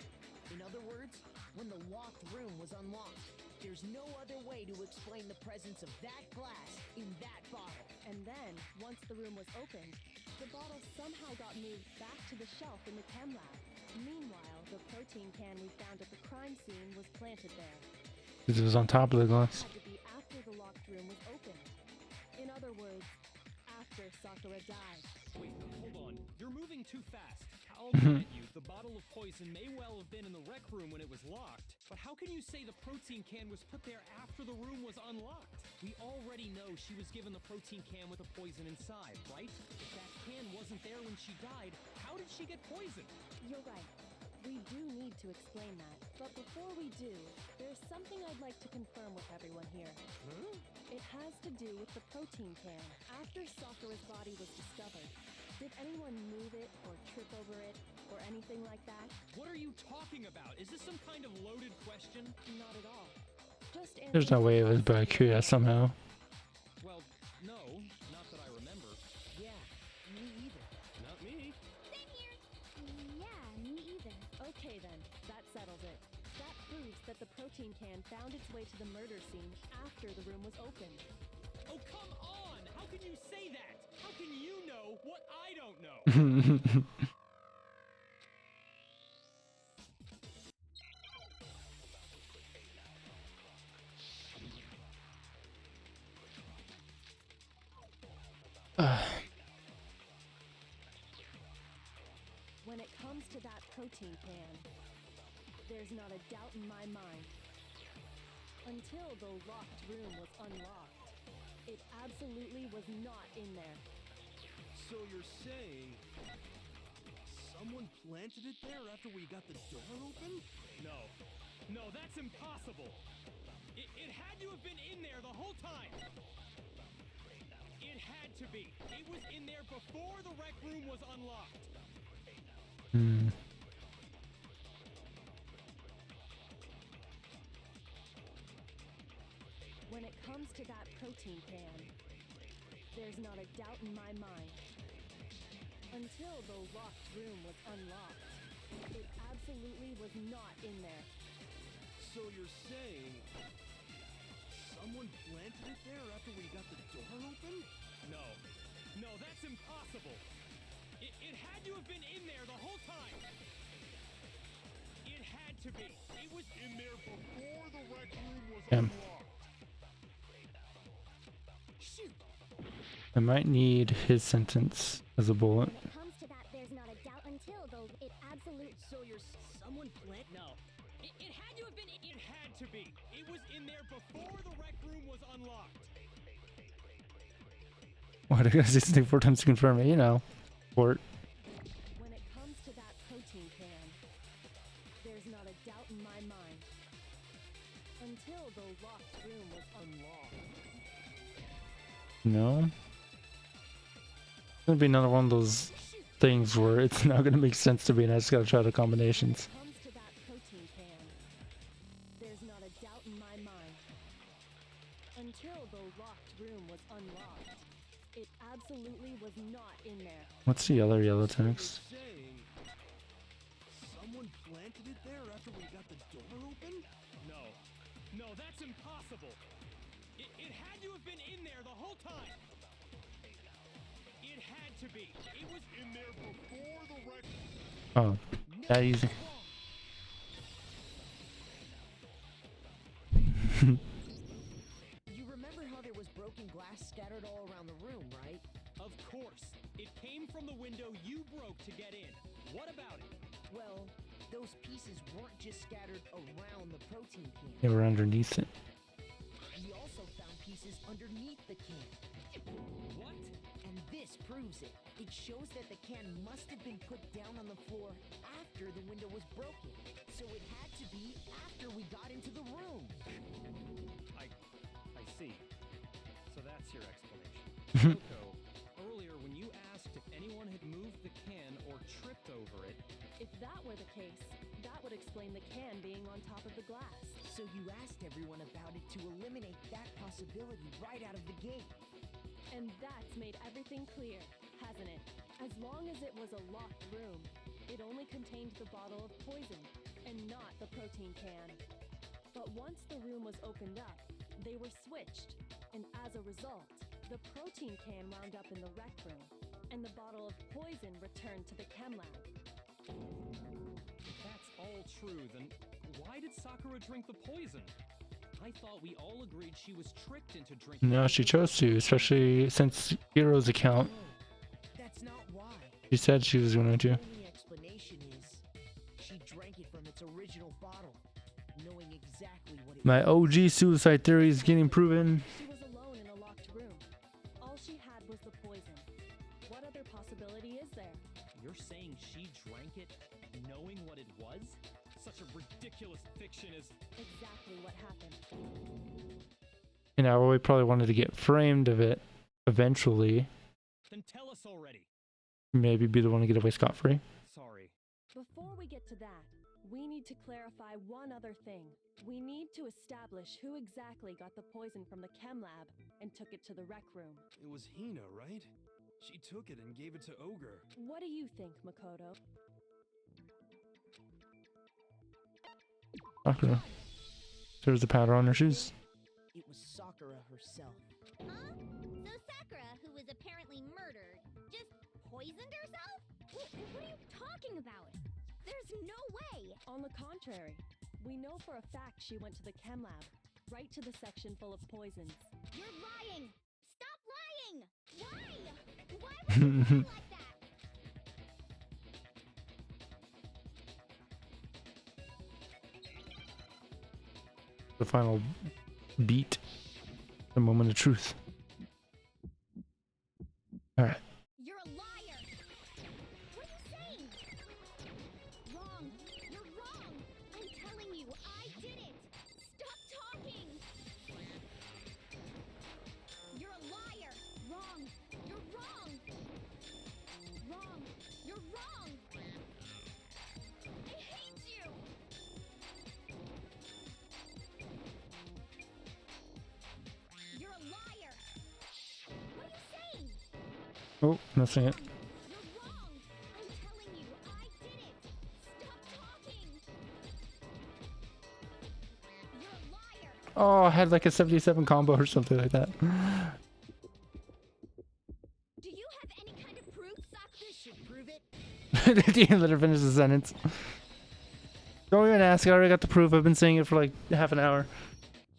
In other words, when the locked room was unlocked, there's no other way to explain the presence of that glass in that bottle. And then, once the room was opened, the bottle somehow got moved back to the shelf in the chem lab. Meanwhile, the protein can we found at the crime scene was planted there. Because it was on top of the glass. Had to be after the locked room was opened. In other words, after Sakura died. Wait, hold on. You're moving too fast. I'll grant you, the bottle of poison may well have been in the rec room when it was locked, but how can you say the protein can was put there after the room was unlocked? We already know she was given the protein can with the poison inside, right? If that can wasn't there when she died, how did she get poisoned? You're right. We do need to explain that. But before we do, there's something I'd like to confirm with everyone here. Huh? It has to do with the protein can. After Sakura's body was discovered, did anyone move it or trip over it or anything like that? What are you talking about? Is this some kind of loaded question? Not at all. Just There's no way it was by Kuya somehow. Well, no, not that I remember. Yeah, me either. Not me. Same here. Yeah, me either. Okay then, that settles it. That proves that the protein can found its way to the murder scene after the room was opened. Oh, come on! How can you say that? How can you know what I don't know? When it comes to that protein can, there's not a doubt in my mind. Until the locked room was unlocked, it absolutely was not in there. So you're saying someone planted it there after we got the door open? No. No, that's impossible. It had to have been in there the whole time. It had to be. It was in there before the rec room was unlocked. protein can. There's not a doubt in my mind. Until the locked room was unlocked, it absolutely was not in there. So you're saying someone planted it there after we got the door open? No. No, that's impossible. It had to have been in there the whole time. It had to be. It was in there before the rec room was unlocked. Shoot! I might need his sentence as a bullet. When it comes to that, there's not a doubt until though it absolute. So you're someone plant? No. It had to have been. It had to be. It was in there before the rec room was unlocked. Why do I gotta say something 4 times to confirm it? You know. Fort. When it comes to that protein can, there's not a doubt in my mind. Until the locked room was unlocked. No. It's gonna be another one of those things where it's not gonna make sense to me and I just gotta try the combinations. When it comes to that protein can, there's not a doubt in my mind. Until the locked room was unlocked, it absolutely was not in there. What's the other yellow text? You're saying someone planted it there after we got the door open? No. No, that's impossible. It had to have been in there the whole time. It had to be. It was in there before the rec. Oh, that easy. You remember how there was broken glass scattered all around the room, right? Of course. It came from the window you broke to get in. What about it? Well, those pieces weren't just scattered around the protein can. They were underneath it. We also found pieces underneath the can. What? And this proves it. It shows that the can must have been put down on the floor after the window was broken. So it had to be after we got into the room. I see. So that's your explanation. Coco, earlier when you asked if anyone had moved the can or tripped over it, If that were the case, that would explain the can being on top of the glass. So you asked everyone about it to eliminate that possibility right out of the gate. And that's made everything clear, hasn't it? As long as it was a locked room, it only contained the bottle of poison, and not the protein can. But once the room was opened up, they were switched, and as a result, the protein can wound up in the rec room, and the bottle of poison returned to the chem lab. if that's all true, then why did Sakura drink the poison? I thought we all agreed she was tricked into drinking. No, she chose to, especially since Hero's account. No, that's not why. She said she was going to. The only explanation is she drank it from its original bottle, knowing exactly what it My was. OG suicide theory is getting proven. She was alone in a locked room. All she had was the poison. What other possibility is there? You're saying she drank it knowing what it was? Such a ridiculous fiction is... Exactly what happened. You know, we probably wanted to get framed of it eventually. Then tell us already. Maybe be the one to get away scot-free. Sorry. Before we get to that, we need to clarify one other thing. We need to establish who exactly got the poison from the chem lab and took it to the rec room. It was Hina, right? She took it and gave it to Ogre. What do you think, Makoto? Sakura. There's the powder on her shoes. It was Sakura herself. Huh? So Sakura, who was apparently murdered, just poisoned herself? What are you talking about? There's no way! On the contrary, we know for a fact she went to the chem lab, right to the section full of poisons. You're lying! Stop lying! Why? Why would you lie like that? The final beat. The moment of truth. Alright. You're a liar! What are you saying? Wrong! You're wrong! I'm telling you, I did it! Stop talking! You're a liar! Wrong! You're wrong! Wrong! You're wrong! I hate you! You're a liar! Oh, missing it. You're wrong! I'm telling you, I did it! Stop talking! You're a liar! Oh, I had like a 77 combo or something like that. Do you have any kind of proof, Sock? This should prove it. Didn't let her finish the sentence. Don't even ask. I already got the proof. I've been saying it for like half an hour.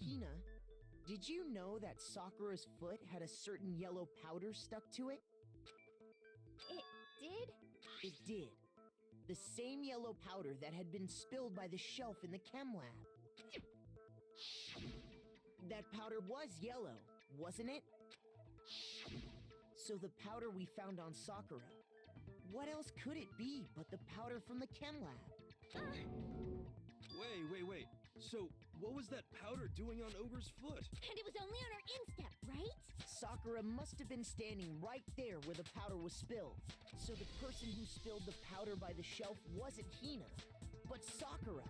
Hina, did you know that Sakura's foot had a certain yellow powder stuck to it? It did? It did. The same yellow powder that had been spilled by the shelf in the chem lab. That powder was yellow, wasn't it? So the powder we found on Sakura, what else could it be but the powder from the chem lab? Wait. So, what was that powder doing on Ogre's foot? And it was only on her instep, right? Sakura must have been standing right there where the powder was spilled. So the person who spilled the powder by the shelf wasn't Hina, but Sakura.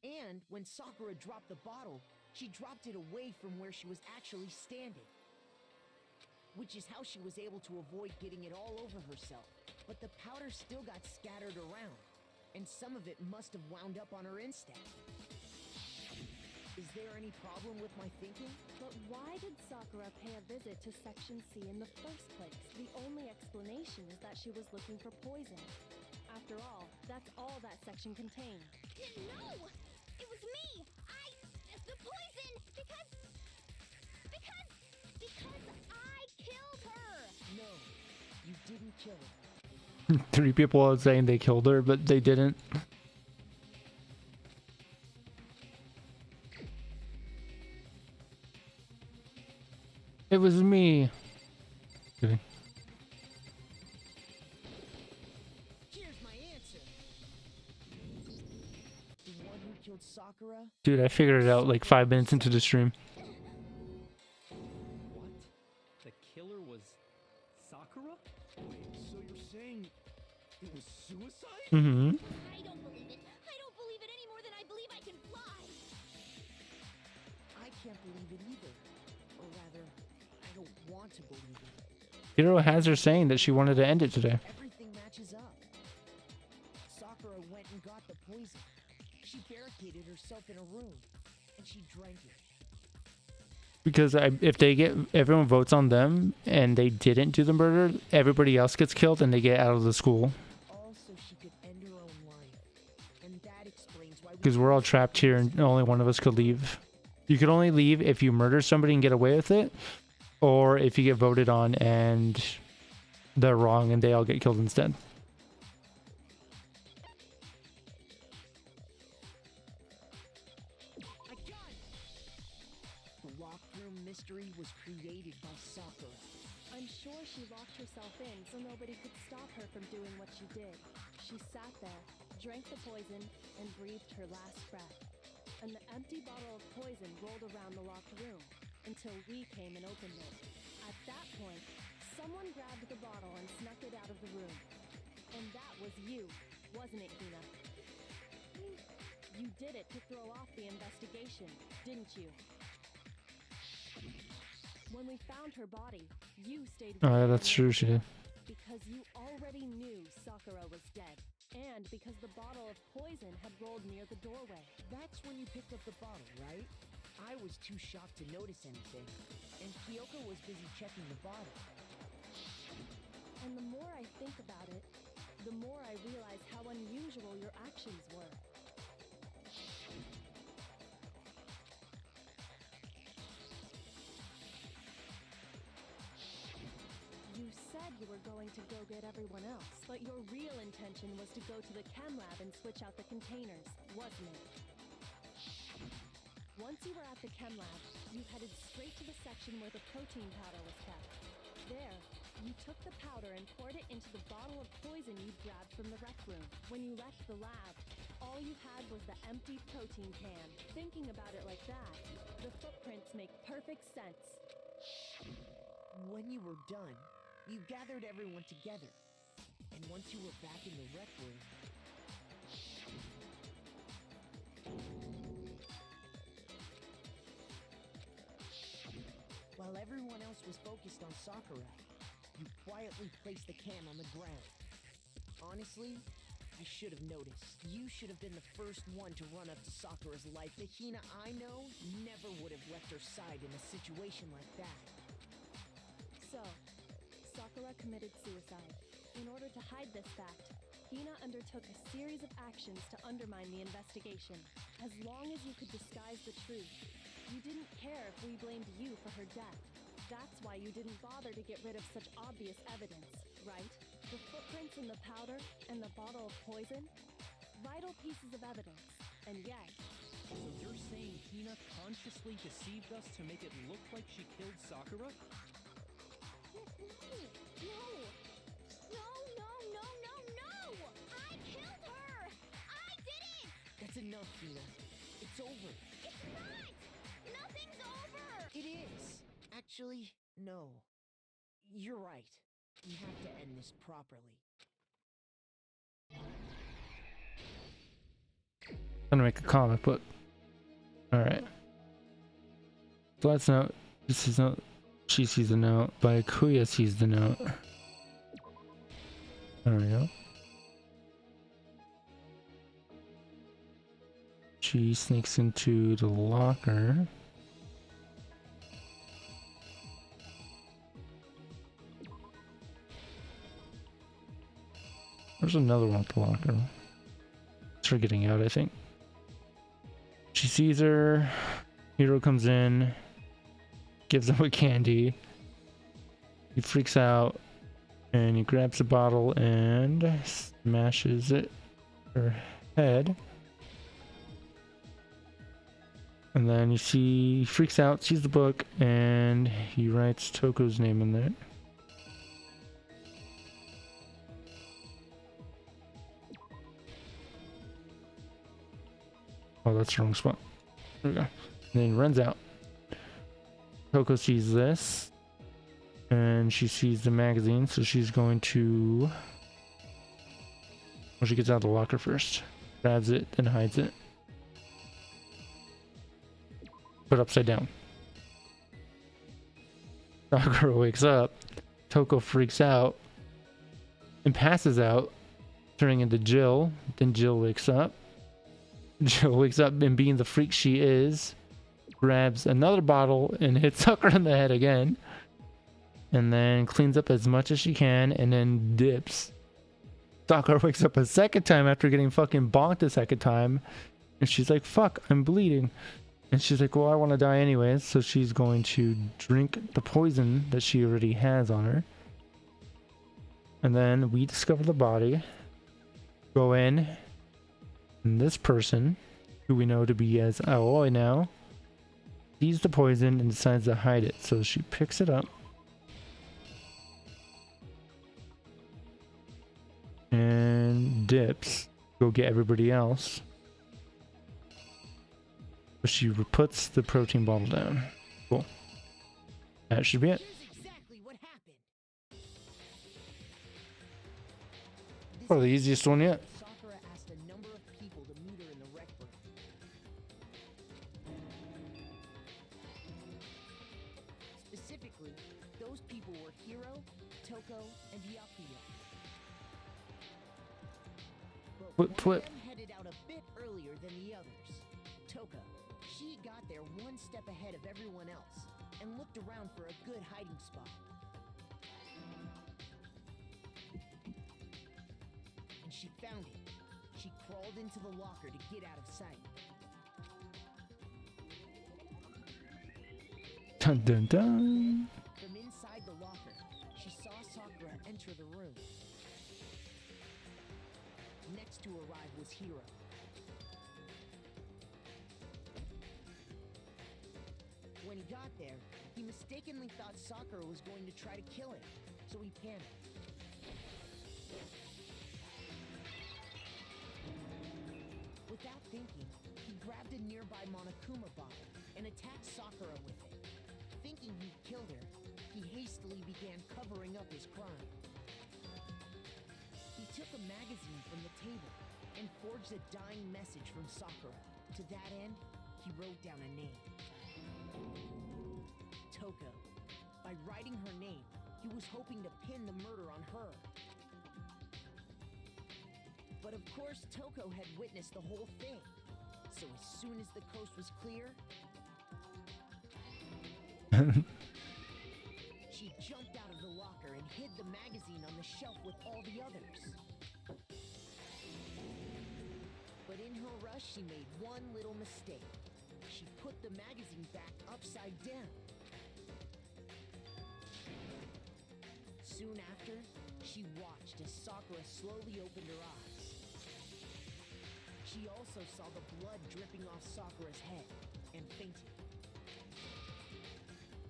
And when Sakura dropped the bottle, she dropped it away from where she was actually standing. Which is how she was able to avoid getting it all over herself. But the powder still got scattered around, and some of it must have wound up on her instep. Is there any problem with my thinking? But why did Sakura pay a visit to Section C in the first place? The only explanation is that she was looking for poison. After all, that's all that section contained. No! It was me! The poison! Because I killed her! No, you didn't kill her. 3 people are saying they killed her, but they didn't. It was me. Kidding. Here's my answer. The one who killed Sakura? Dude, I figured it out like 5 minutes into the stream. What? The killer was Sakura? Wait, so you're saying it was suicide? Mm-hmm. I don't believe it. I don't believe it any more than I believe I can fly. I can't believe it either. Or rather, I don't want to believe it. Hiro has her saying that she wanted to end it today. Everything matches up. Sakura went and got the poison. She barricaded herself in a room, and she drank it. Because if everyone votes on them and they didn't do the murder, everybody else gets killed and they get out of the school. All so she could end her own life. And that explains why Because we're all trapped here and only one of us could leave. You could only leave if you murder somebody and get away with it, or if you get voted on and they're wrong and they all get killed instead. I got it! The locked room mystery was created by Sakura. I'm sure she locked herself in so nobody could stop her from doing what she did. She sat there, drank the poison, and breathed her last breath. And the empty bottle of poison rolled around the locked room until we came and opened it. At that point, someone grabbed the bottle and snuck it out of the room. And that was you, wasn't it, Hina? You did it to throw off the investigation, didn't you? When we found her body, you stayed with Oh, yeah, her that's in true, the she did. because you already knew Sakura was dead, and because the bottle of poison had rolled near the doorway. That's when you picked up the bottle, right? I was too shocked to notice anything, and Kyoko was busy checking the bottle. And the more I think about it, the more I realize how unusual your actions were. You said you were going to go get everyone else, but your real intention was to go to the chem lab and switch out the containers, wasn't it? Once you were at the chem lab, you headed straight to the section where the protein powder was kept. There, you took the powder and poured it into the bottle of poison you grabbed from the rec room. When you left the lab, all you had was the empty protein can. Thinking about it like that, the footprints make perfect sense. When you were done, you gathered everyone together. And once you were back in the rec room, While everyone else was focused on Sakura, you quietly placed the can on the ground. Honestly, I should have noticed. You should have been the first one to run up to Sakura's life. The Hina I know never would have left her side in a situation like that. So, Sakura committed suicide. In order to hide this fact, Hina undertook a series of actions to undermine the investigation. As long as you could disguise the truth, you didn't care if we blamed you for her death. That's why you didn't bother to get rid of such obvious evidence, right? The footprints in the powder and the bottle of poison? Vital pieces of evidence. And yet, So you're saying Hina consciously deceived us to make it look like she killed Sakura? No! I killed her! I did it! That's enough, Hina. It's over. It's not! Nothing's over! It is. Actually, no. You're right. We have to end this properly. I'm gonna make a comic book. Alright. So let's note. This is note. She sees the note. But Kuya sees the note. There we go. She sneaks into the locker. There's another one at the locker. It's her getting out, I think. She sees her. Hiro comes in. Gives him a candy. He freaks out. And he grabs the bottle and smashes it her head. And then you see he freaks out, sees the book, and he writes Toko's name in there. Oh, that's the wrong spot. There we go. And then he runs out. Toko sees this. And she sees the magazine, so she's going to... Well, she gets out of the locker first. Grabs it, then hides it. Put upside down. Sakura wakes up. Toko freaks out. And passes out. Turning into Jill. Then Jill wakes up. Jill wakes up and being the freak she is, grabs another bottle and hits Sakura in the head again. And then cleans up as much as she can and then dips. Sakura wakes up a second time after getting fucking bonked a second time. And she's like, fuck, I'm bleeding. And she's like, well, I want to die anyways. So she's going to drink the poison that she already has on her. And then we discover the body. Go in. And this person, who we know to be as Aoi now, sees the poison and decides to hide it. So she picks it up. And dips. Go get everybody else. But she puts the protein bottle down. Cool. That should be it. Here's exactly what happened. Probably the easiest one yet. Sakura asked a number of people to meet her in the rec room. Specifically, those people were Hiro, Toko, and Yakuya. But one of them headed out a bit earlier than the others. Toka. She got there one step ahead of everyone else and looked around for a good hiding spot. And she found it. She crawled into the locker to get out of sight. Dun dun dun. From inside the locker, she saw Sakura enter the room. Next to arrive was Hiro. When he got there, he mistakenly thought Sakura was going to try to kill him, so he panicked. Without thinking, he grabbed a nearby Monokuma bottle and attacked Sakura with it. Thinking he'd killed her, he hastily began covering up his crime. He took a magazine from the table and forged a dying message from Sakura. To that end, he wrote down a name. Toko. By writing her name, he was hoping to pin the murder on her. But of course, Toko had witnessed the whole thing. So as soon as the coast was clear, she jumped out of the locker and hid the magazine on the shelf with all the others. But in her rush, she made one little mistake. She put the magazine back upside down. Soon after, she watched as Sakura slowly opened her eyes. She also saw the blood dripping off Sakura's head and fainted.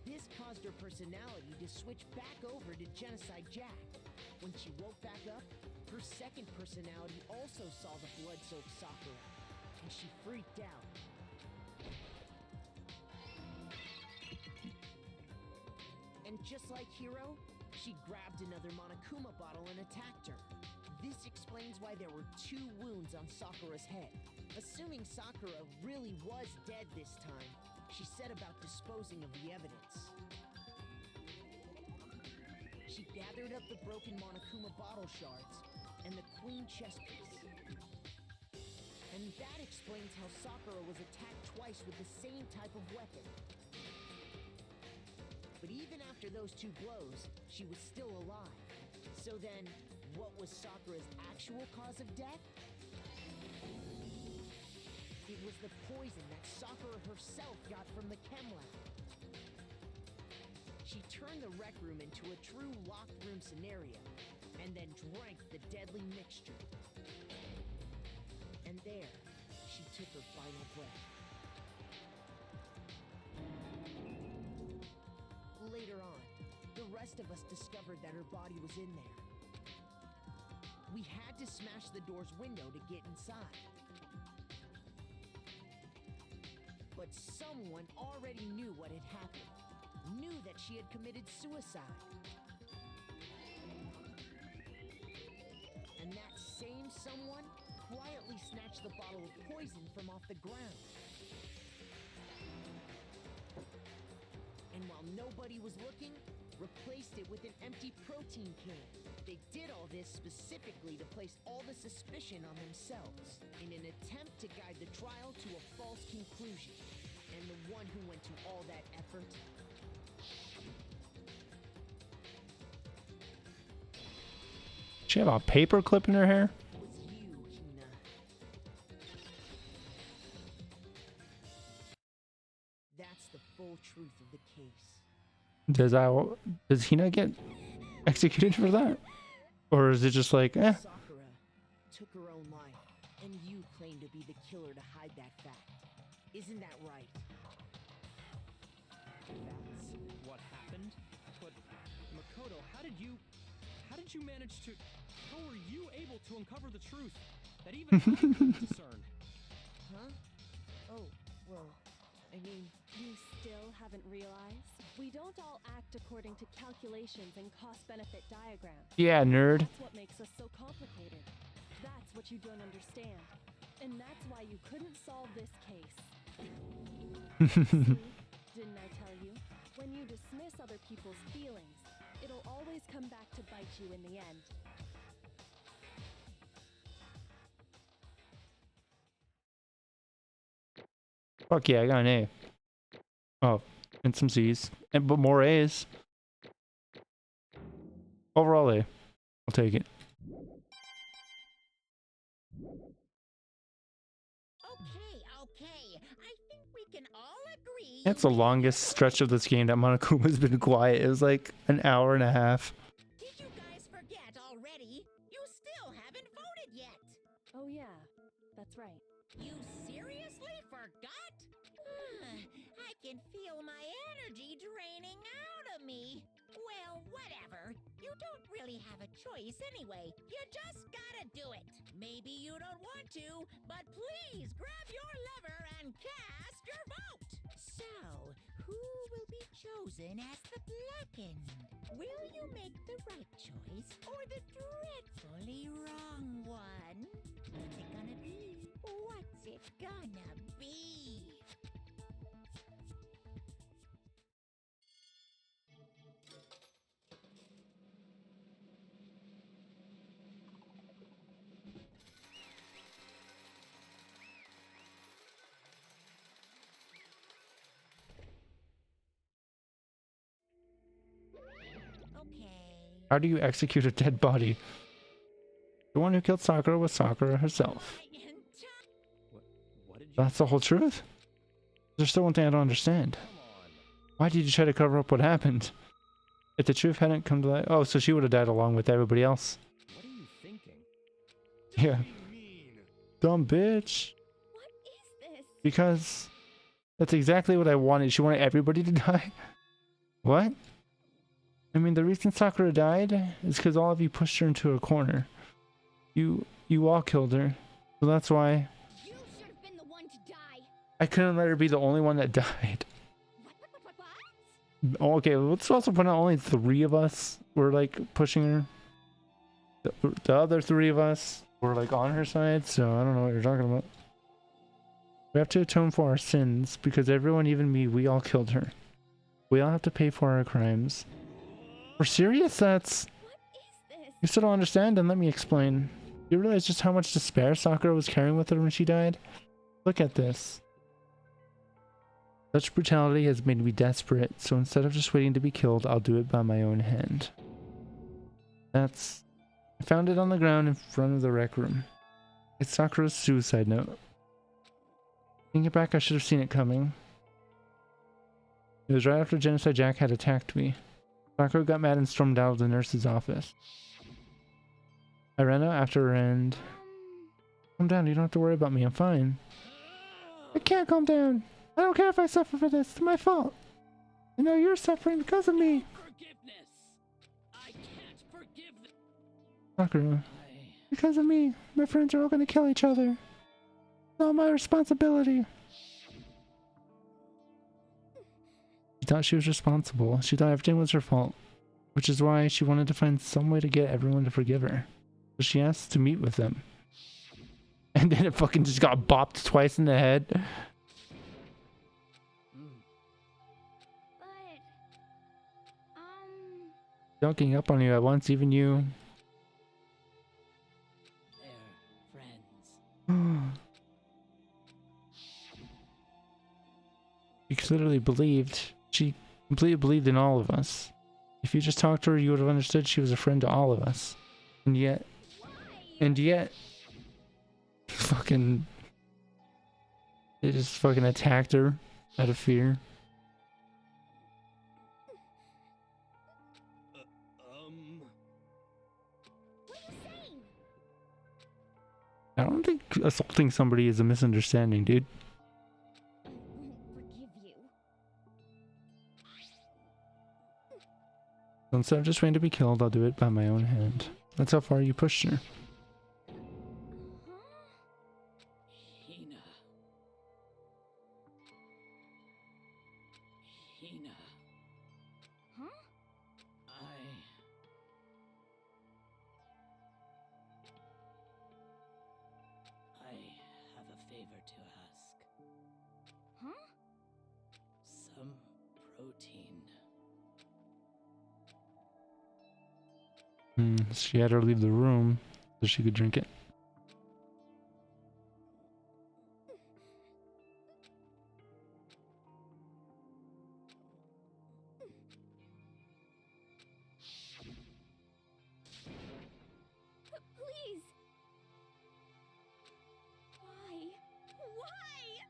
This caused her personality to switch back over to Genocide Jack. When she woke back up, her second personality also saw the blood-soaked Sakura, and she freaked out. And just like Hiro, she grabbed another Monokuma bottle and attacked her. This explains why there were 2 wounds on Sakura's head. Assuming Sakura really was dead this time, she set about disposing of the evidence. She gathered up the broken Monokuma bottle shards and the queen chess piece. And that explains how Sakura was attacked twice with the same type of weapon. But even after those 2 blows, she was still alive. So then, what was Sakura's actual cause of death? It was the poison that Sakura herself got from the chem lab. She turned the rec room into a true locked room scenario, and then drank the deadly mixture. And there, she took her final breath. Later on, the rest of us discovered that her body was in there. We had to smash the door's window to get inside. But someone already knew what had happened, knew that she had committed suicide. And that same someone quietly snatched the bottle of poison from off the ground. And while nobody was looking, replaced it with an empty protein can. They did all this specifically to place all the suspicion on themselves, in an attempt to guide the trial to a false conclusion. And the one who went to all that effort... She have a paper clip in her hair? was you, Hina. That's the full truth of the case. Does Hina get executed for that? Or is it just like, eh? Sakura took her own life, and you claim to be the killer to hide that fact. Isn't that right? That's what happened? But, Makoto, how did you manage to... How were you able to uncover the truth that even I couldn't discern? Huh? Oh, well, I mean... You still haven't realized? We don't all act according to calculations and cost-benefit diagrams. Yeah, nerd. That's what makes us so complicated. That's what you don't understand. And that's why you couldn't solve this case. See? Didn't I tell you? When you dismiss other people's feelings, it'll always come back to bite you in the end. Fuck yeah, I got an A. Oh, and some C's. But more A's. Overall A. I'll take it. Okay. I think we can all agree. That's the longest stretch of this game that Monokuma's been quiet. It was like an hour and a half. Did you guys forget already? You still haven't voted yet. Oh yeah, that's right. You seriously forgot? I can feel my energy draining out of me. Well, whatever. You don't really have a choice anyway. You just gotta do it. Maybe you don't want to, but please grab your lever and cast your vote. So, who will be chosen as the blackened? Will you make the right choice or the dreadfully wrong one? What's it gonna be? What's it gonna be? How do you execute a dead body? The one who killed Sakura was Sakura herself. What did you That's the whole truth? There's still one thing I don't understand. Come on. Why did you try to cover up what happened? If the truth hadn't come to light... Oh, so she would have died along with everybody else. What are you thinking? Yeah. Dumb bitch. What is this? Because that's exactly what I wanted. She wanted everybody to die. What? I mean, the reason Sakura died is because all of you pushed her into a corner. You all killed her. So that's why You should have been the one to die. I couldn't let her be the only one that died. What? Oh, okay, let's also point out only 3 of us were like pushing her. The other 3 of us were like on her side, so I don't know what you're talking about. We have to atone for our sins because everyone, even me, we all killed her. We all have to pay for our crimes. We're serious? That's... What is this? You still don't understand? Then let me explain. You realize just how much despair Sakura was carrying with her when she died? Look at this. Such brutality has made me desperate, so instead of just waiting to be killed, I'll do it by my own hand. That's... I found it on the ground in front of the rec room. It's Sakura's suicide note. Thinking back, I should have seen it coming. It was right after Genocide Jack had attacked me. Sakura got mad and stormed out of the nurse's office. I ran out after her and... Calm down, you don't have to worry about me, I'm fine. I can't calm down. I don't care if I suffer for this, it's my fault. I know you're suffering because of me. Forgiveness. I can't forgive them. Sakura, because of me, my friends are all gonna kill each other. It's not my responsibility. She thought she was responsible. She thought everything was her fault. Which is why she wanted to find some way to get everyone to forgive her. So she asked to meet with them. And then it fucking just got bopped twice in the head. But Dunking up on you at once, even you. They're friends. She literally believed. She completely believed in all of us. If you just talked to her, you would have understood she was a friend to all of us. And yet... fucking... They just fucking attacked her out of fear. what are you saying? I don't think assaulting somebody is a misunderstanding, dude. I won't forgive you. So instead of just waiting to be killed, I'll do it by my own hand. That's how far you pushed her. Hina. Hina. Huh? I have a favor to ask. Huh? Some protein. She had her leave the room so she could drink it. Please. Why? Why?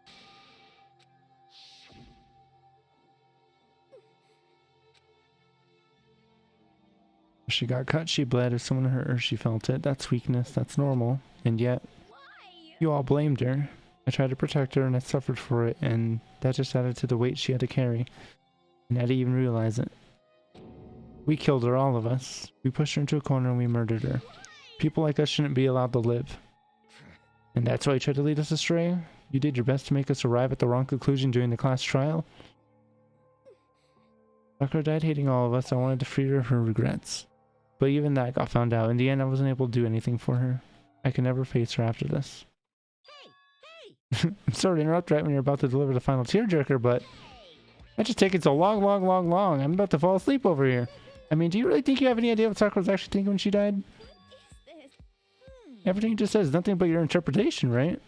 If she got cut, she bled. If someone hurt her, she felt it. That's weakness. That's normal. And yet, Why? you all blamed her. I tried to protect her and I suffered for it, and that just added to the weight she had to carry. And I didn't even realize it. We killed her, all of us. We pushed her into a corner and we murdered her. People like us shouldn't be allowed to live. And that's why you tried to lead us astray? You did your best to make us arrive at the wrong conclusion during the class trial? Sakura died hating all of us. I wanted to free her of her regrets. But even that got found out. In the end, I wasn't able to do anything for her. I can never face her after this. I'm sorry to interrupt right when you're about to deliver the final tearjerker, but I just take it so long. I'm about to fall asleep over here. I mean, do you really think you have any idea what Sakura was actually thinking when she died? What is this? Everything you just said is nothing but your interpretation, right?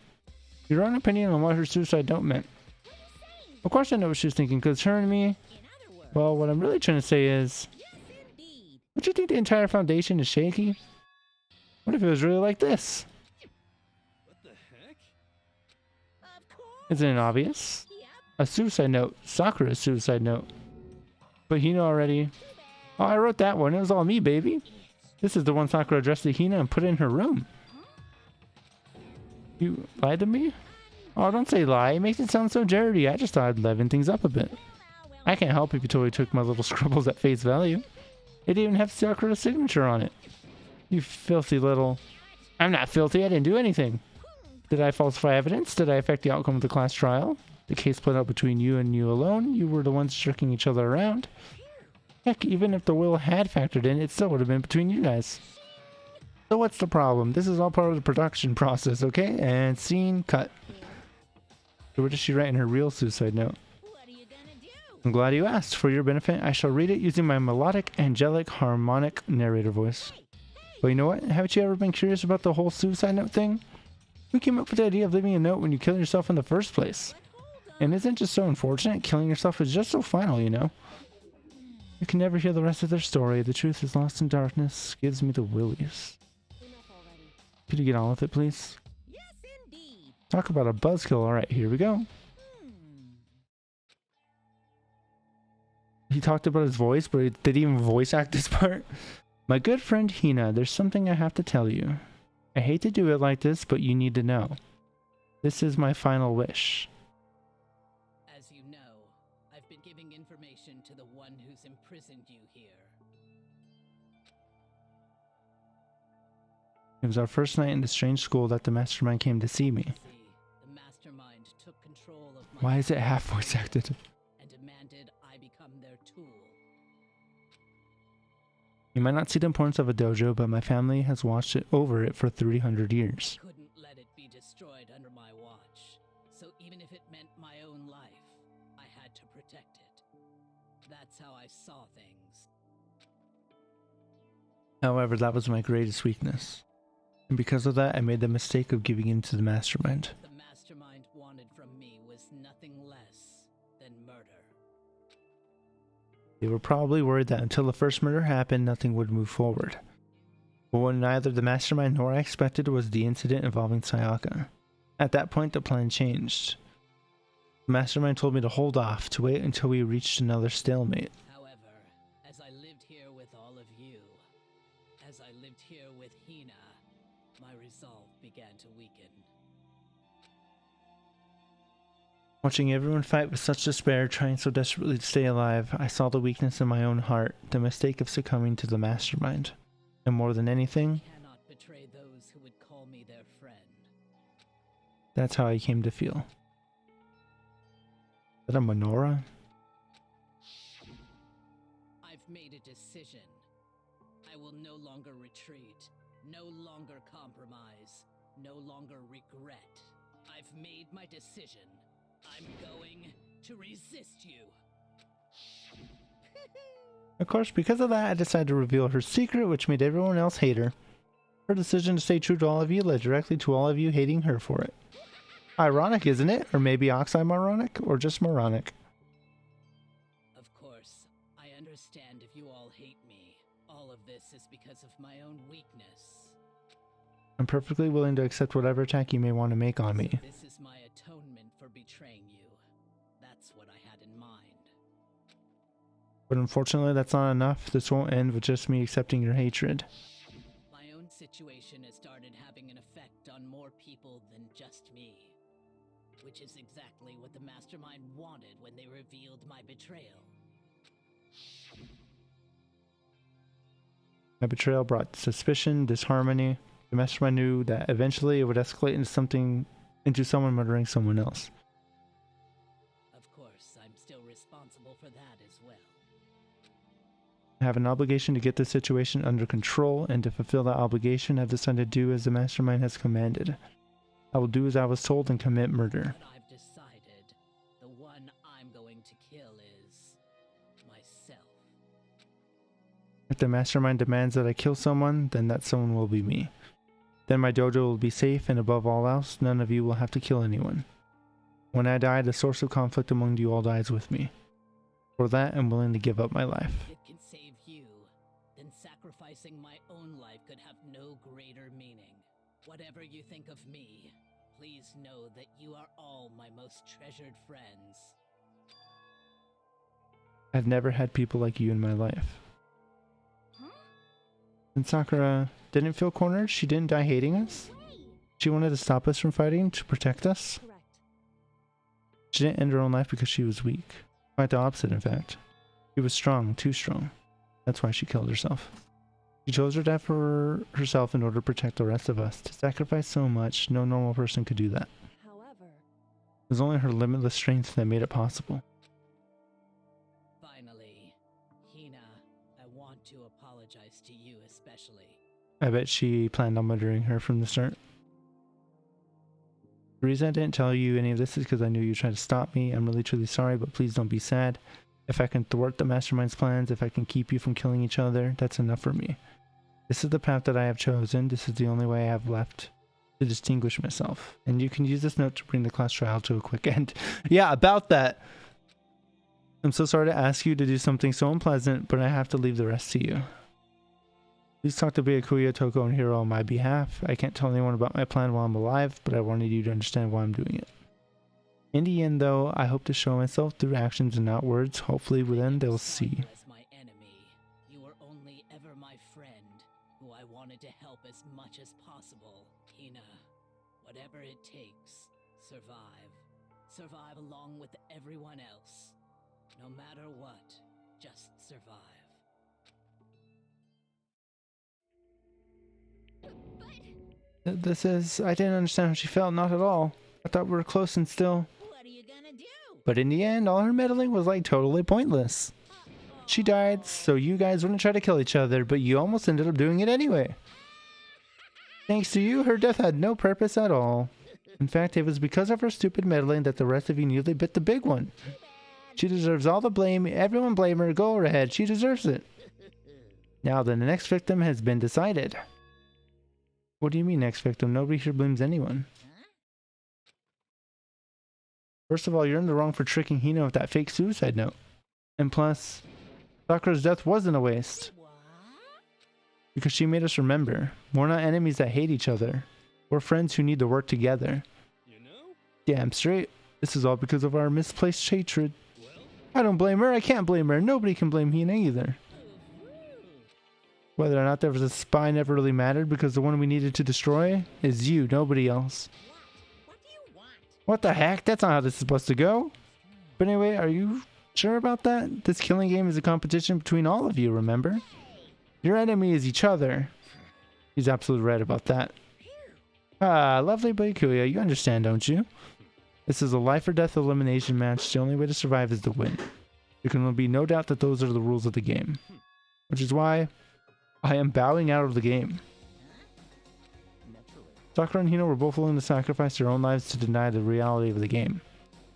Your own opinion on what her suicide note meant. What are you saying? Of course I know what she was thinking, because her and me... In other words, Well, what I'm really trying to say is... yes, indeed. Don't you think the entire foundation is shaky? What if it was really like this? What the heck? Of course. Isn't it obvious? Yep. A suicide note. Sakura's suicide note. But Hina already... Oh, I wrote that one. It was all me, baby. This is the one Sakura addressed to Hina and put it in her room. You lied to me? Oh, don't say lie. It makes it sound so dirty. I just thought I'd liven things up a bit. I can't help if you totally took my little scribbles at face value. It didn't even have Sakura's signature on it. You filthy little... I'm not filthy. I didn't do anything. Did I falsify evidence? Did I affect the outcome of the class trial? The case played out between you and you alone. You were the ones jerking each other around. Heck, even if the will had factored in, it still would have been between you guys. So what's the problem? This is all part of the production process, okay? And scene cut. So what does she write in her real suicide note? What are you gonna do? I'm glad you asked. For your benefit, I shall read it using my melodic, angelic, harmonic narrator voice. But you know what? Haven't you ever been curious about the whole suicide note thing? Who came up with the idea of leaving a note when you kill yourself in the first place? And isn't it just so unfortunate? Killing yourself is just so final, you know? You can never hear the rest of their story. The truth is lost in darkness. Gives me the willies. Enough already. Could you get on with it, please? Yes, indeed. Talk about a buzzkill. Alright, here we go. He talked about his voice, but did he even voice act this part? My good friend Hina, there's something I have to tell you. I hate to do it like this, but you need to know. This is my final wish. As you know, I've been giving information to the one who's imprisoned you here. It was our first night in the strange school that the mastermind came to see me. See, the mastermind took control of my Why is it half voice acted? and demanded I become their tool. You might not see the importance of a dojo, but my family has watched it over it for 300 years. Couldn't let it be destroyed under my watch. So even if it meant my own life, I had to protect it. That's how I saw things. However, that was my greatest weakness. And because of that, I made the mistake of giving in to the mastermind. The mastermind wanted from me was nothing less than murder. They were probably worried that until the first murder happened, nothing would move forward. But what neither the mastermind nor I expected was the incident involving Sayaka. At that point, the plan changed. The mastermind told me to hold off, to wait until we reached another stalemate. However, as I lived here with all of you, as I lived here with Hina, my resolve began to weaken. Watching everyone fight with such despair, trying so desperately to stay alive, I saw the weakness in my own heart, the mistake of succumbing to the mastermind. And more than anything, I cannot betray those who would call me their friend. that's how I came to feel. Is that a menorah? I've made a decision. I will no longer retreat, no longer compromise, no longer regret. I've made my decision. I'm going to resist you. Of course, because of that, I decided to reveal her secret, which made everyone else hate her. Her decision to stay true to all of you led directly to all of you hating her for it. Ironic, isn't it? Or maybe oxymoronic? Or just moronic? Of course, I understand if you all hate me. All of this is because of my own weakness. I'm perfectly willing to accept whatever attack you may want to make on me. This is my atonement for betraying you. That's what I had in mind. But unfortunately, that's not enough. This won't end with just me accepting your hatred. My own situation has started having an effect on more people than just me. Which is exactly what the mastermind wanted when they revealed my betrayal. My betrayal brought suspicion, disharmony. The mastermind knew that eventually it would escalate into someone murdering someone else. Of course, I'm still responsible for that as well. I have an obligation to get the situation under control, and to fulfill that obligation, I've decided to do as the mastermind has commanded. I will do as I was told and commit murder. But I've decided the one I'm going to kill is myself. If the mastermind demands that I kill someone, then that someone will be me. Then my dojo will be safe, and above all else, none of you will have to kill anyone. When I die, the source of conflict among you all dies with me. For that, I'm willing to give up my life. If it can save you, then sacrificing my own life could have no greater meaning. Whatever you think of me, please know that you are all my most treasured friends. I've never had people like you in my life. And Sakura didn't feel cornered? She didn't die hating us? She wanted to stop us from fighting, to protect us? Correct. She didn't end her own life because she was weak. Quite the opposite, in fact. She was strong, too strong. That's why she killed herself. She chose her death for herself in order to protect the rest of us. To sacrifice so much, no normal person could do that. However, It was only her limitless strength that made it possible. Finally, Hina, I want to apologize to you especially. I bet she planned on murdering her from the start. The reason I didn't tell you any of this is because I knew you tried to stop me. I'm really truly sorry, but please don't be sad. If I can thwart the mastermind's plans, if I can keep you from killing each other, that's enough for me. This is the path that I have chosen. This is the only way I have left to distinguish myself. And you can use this note to bring the class trial to a quick end. Yeah, about that. I'm so sorry to ask you to do something so unpleasant, but I have to leave the rest to you. Please talk to Byakuya, Toko, and Hiro on my behalf. I can't tell anyone about my plan while I'm alive, but I wanted you to understand why I'm doing it. In the end, though, I hope to show myself through actions and not words. Hopefully, then they'll see. As my enemy, you were only ever my friend, who I wanted to help as much as possible. Hina, whatever it takes, survive. Survive along with everyone else. No matter what, just survive. This is... I didn't understand how she felt, not at all. I thought we were close and still... What are you gonna do? But in the end, all her meddling was like totally pointless. She died so you guys wouldn't try to kill each other, but you almost ended up doing it anyway. Thanks to you, her death had no purpose at all. In fact, it was because of her stupid meddling that the rest of you nearly bit the big one. She deserves all the blame. Everyone blame her. Go ahead. She deserves it. Now then, the next victim has been decided. What do you mean, next victim? Nobody here blames anyone. First of all, you're in the wrong for tricking Hina with that fake suicide note. And plus, Sakura's death wasn't a waste. Because she made us remember. We're not enemies that hate each other. We're friends who need to work together. You know? Damn straight. This is all because of our misplaced hatred. I don't blame her. I can't blame her. Nobody can blame Hina either. Whether or not there was a spy never really mattered because the one we needed to destroy is you, nobody else. What do you want? What the heck? That's not how this is supposed to go. But anyway, are you sure about that? This killing game is a competition between all of you, remember? Your enemy is each other. He's absolutely right about that. Ah, lovely Byakuya, you understand, don't you? This is a life or death elimination match. The only way to survive is to win. There can be no doubt that those are the rules of the game. Which is why I am bowing out of the game. Sakura and Hina were both willing to sacrifice their own lives to deny the reality of the game.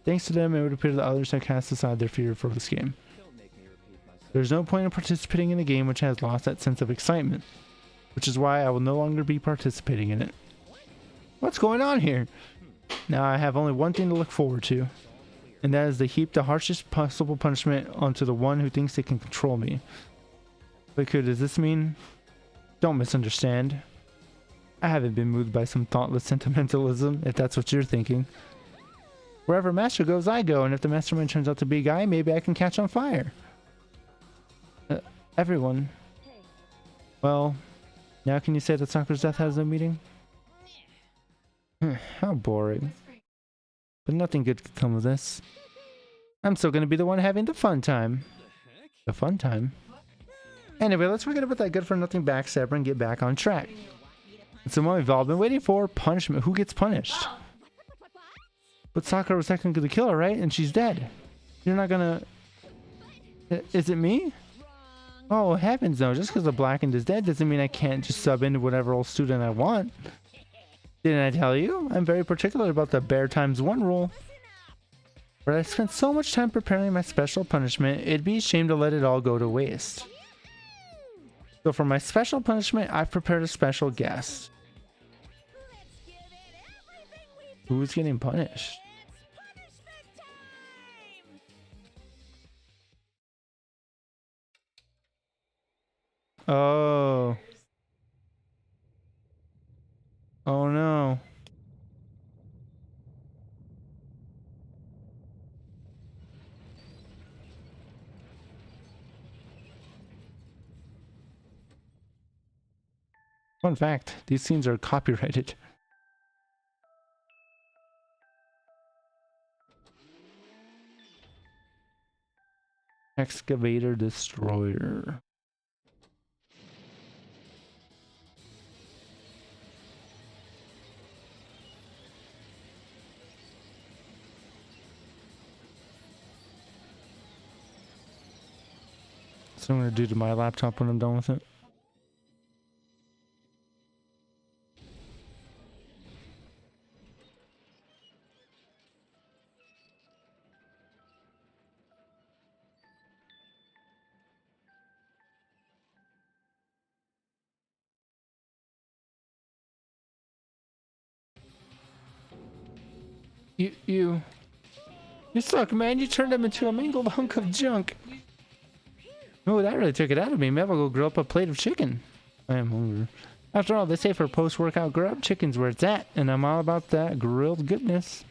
Thanks to them, it would appear that others have cast aside their fear for this game. There's no point in participating in a game which has lost that sense of excitement, which is why I will no longer be participating in it. What's going on here? Now I have only one thing to look forward to, and that is to heap the harshest possible punishment onto the one who thinks they can control me. But does this mean? Don't misunderstand. I haven't been moved by some thoughtless sentimentalism, if that's what you're thinking. Wherever Master goes, I go, and if the mastermind turns out to be a guy, maybe I can catch on fire. Everyone. Well, now can you say that Sakura's death has no meaning? How boring. But nothing good could come of this. I'm still gonna be the one having the fun time. The fun time? Anyway, let's forget about that good for nothing backstabber and get back on track. It's the one we've all been waiting for, punishment. Who gets punished? But Sakura was technically the killer, right? And she's dead. You're not gonna... Is it me? Oh, heavens no. Just because the blackened is dead doesn't mean I can't just sub into whatever old student I want. Didn't I tell you? I'm very particular about the bear times one rule. But I spent so much time preparing my special punishment, it'd be a shame to let it all go to waste. So for my special punishment, I've prepared a special guest. Who's getting punished? Oh. Fun fact, these scenes are copyrighted. Excavator Destroyer. So I'm gonna do to my laptop when I'm done with it. You suck, man. You turned him into a mangled hunk of junk. Oh, that really took it out of me. Maybe I'll go grill up a plate of chicken. I am hungry. After all, they say for post-workout grub, chicken's where it's at, and I'm all about that grilled goodness.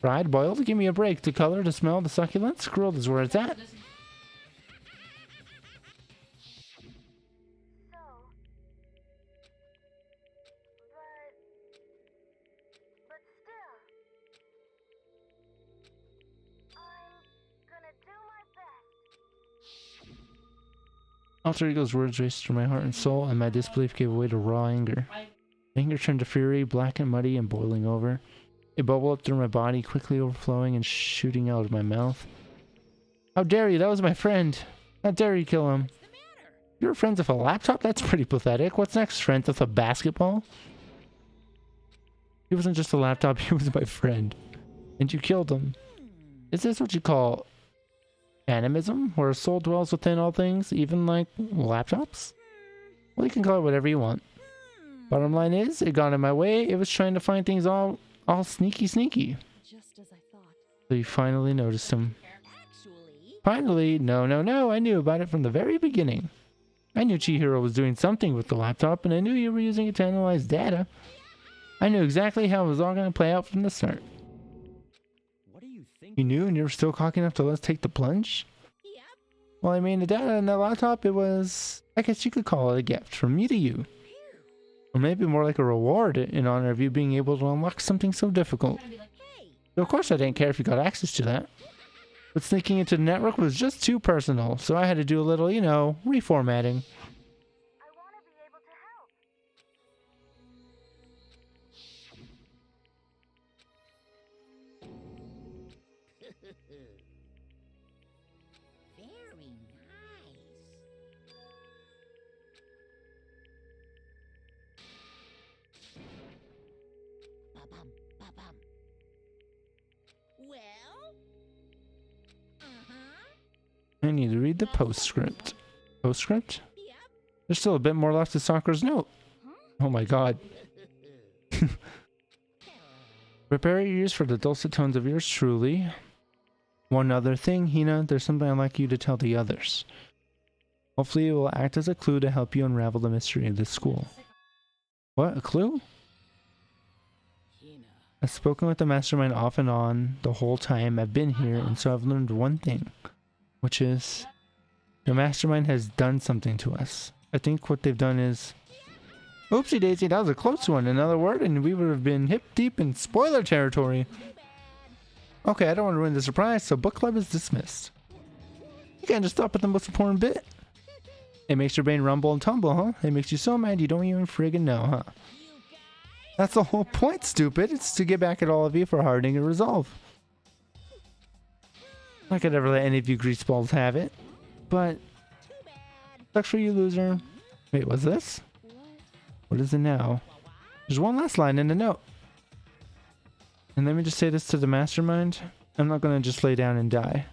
Fried, boiled, give me a break. The color, the smell, the succulence, grilled is where it's at. Alter Ego's words raced through my heart and soul, and my disbelief gave way to raw anger. Anger turned to fury, black and muddy and boiling over. It bubbled up through my body, quickly overflowing and shooting out of my mouth. How dare you? That was my friend. How dare you kill him? You're friends with a laptop? That's pretty pathetic. What's next? Friends with a basketball? He wasn't just a laptop, he was my friend. And you killed him. Is this what you call animism, where a soul dwells within all things, even like laptops? Well, you can call it whatever you want. Bottom line is, it got in my way. It was trying to find things all sneaky. Just as I thought. So you finally noticed him. Finally? No. I knew about it from the very beginning. I knew Chihiro was doing something with the laptop, and I knew you were using it to analyze data. I knew exactly how it was all going to play out from the start. You knew and you were still cocky enough to let's take the plunge? Yep. Well, I mean, the data in that laptop, it was, I guess you could call it a gift from me to you. Or maybe more like a reward in honor of you being able to unlock something so difficult. So of course I didn't care if you got access to that. But sneaking into the network was just too personal, so I had to do a little, reformatting. Very nice. Ba-bum, ba-bum. Well? I need to read the postscript. Postscript? Yep. There's still a bit more left to Sakura's note. Oh my god. Prepare your ears for the dulcet tones of yours truly. One other thing, Hina, there's something I'd like you to tell the others. Hopefully it will act as a clue to help you unravel the mystery of this school. What? A clue? I've spoken with the mastermind off and on the whole time I've been here, and so I've learned one thing, which is the mastermind has done something to us. I think what they've done is... Oopsie daisy, that was a close one. Another word and we would have been hip deep in spoiler territory. Okay, I don't want to ruin the surprise, so book club is dismissed. You can't just stop at the most important bit. It makes your brain rumble and tumble, huh? It makes you so mad you don't even friggin' know, huh? That's the whole point, stupid. It's to get back at all of you for hardening and resolve. I could never let any of you greaseballs have it. But... sucks for you, loser. Wait, what's this? What is it now? There's one last line in the note. And let me just say this to the mastermind. I'm not gonna just lay down and die.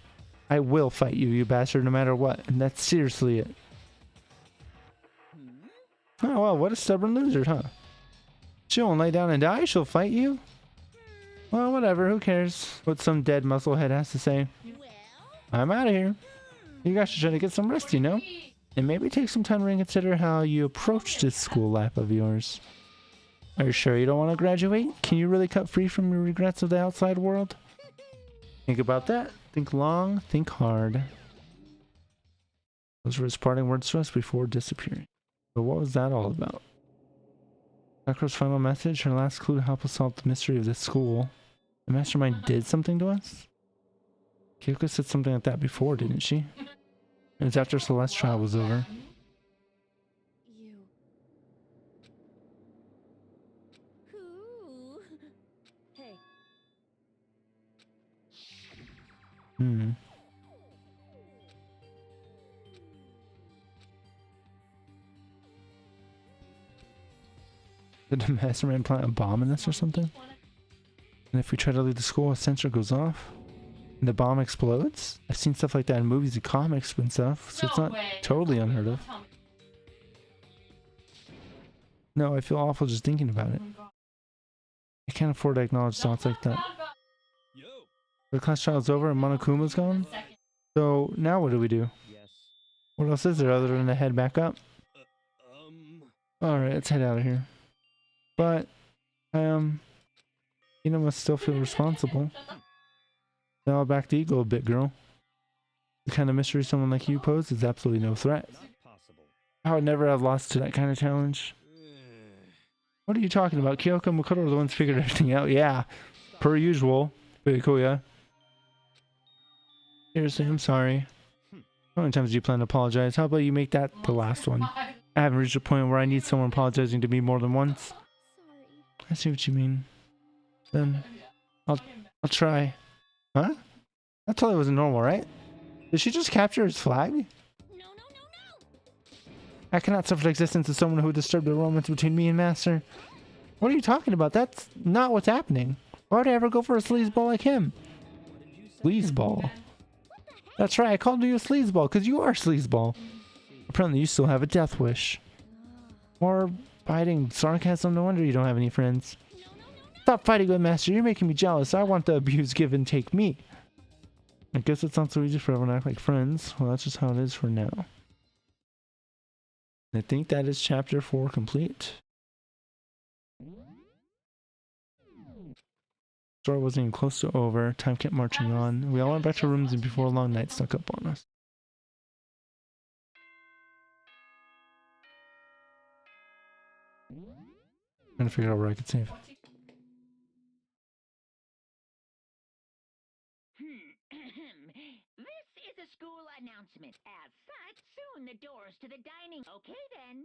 I will fight you, you bastard, no matter what. And that's seriously it. Oh, well, what a stubborn loser, huh? She won't lay down and die, she'll fight you? Well, whatever, who cares what some dead musclehead has to say. I'm out of here. You guys should try to get some rest, you know? And maybe take some time to reconsider how you approach this school life of yours. Are you sure you don't want to graduate? Can you really cut free from your regrets of the outside world? Think about that. Think long, think hard. Those were his parting words to us before disappearing. But what was that all about? Sakura's final message, her last clue to help us solve the mystery of this school. The mastermind did something to us? Kyoko said something like that before, didn't she? It was after Celeste's trial was over. You. Who? Hey, Hmm. Did the mastermind plant a bomb in us or something? And if we try to leave the school, a sensor goes off and the bomb explodes? I've seen stuff like that in movies and comics and stuff, so it's not totally unheard of. No, I feel awful just thinking about it. I can't afford to acknowledge thoughts like that. Yo. The class trial's over and Monokuma's gone? So now what do we do? Yes. What else is there other than to head back up? Alright, let's head out of here. But, you must still feel responsible. Dial back the ego a bit, girl. The kind of mystery someone like you pose is absolutely no threat. Not possible. I would never have lost to that kind of challenge. What are you talking about? Kyoko and Makoto are the ones who figured everything out. Yeah, per usual. Very cool, yeah. Seriously, I'm sorry. How many times do you plan to apologize? How about you make that the last one? I haven't reached a point where I need someone apologizing to me more than once. Sorry. I see what you mean. Then I'll try. Huh? That totally wasn't normal, right? Did she just capture his flag? No, no, no, no! I cannot suffer the existence of someone who would disturb the romance between me and Master. What are you talking about? That's not what's happening. Why would I ever go for a sleazeball like him? Sleazeball? That's right, I called you a sleazeball because you are a sleazeball. Apparently you still have a death wish. Or biting sarcasm, no wonder you don't have any friends. Stop fighting with Master, you're making me jealous. I want the abuse give and take me. I guess it's not so easy for everyone to act like friends. Well, that's just how it is for now. I think that is chapter 4 complete. Story wasn't even close to over. Time kept marching on. We all went back to our rooms and before a long night snuck up on us. Trying to figure out where I could save. This is a school announcement. As such, soon the doors to the dining. Okay then.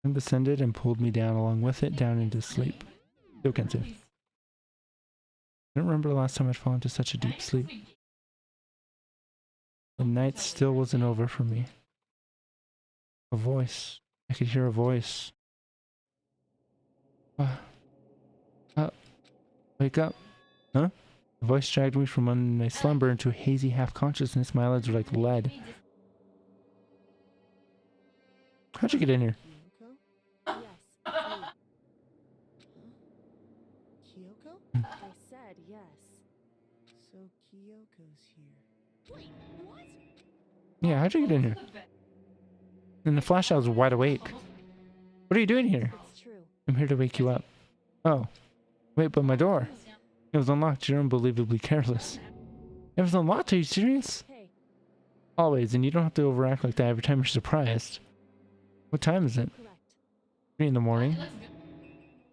And descended and pulled me down along with it down into sleep. Still can't save. I don't remember the last time I'd fallen into such a deep sleep. The night still wasn't over for me. A voice. I could hear a voice. Wake up. Huh? The voice dragged me from my slumber into a hazy half-consciousness. My eyelids were like lead. How'd you get in here? Kyoko? yes. Kyoko? I said yes. So Kyoko's here. Wait, what? Yeah, how'd you get in here? In the flash, I was wide awake. What are you doing here? It's true. I'm here to wake you up. Oh. Wait, but my door. It was unlocked. You're unbelievably careless. It was unlocked? Are you serious? Hey, Always, and you don't have to overact like that every time you're surprised. What time is it? correct. 3 in the morning.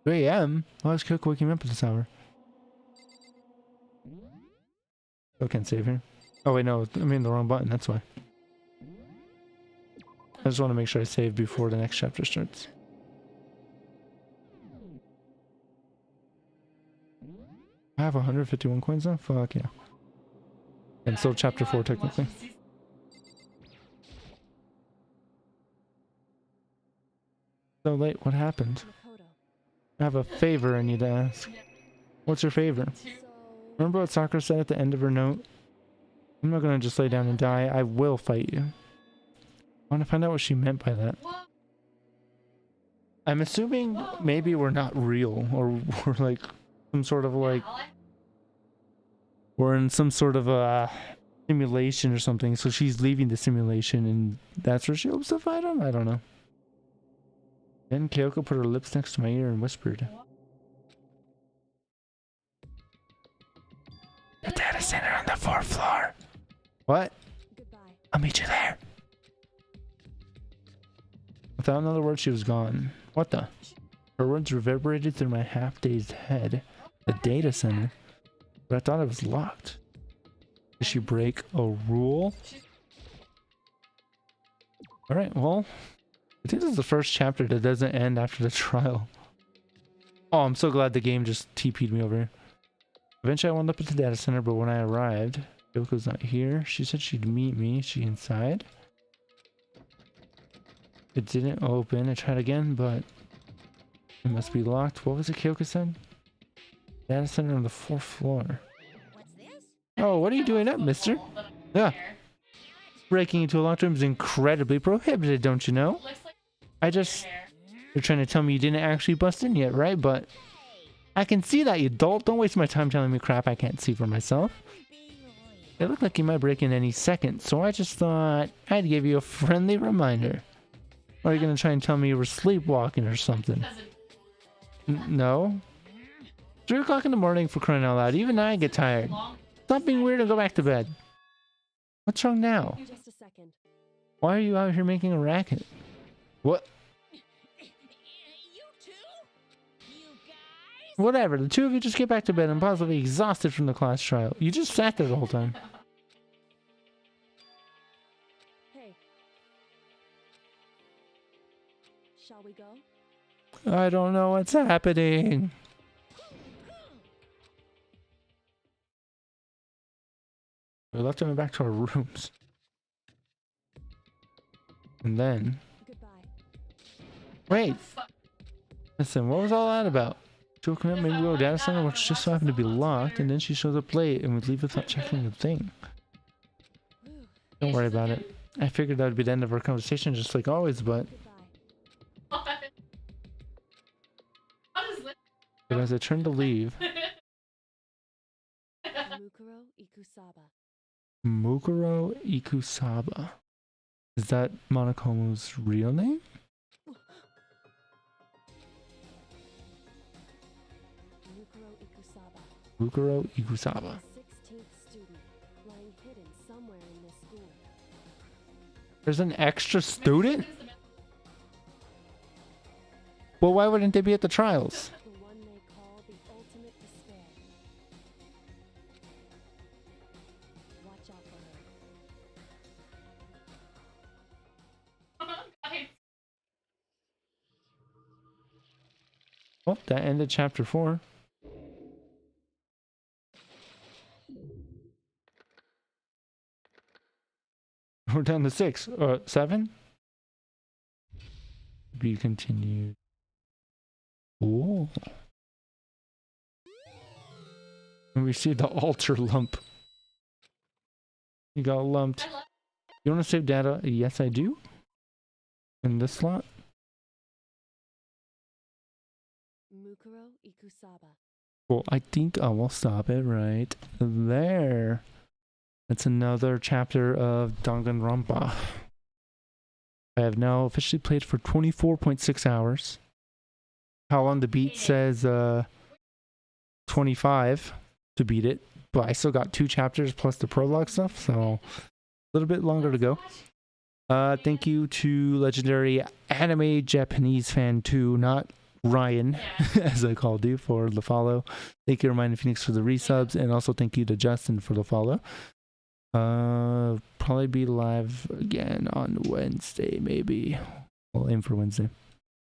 3 a.m.? Why is Kyoko waking me up at this hour? Still can't save here. Oh wait, no, I'm in the wrong button, that's why. I just want to make sure I save before the next chapter starts. I have 151 coins now? Fuck yeah. And still chapter 4 technically. So late, what happened? Makoto. I have a favor I need to ask. What's your favor? So, Remember what Sakura said at the end of her note? I'm not gonna just lay down and die. I will fight you. I want to find out what she meant by that. I'm assuming maybe we're not real, or we're like some sort of like we're in some sort of a simulation or something. So she's leaving the simulation, and that's where she hopes to fight him. I don't know. Then Kyoko put her lips next to my ear and whispered, "The data center on the 4th floor." What? goodbye. I'll meet you there. Without another word, she was gone. What the? Her words reverberated through my half-dazed head. The data center? But I thought it was locked. Did she break a rule? Alright, well, I think this is the first chapter that doesn't end after the trial. Oh, I'm so glad the game just TP'd me over here. Eventually I wound up at the data center, but when I arrived, Yoko's not here. She said she'd meet me. Is she inside? It didn't open. I tried again, but it must be locked. What was it Kyoko said? Data center on the 4th floor. What's this? Oh, what are you doing up, mister? Yeah. Breaking into a locked room is incredibly prohibited, don't you know? You're trying to tell me you didn't actually bust in yet, right? But I can see that, you dolt. Don't waste my time telling me crap I can't see for myself. It looked like you might break in any second, so I just thought I'd give you a friendly reminder. Or are you gonna try and tell me you were sleepwalking or something? No? 3 o'clock in the morning, for crying out loud. Even I get tired. Stop being weird and go back to bed. What's wrong now? Just a second. Why are you out here making a racket? What? You two? You guys? Whatever. The two of you just get back to bed. I'm positively exhausted from the class trial. You just sat there the whole time. Hey. Shall we go? I don't know what's happening. We left them back to our rooms. And then... Goodbye. Wait! Listen, what was all that about? She woke me up, maybe we go data center, which just so happened to be locked, and then she shows up late and would leave without checking the thing. Don't worry about it. I figured that would be the end of our conversation just like always, but... But as I turned to leave... Mukuro Ikusaba. Mukuro Ikusaba. Is that Monokomo's real name? Mukuro Ikusaba. Mukuro Ikusaba. 16th student, lying hidden somewhere in this school. There's an extra student? Well, why wouldn't they be at the trials? The one they call the ultimate despair. Watch out for her. Well, that ended chapter 4. We're down to 6. 7? Be continued. Oh. And we see the altar lump. You got lumped. You want to save data? Yes, I do. In this slot? Mukuro Ikusaba. Well, I think I will stop it right there. That's another chapter of Danganronpa. I have now officially played for 24.6 hours. How on the beat says 25 to beat it, but I still got 2 chapters plus the prologue stuff, so a little bit longer to go. Thank you to legendary anime Japanese fan 2, not Ryan, as I called you, for the follow. Thank you to Reminder Phoenix for the resubs, and also thank you to Justin for the follow. Probably be live again on Wednesday, maybe. We'll aim for Wednesday.